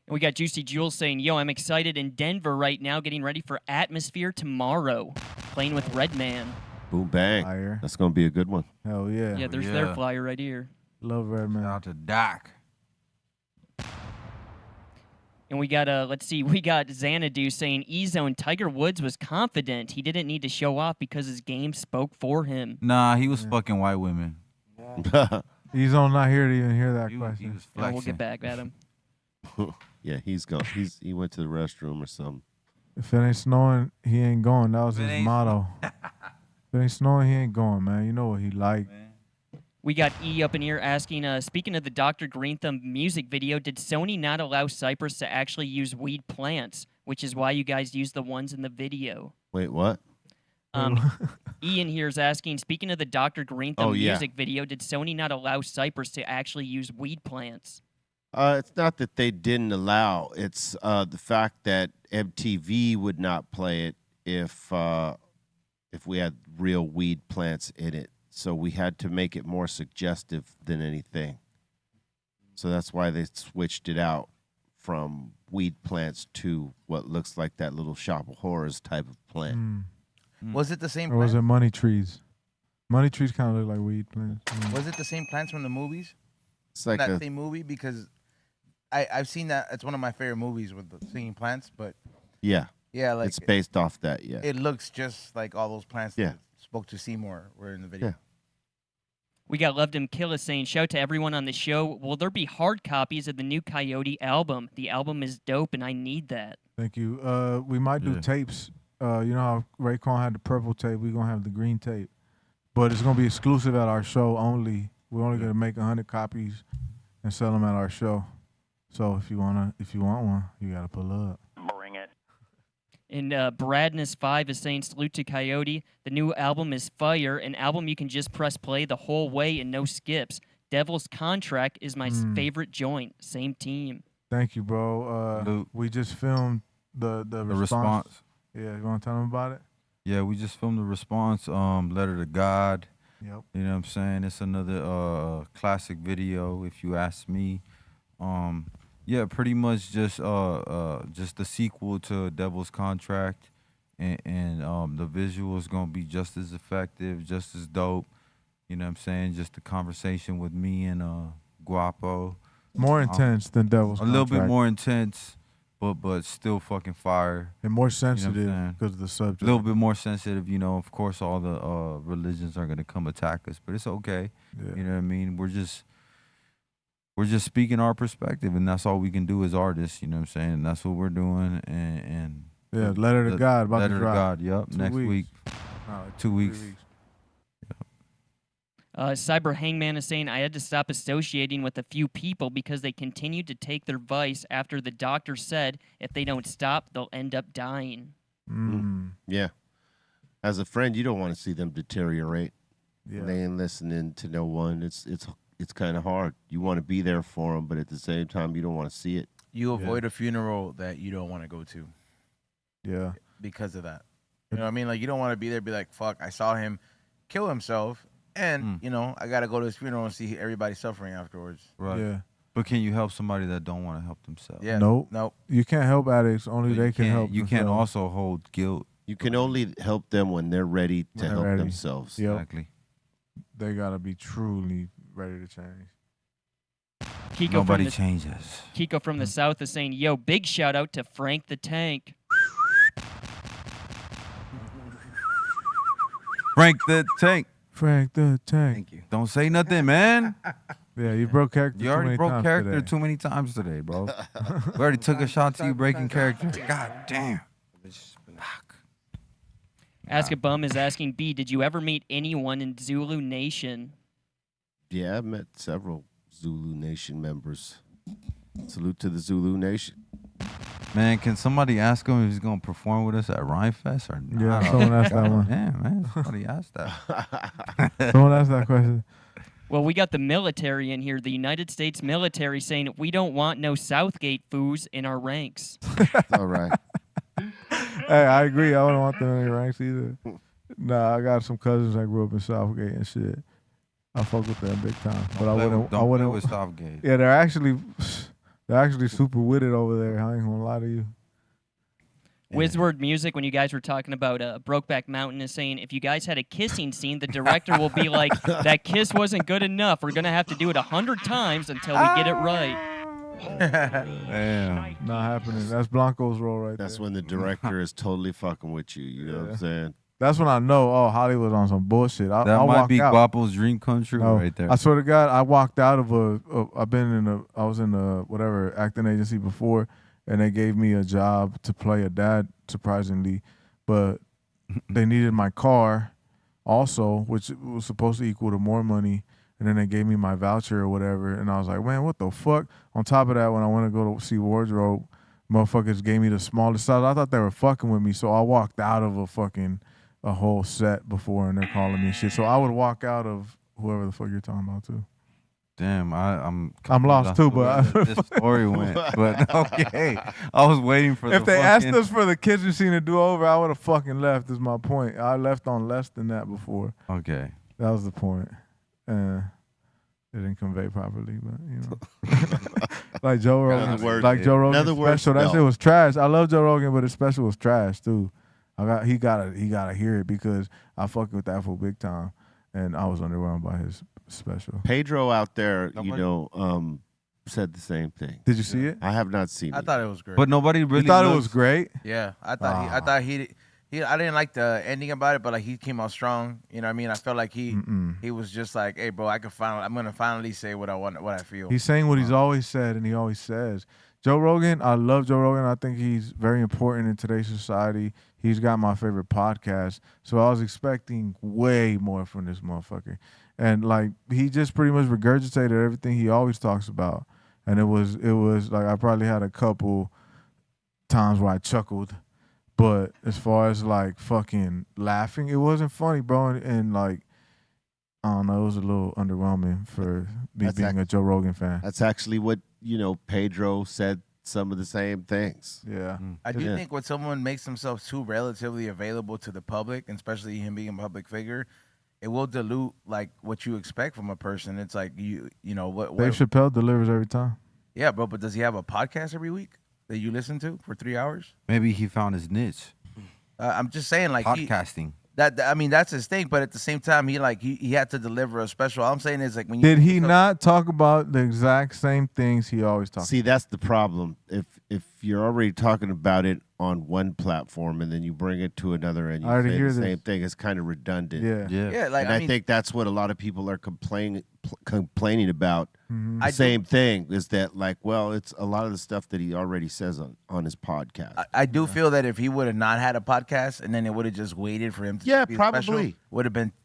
And we got Juicy Jules saying, yo, I'm excited in Denver right now, getting ready for Atmosphere tomorrow, playing with Redman. Boom, bang. fire. That's going to be a good one. Hell yeah. Yeah, there's their flyer right here. Love Redman. Shout out to Doc. And we got, we got Xanadu saying, E-Zone, Tiger Woods was confident. He didn't need to show off because his game spoke for him. Nah, he was fucking white women. He's on not here to even hear that He question. was Yeah, flexing. we'll get back at him. Yeah, he's gone. He went to the restroom or something. If it ain't snowing, he ain't going. That was If it his ain't- motto. If it ain't snowing, he ain't going, man. You know what he like. We got E up in here asking, speaking of the Dr. Greenthumb music video, did Sony not allow Cypress to actually use weed plants, which is why you guys use the ones in the video? Wait, what? Ian here is asking, speaking of the Dr. Greenthumb Oh, yeah. music video, did Sony not allow Cypress to actually use weed plants? It's not that they didn't allow. It's the fact that MTV would not play it if we had real weed plants in it. So we had to make it more suggestive than anything. So that's why they switched it out from weed plants to what looks like that little Shop of Horrors type of plant. Was it the same Or was it plant? money trees? Money trees kind of look like weed plants. Was it the same plants from the movies? It's like That same movie? Because I've seen that. It's one of my favorite movies with the singing plants. But yeah, yeah, like it's based off that. Yeah, it looks just like all those plants Yeah. that spoke to Seymour were in the video. Yeah. We got Loved Him Kill Us saying, shout to everyone on the show. Will there be hard copies of the new Coyote album? The album is dope, and I need that. Thank you. We might do tapes. You know how Raycon had the purple tape? We're going to have the green tape. But it's going to be exclusive at our show only. We're only going to make 100 copies and sell them at our show. So if you want one, you got to pull up. Bring it. And Bradness5 is saying, salute to Coyote. The new album is fire, an album you can just press play the whole way and no skips. Devil's Contract is my favorite joint. Same team. Thank you, bro. We just filmed the response. Yeah, you want to tell them about it? Yeah, we just filmed the response, Letter to God. Yep. You know what I'm saying? It's another classic video, if you ask me. Yeah, pretty much just the sequel to Devil's Contract, and the visual is gonna be just as effective, just as dope. You know what I'm saying? Just the conversation with me and Guapo. More intense than Devil's Contract. A little bit more intense, but still fucking fire. And more sensitive because of the subject. A little bit more sensitive, you know. Of course, all the religions are gonna come attack us, but it's okay. Yeah. You know what I mean? We're just speaking our perspective, and that's all we can do as artists. You know what I'm saying? And that's what we're doing. And yeah, Letter to God. About Letter to to drop. God. Yep. Next week. 2 weeks. Cyber Hangman is saying, I had to stop associating with a few people because they continued to take their vice after the doctor said if they don't stop, they'll end up dying. Yeah. As a friend, you don't want to see them deteriorate. Yeah. They ain't listening to no one. It's kind of hard. You want to be there for them, but at the same time, you don't want to see it. You avoid a funeral that you don't want to go to. Yeah. Because of that. You know what I mean? Like, you don't want to be there and be like, fuck, I saw him kill himself, and, you know, I got to go to his funeral and see everybody suffering afterwards. Right. Yeah. But can you help somebody that don't want to help themselves? Yeah. Nope. You can't help addicts. Only they can help You can't also hold guilt. You can only help them when they're ready to help themselves. Yep. Exactly. They got to be truly ready to change. Nobody changes. Kiko from the South is saying, yo, big shout out to Frank the Tank. Frank the Tank. Frank the Tank. Thank you. Don't say nothing, man. Yeah, you broke character. You already broke character today. too many times today, bro. We already took a shot to you breaking character. God damn. Fuck. Ask a Bum is asking, B, did you ever meet anyone in Zulu Nation? Yeah, I've met several Zulu Nation members. Salute to the Zulu Nation. Man, can somebody ask him if he's gonna perform with us at Rhymefest or not? Yeah, someone asked that one. Yeah, man, somebody asked that. Someone asked that question. Well, we got the military in here, the United States military, saying we don't want no Southgate foos in our ranks. All right. Hey, I agree. I wouldn't want them in the ranks either. Nah, I got some cousins that grew up in Southgate and shit. I fuck with them big time, but I wouldn't. Don't play with Southgate. Yeah, they're actually super witted over there. I ain't gonna lie to you. Wizword Music, when you guys were talking about Brokeback Mountain, is saying if you guys had a kissing scene, the director will be like, that kiss wasn't good enough. We're going to have to do it 100 times until we get it right. Damn. Not happening. That's Blanco's role right there. That's when the director is totally fucking with you. You know what I'm saying? That's when I know, Hollywood's on some bullshit. That I'll might walk be out. Guapo's dream come true right there. I swear to God, I walked out of I was in a whatever acting agency before, and they gave me a job to play a dad, surprisingly, but they needed my car also, which was supposed to equal to more money, and then they gave me my voucher or whatever, and I was like, man, what the fuck? On top of that, when I went to go to see Wardrobe, motherfuckers gave me the smallest size. I thought they were fucking with me, so I walked out of a whole set before, and they're calling me shit. So I would walk out of whoever the fuck you're talking about too. Damn, I'm lost too, but this story went. But okay, I was waiting for. If they asked us for the kitchen scene to do over, I would have fucking left. Is my point. I left on less than that before. Okay, that was the point. It didn't convey properly, but you know, like Joe Rogan, Joe Rogan's special. That shit was trash. I love Joe Rogan, but his special was trash too. He gotta hear it because I fucked with that for big time, and I was underwhelmed by his special. Pedro out there, said the same thing. Did you see it? I have not seen it. I thought it was great. But nobody really You thought it was great? Yeah, I thought he I didn't like the ending about it, but like he came out strong. You know what I mean? I felt like he was just like, hey, bro, I'm gonna finally say what I want, what I feel. He's saying what he's always said, and he always says. Joe Rogan, I love Joe Rogan. I think he's very important in today's society. He's got my favorite podcast. So I was expecting way more from this motherfucker. And like he just pretty much regurgitated everything he always talks about. And it was like I probably had a couple times where I chuckled. But as far as like fucking laughing, it wasn't funny, bro. And like I don't know. It was a little underwhelming for me That's being a Joe Rogan fan. That's actually what, Pedro said, some of the same things. Yeah. I do think when someone makes themselves too relatively available to the public, and especially him being a public figure, it will dilute like what you expect from a person. It's like what Dave Chappelle delivers every time. Yeah, bro, but does he have a podcast every week that you listen to for 3 hours? Maybe he found his niche. I'm just saying, like podcasting. That's his thing. But at the same time, he had to deliver a special. All I'm saying is like when did he not talk about the exact same things he always talks? See, that's the problem. If you're already talking about it on one platform and then you bring it to another and you say the same thing, it's kind of redundant. Yeah. Like I think that's what a lot of people are complaining about. Mm-hmm. The same thing is that, like, well, it's a lot of the stuff that he already says on his podcast. I do feel that if he would have not had a podcast and then it would have just waited for him to be probably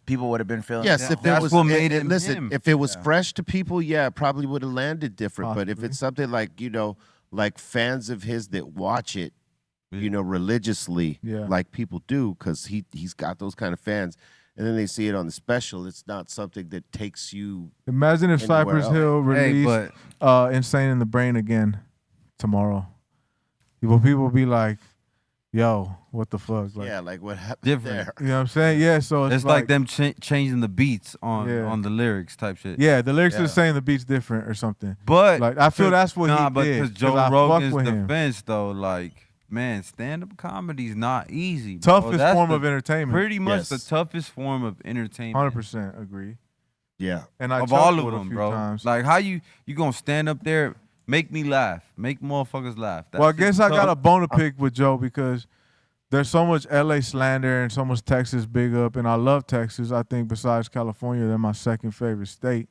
people would have been feeling. Yes, if that's it was what made it listen, him. if it was fresh to people, it probably would have landed different. Possibly. But if it's something like like fans of his that watch it, religiously, like people do, because he's got those kind of fans. And then they see it on the special. It's not something that takes you. Imagine if Cypress else. Hill released Insane in the Brain again tomorrow. People be like, yo, what the fuck? Like, like what happened different. there? You know what I'm saying? Yeah, so it's like them changing the beats on the lyrics type shit. Yeah, the lyrics are saying the beat's different or something. But like I feel that's what he did. But because Joe Rogan's defense, though, like, man, stand-up comedy's not easy. Toughest form of entertainment. Pretty much the toughest form of entertainment. 100% agree. Yeah. And I of all of them, them, a few bro. Times. Like, how you gonna stand up there, make me laugh, make motherfuckers laugh? Well, I guess I got a bone to pick with Joe because there's so much LA slander and so much Texas big up, and I love Texas. I think besides California, they're my second favorite state.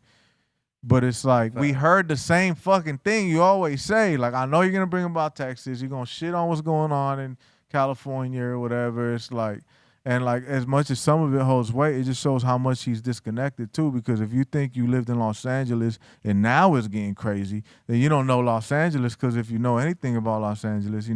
But it's like we heard the same fucking thing you always say. Like, I know you're gonna bring about Texas, you're gonna shit on what's going on in California or whatever. It's like, and like as much as some of it holds weight, it just shows how much he's disconnected too. Because if you think you lived in Los Angeles and now it's getting crazy, then you don't know Los Angeles. Because if you know anything about Los Angeles,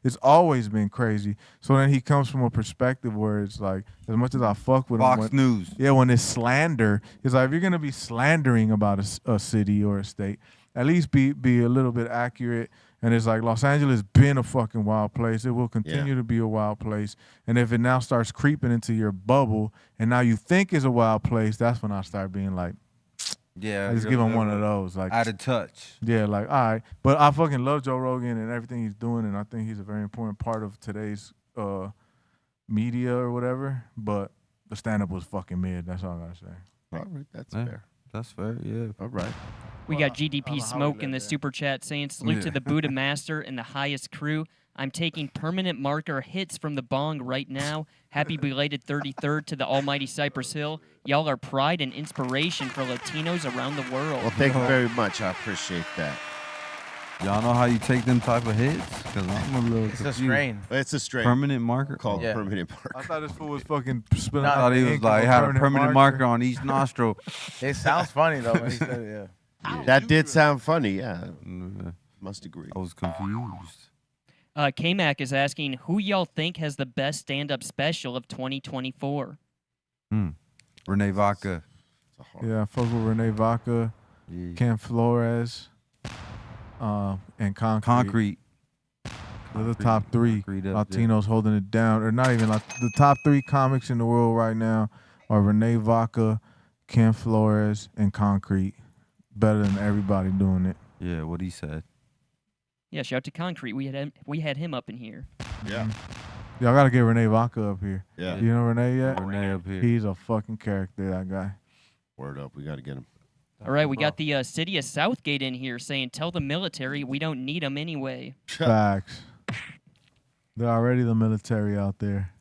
it's always been crazy. So then he comes from a perspective where it's like, as much as I fuck with Fox News. Yeah, when it's slander, it's like if you're gonna be slandering about a city or a state, at least be a little bit accurate. And it's like Los Angeles been a fucking wild place. It will continue to be a wild place. And if it now starts creeping into your bubble and now you think it's a wild place, that's when I start being like, I just give him one of those. Like, out of touch. Yeah, like, all right. But I fucking love Joe Rogan and everything he's doing. And I think he's a very important part of today's media or whatever. But the stand-up was fucking mid. That's all I got to say. All right, that's fair. That's fair, yeah. All right. We got GDP Smoke in the super chat saying, salute to the Buddha Master and the highest crew. I'm taking permanent marker hits from the bong right now. Happy belated 33rd to the almighty Cypress Hill. Y'all are pride and inspiration for Latinos around the world. Well, thank you very much. I appreciate that. Y'all know how you take them type of hits? Because I'm a little It's confused. a strain. It's a strain. Permanent marker? Called permanent marker. I thought this fool was fucking spilling I thought he was like, had a permanent marker on each nostril. It sounds funny, though, when he said it, That did sound funny, yeah. Must agree. I was confused. K-Mac is asking, who y'all think has the best stand-up special of 2024? Renee Vaca. Yeah, I fuck with Renee Vaca, Ken Flores, and Concrete. They're the top three Latinos holding it down. Or not even the top three comics in the world right now are Renee Vaca, Ken Flores, and Concrete. Better than everybody doing it. Yeah, what he said. Yeah, shout out to Concrete. We had him up in here. Yeah. Y'all gotta get Renee Vaca up here. Yeah. You know Renee yet? Renee up here. He's a fucking character, that guy. Word up, we gotta get him. All right, we got the city of Southgate in here saying, tell the military we don't need them anyway. Facts. They're already the military out there.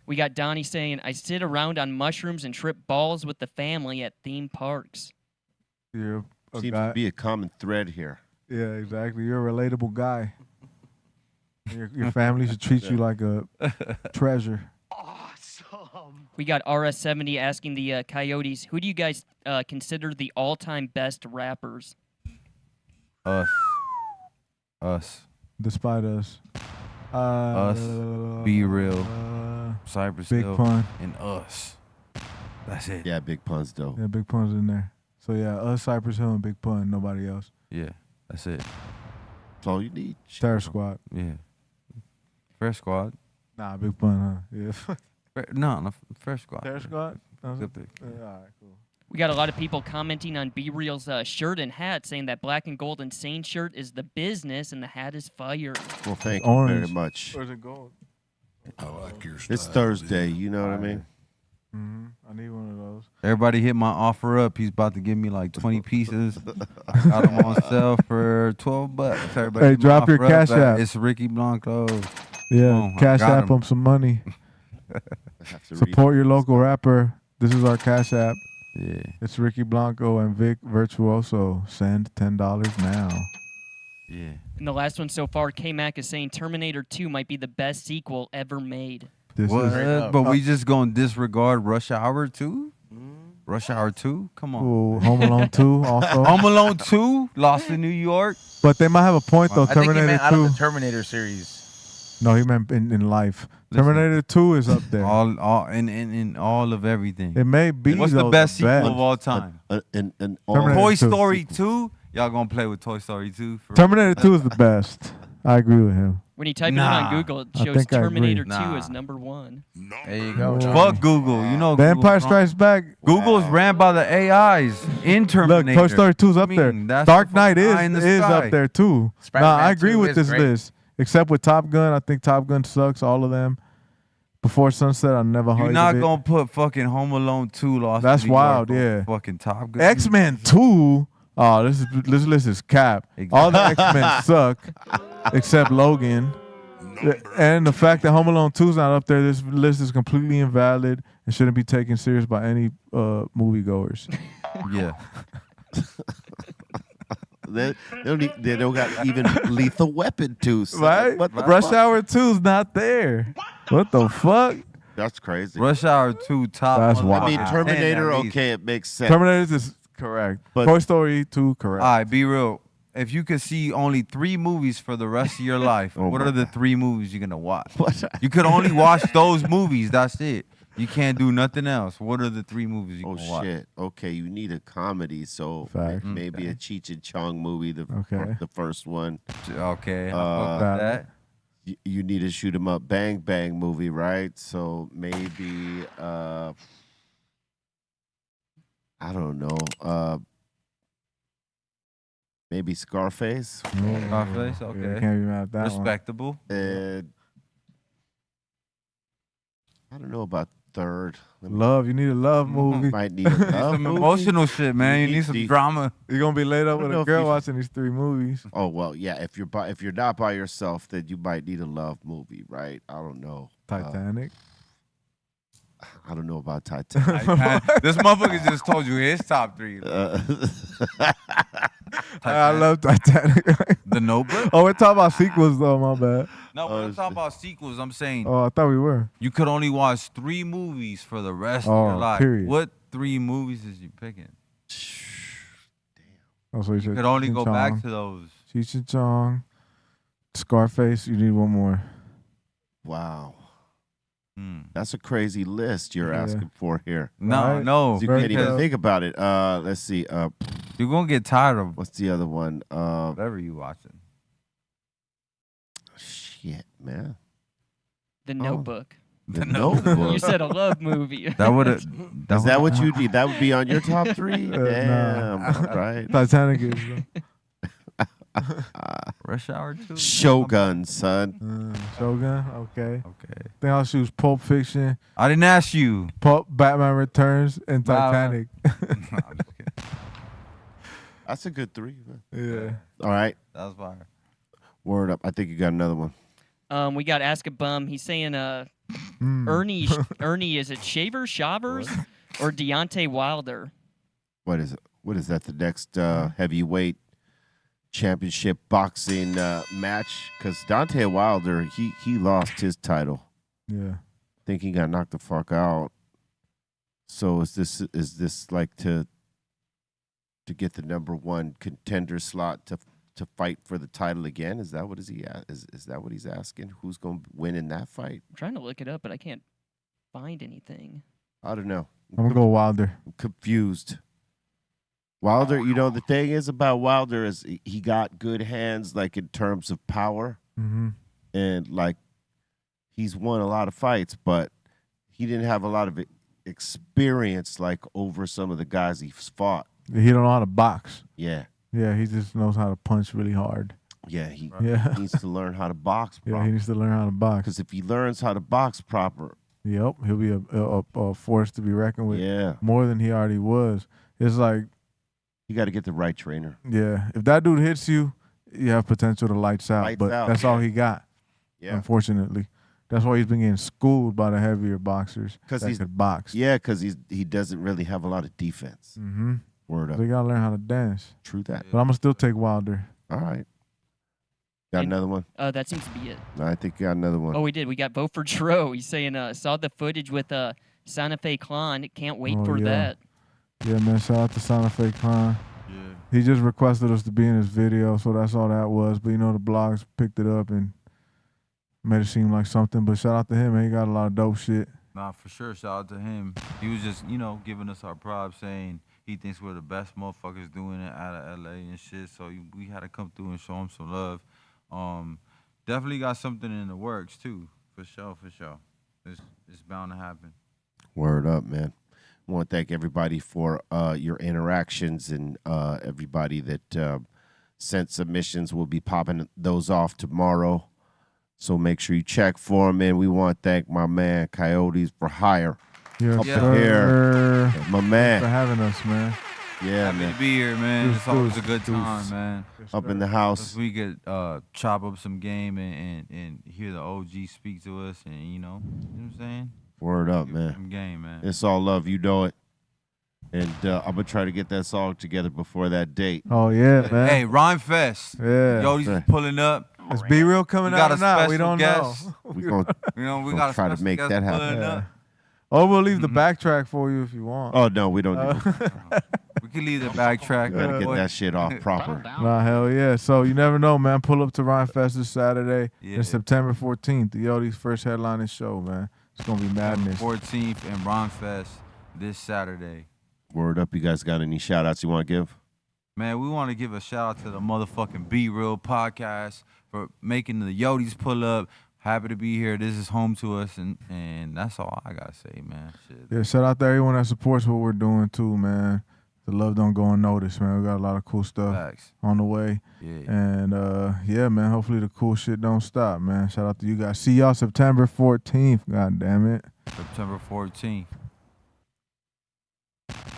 We got Donnie saying, I sit around on mushrooms and trip balls with the family at theme parks. You're a Seems guy. to be a common thread here. Yeah, exactly. You're a relatable guy. Your family should treat you like a treasure. We got RS70 asking the Coyotes, who do you guys consider the all-time best rappers? Us. Despite us. Us. Be Real. Cypress Big Hill. Pun. And us. That's it. Yeah, Big Pun's dope. Yeah, Big Pun's in there. So yeah, us, Cypress Hill, and Big Pun. Nobody else. Yeah, that's it. That's all you need. Terror Squad. Yeah. Fresh Squad. Nah, Big Pun, huh? Yeah. No, Fresh Squad. Terror Squad? Good pick. All right, cool. We got a lot of people commenting on B Real's shirt and hat, saying that black and gold insane shirt is the business and the hat is fire. Well, thank you Orange. very much. Where's it gold? I like your style. It's Thursday, you know what I mean? Mm-hmm. I need one of those. Everybody hit my offer up. He's about to give me like 20 pieces. I got them on sale for $12. Everybody Hey, hit my drop your offer up. Cash App. It's Ricky Blanco. Yeah, on, I Cash got App him. him some money. I have to read Support your local rapper. This is our Cash App. Yeah. It's Ricky Blanco and Vic Virtuoso. Send $10 now. Yeah. And the last one so far, K-Mac is saying Terminator 2 might be the best sequel ever made. This What? is But we just gonna disregard Rush Hour 2? Rush Hour 2? Come on. cool. Home Alone 2 also. Home Alone 2? Lost in New York? But they might have a point though. I think he Terminator meant out 2. of the Terminator series. No, he meant in life. Listen. Terminator 2 is up there. All in all of everything. It may be. What's the though, best sequel of all time? and all Terminator Toy 2. Story 2? Y'all gonna play with Toy Story 2? Terminator 2 is the best. I agree with him. When you type it in Nah. on Google, it I shows think I agree. Terminator 2 Nah. as number 1. There you go. Oh. Fuck Google. You know The Empire Google's wrong. Strikes Back. Google's ran by the AIs in Look, Terminator. Toy Story 2's up I there. mean, that's Dark the Knight fucking eye in the is sky. up there too. Spider-Man I agree 2 with is this great. list. Except with Top Gun. I think Top Gun sucks, all of them. Before Sunset, I never heard You're of not it. gonna put fucking Home Alone 2 Lost. That's in New York wild, over yeah. Fucking Top Gun. X-Men 2. Oh, this list is cap. All the X-Men suck, except Logan. And the fact that Home Alone 2 is not up there, this list is completely invalid and shouldn't be taken serious by any moviegoers. Yeah. They don't got even Lethal Weapon 2. So Right? what the Rush fuck? Hour 2 is not there. What the fuck? That's crazy. Rush Hour 2 top. That's one. wild. I mean, Wow. Terminator, 10 at least. okay, it makes sense. Terminator is correct. But- Toy Story 2, correct. All right, be real. If you could see only 3 movies for the rest of your life, Oh what my are the 3 movies you're gonna watch? What? You could only watch those movies. That's it. You can't do nothing else. What are the 3 movies you Oh can watch? shit! Okay, you need a comedy, so Facts. maybe a Cheech and Chong movie, Okay. the first one. Okay, I fuck with that- that. You need a shoot 'em up, bang bang movie, right? So maybe I don't know. Maybe Scarface. Scarface, Yeah, okay. can't be mad at that Respectable. And I don't know about third. one. Love, you need a love movie. Might need a love Some movie. emotional shit, man. You need some Deep. drama. You're gonna be laid up I with don't know a if girl you- watching these 3 movies. Oh well, yeah. If you're not by yourself, then you might need a love movie, right? I don't know. Titanic. I don't know about Titanic. This motherfucker just told you his top 3. I love Titanic. The Notebook. Oh, we're talking about sequels though. My bad. No, we're not talking about sequels. I'm saying Oh, I thought we were. you could only watch 3 movies for the rest of Oh, your life. period. What 3 movies is you picking? Oh, so you You could only go back to those. Cheech and Chong, Scarface. You need one more. Wow, Hmm. that's a crazy list you're Yeah. asking for here. No, Right. no. You Very can't even good. think about it. Let's see. You're gonna get tired of What's the other one? whatever you watching. Shit, man. The Notebook. The You Notebook. said a love movie. That would have. Is that what you need? That would be on your top 3? Nah. Damn, right. Titanic is. Rush Hour 2? Shogun, son. Shogun. Okay. Okay. Then I'll choose Pulp Fiction, I didn't ask you. Batman Returns, and Wow. Titanic. No, I'm just kidding. That's a good 3. Yeah. All right. That was fire. Word up. I think you got another one. We got Ask a Bum. He's saying Mm. Ernie, is it Shavers or Deontay Wilder? What is it? What is that? The next heavyweight championship boxing match? Because Deontay Wilder, he lost his title. Yeah. I think he got knocked the fuck out. So is this like to get the number 1 contender slot to fight for the title again? Is that what is that what he's asking? Who's going to win in that fight? I'm trying to look it up, but I can't find anything. I don't know. I'm gonna go Wilder. I'm confused. Wilder, you know, the thing is about Wilder is he got good hands, like in terms of power, and like he's won a lot of fights, but he didn't have a lot of experience like over some of the guys he's fought. He don't know how to box. Yeah. Yeah, he just knows how to punch really hard. Yeah, he needs to learn how to box proper. Yeah, he needs to learn how to box. Because if he learns how to box proper, he'll be a force to be reckoned with. Yeah. More than he already was. It's like you got to get the right trainer. Yeah, if that dude hits you, you have potential to lights out. But that's all he got. Yeah. Unfortunately, that's why he's been getting schooled by the heavier boxers that could box. Yeah, because he doesn't really have a lot of defense. Word up. They gotta learn how to dance. True that. But I'm gonna still take Wilder. All right. Got another one? That seems to be it. No, I think you got another one. Oh, we did. We got vote for Dro. He's saying saw the footage with Santa Fe Clan. Can't wait for that. Yeah, man. Shout out to Santa Fe Clan. Yeah. He just requested us to be in his video, so that's all that was. But you know, the blogs picked it up and made it seem like something. But shout out to him, man. He got a lot of dope shit. Nah, for sure. Shout out to him. He was just, you know, giving us our props, saying he thinks we're the best motherfuckers doing it out of LA and shit. So we had to come through and show him some love. Definitely got something in the works too, for sure. It's bound to happen. Word up, man. I want to thank everybody for your interactions and everybody that sent submissions. We'll be popping those off tomorrow. So make sure you check for them. And we want to thank my man Coyotes for hire. Yes, here. My man. Thanks for having us, man. Yeah, Happy to be here, man. It's always a good time, man. Up in the house. We could chop up some game and hear the OG speak to us, and you know what I'm saying? Word up, man. Some game, man. It's all love, you know it. And I'm going to try to get that song together before that date. Oh, yeah, man. Hey, Rhyme Fest. Yeah. Yody's pulling up. Is B Real coming out or not? We don't guest. know. We're going to try to make that happen. Yeah. Or we'll leave the backtrack for you if you want. Oh, no, we don't need We can leave the backtrack. Gotta get that shit off proper. Nah, hell yeah. So you never know, man. Pull up to Rhyme Fest this Saturday. Yeah. It's September 14th. The Yody's first headlining show, man. It's going to be madness. 14th and Rhyme Fest this Saturday. Word up. You guys got any shout-outs you want to give? Man, we want to give a shout-out to the motherfucking Be Real podcast for making the Yody's pull up. Happy to be here. This is home to us, and that's all I got to say, man. Shit. Yeah, shout out to everyone that supports what we're doing, too, man. The love don't go unnoticed, man. We got a lot of cool stuff on the way. Yeah. And, yeah, man, hopefully the cool shit don't stop, man. Shout out to you guys. See y'all September 14th. God damn it. September 14th.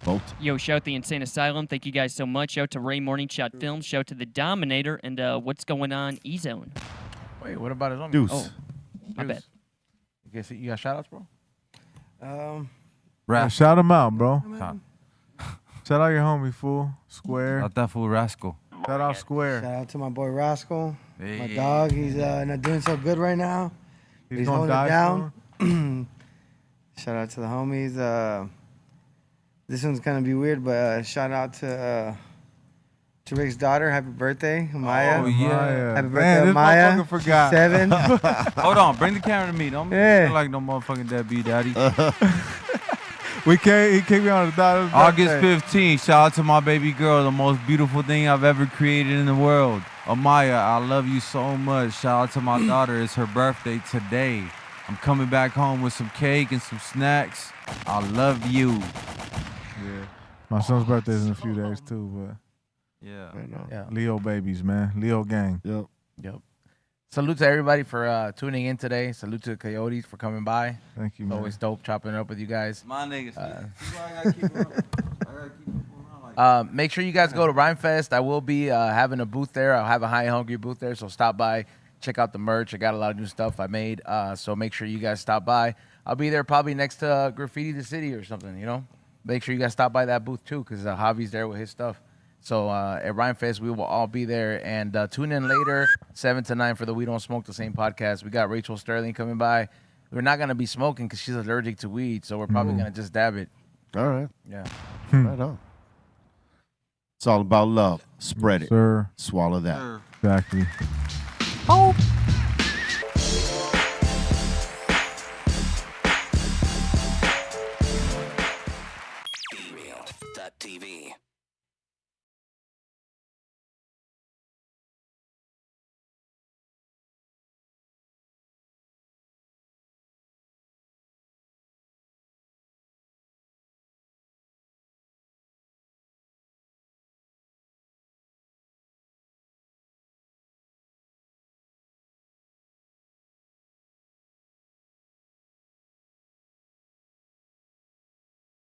Bolt. Yo, shout the Insane Asylum. Thank you guys so much. Shout to Ray Morning Shot Films. Shout to the Dominator. And what's going on, E-Zone? Wait, what about his own? Deuce. Oh, my bad. You got shout outs, bro? Yeah, shout him out, bro. Shout out your homie, fool. Square. Shout that fool Rascal. Shout out Square. Shout out to my boy Rascal. Hey. My dog. He's not doing so good right now. He's holding gonna it die down. Shout out to the homies. This one's gonna be weird, but shout out to Rick's daughter. Happy birthday, Maya. Oh yeah. Happy birthday, Maya. Forgot. 7. Hold on, bring the camera to me. Don't feel like no motherfucking deadbeat daddy. He came me on the daughter's August birthday. 15th. Shout out to my baby girl, the most beautiful thing I've ever created in the world. Amaya, I love you so much. Shout out to my daughter. It's her birthday today. I'm coming back home with some cake and some snacks. I love you. Yeah. My son's birthday is in a few days too, but yeah. Leo babies, man. Leo gang. Yep. Salute to everybody for tuning in today. Salute to the Coyotes for coming by. Thank you, man. Always dope chopping it up with you guys. My niggas. I gotta keep up. Make sure you guys go to Rhyme Fest. I will be having a booth there. I'll have a High and Hungry booth there, so stop by. Check out the merch. I got a lot of new stuff I made, so make sure you guys stop by. I'll be there probably next to Graffiti the City or something, you know? Make sure you guys stop by that booth, too, because Javi's there with his stuff. So at Rhyme Fest, we will all be there. And tune in later, 7 to 9, for the We Don't Smoke the Same podcast. We got Rachel Sterling coming by. We're not going to be smoking because she's allergic to weed, so we're probably going to just dab it. All right. Yeah. Right on. It's all about love. Spread it. Sir. Swallow that. Exactly. Oh.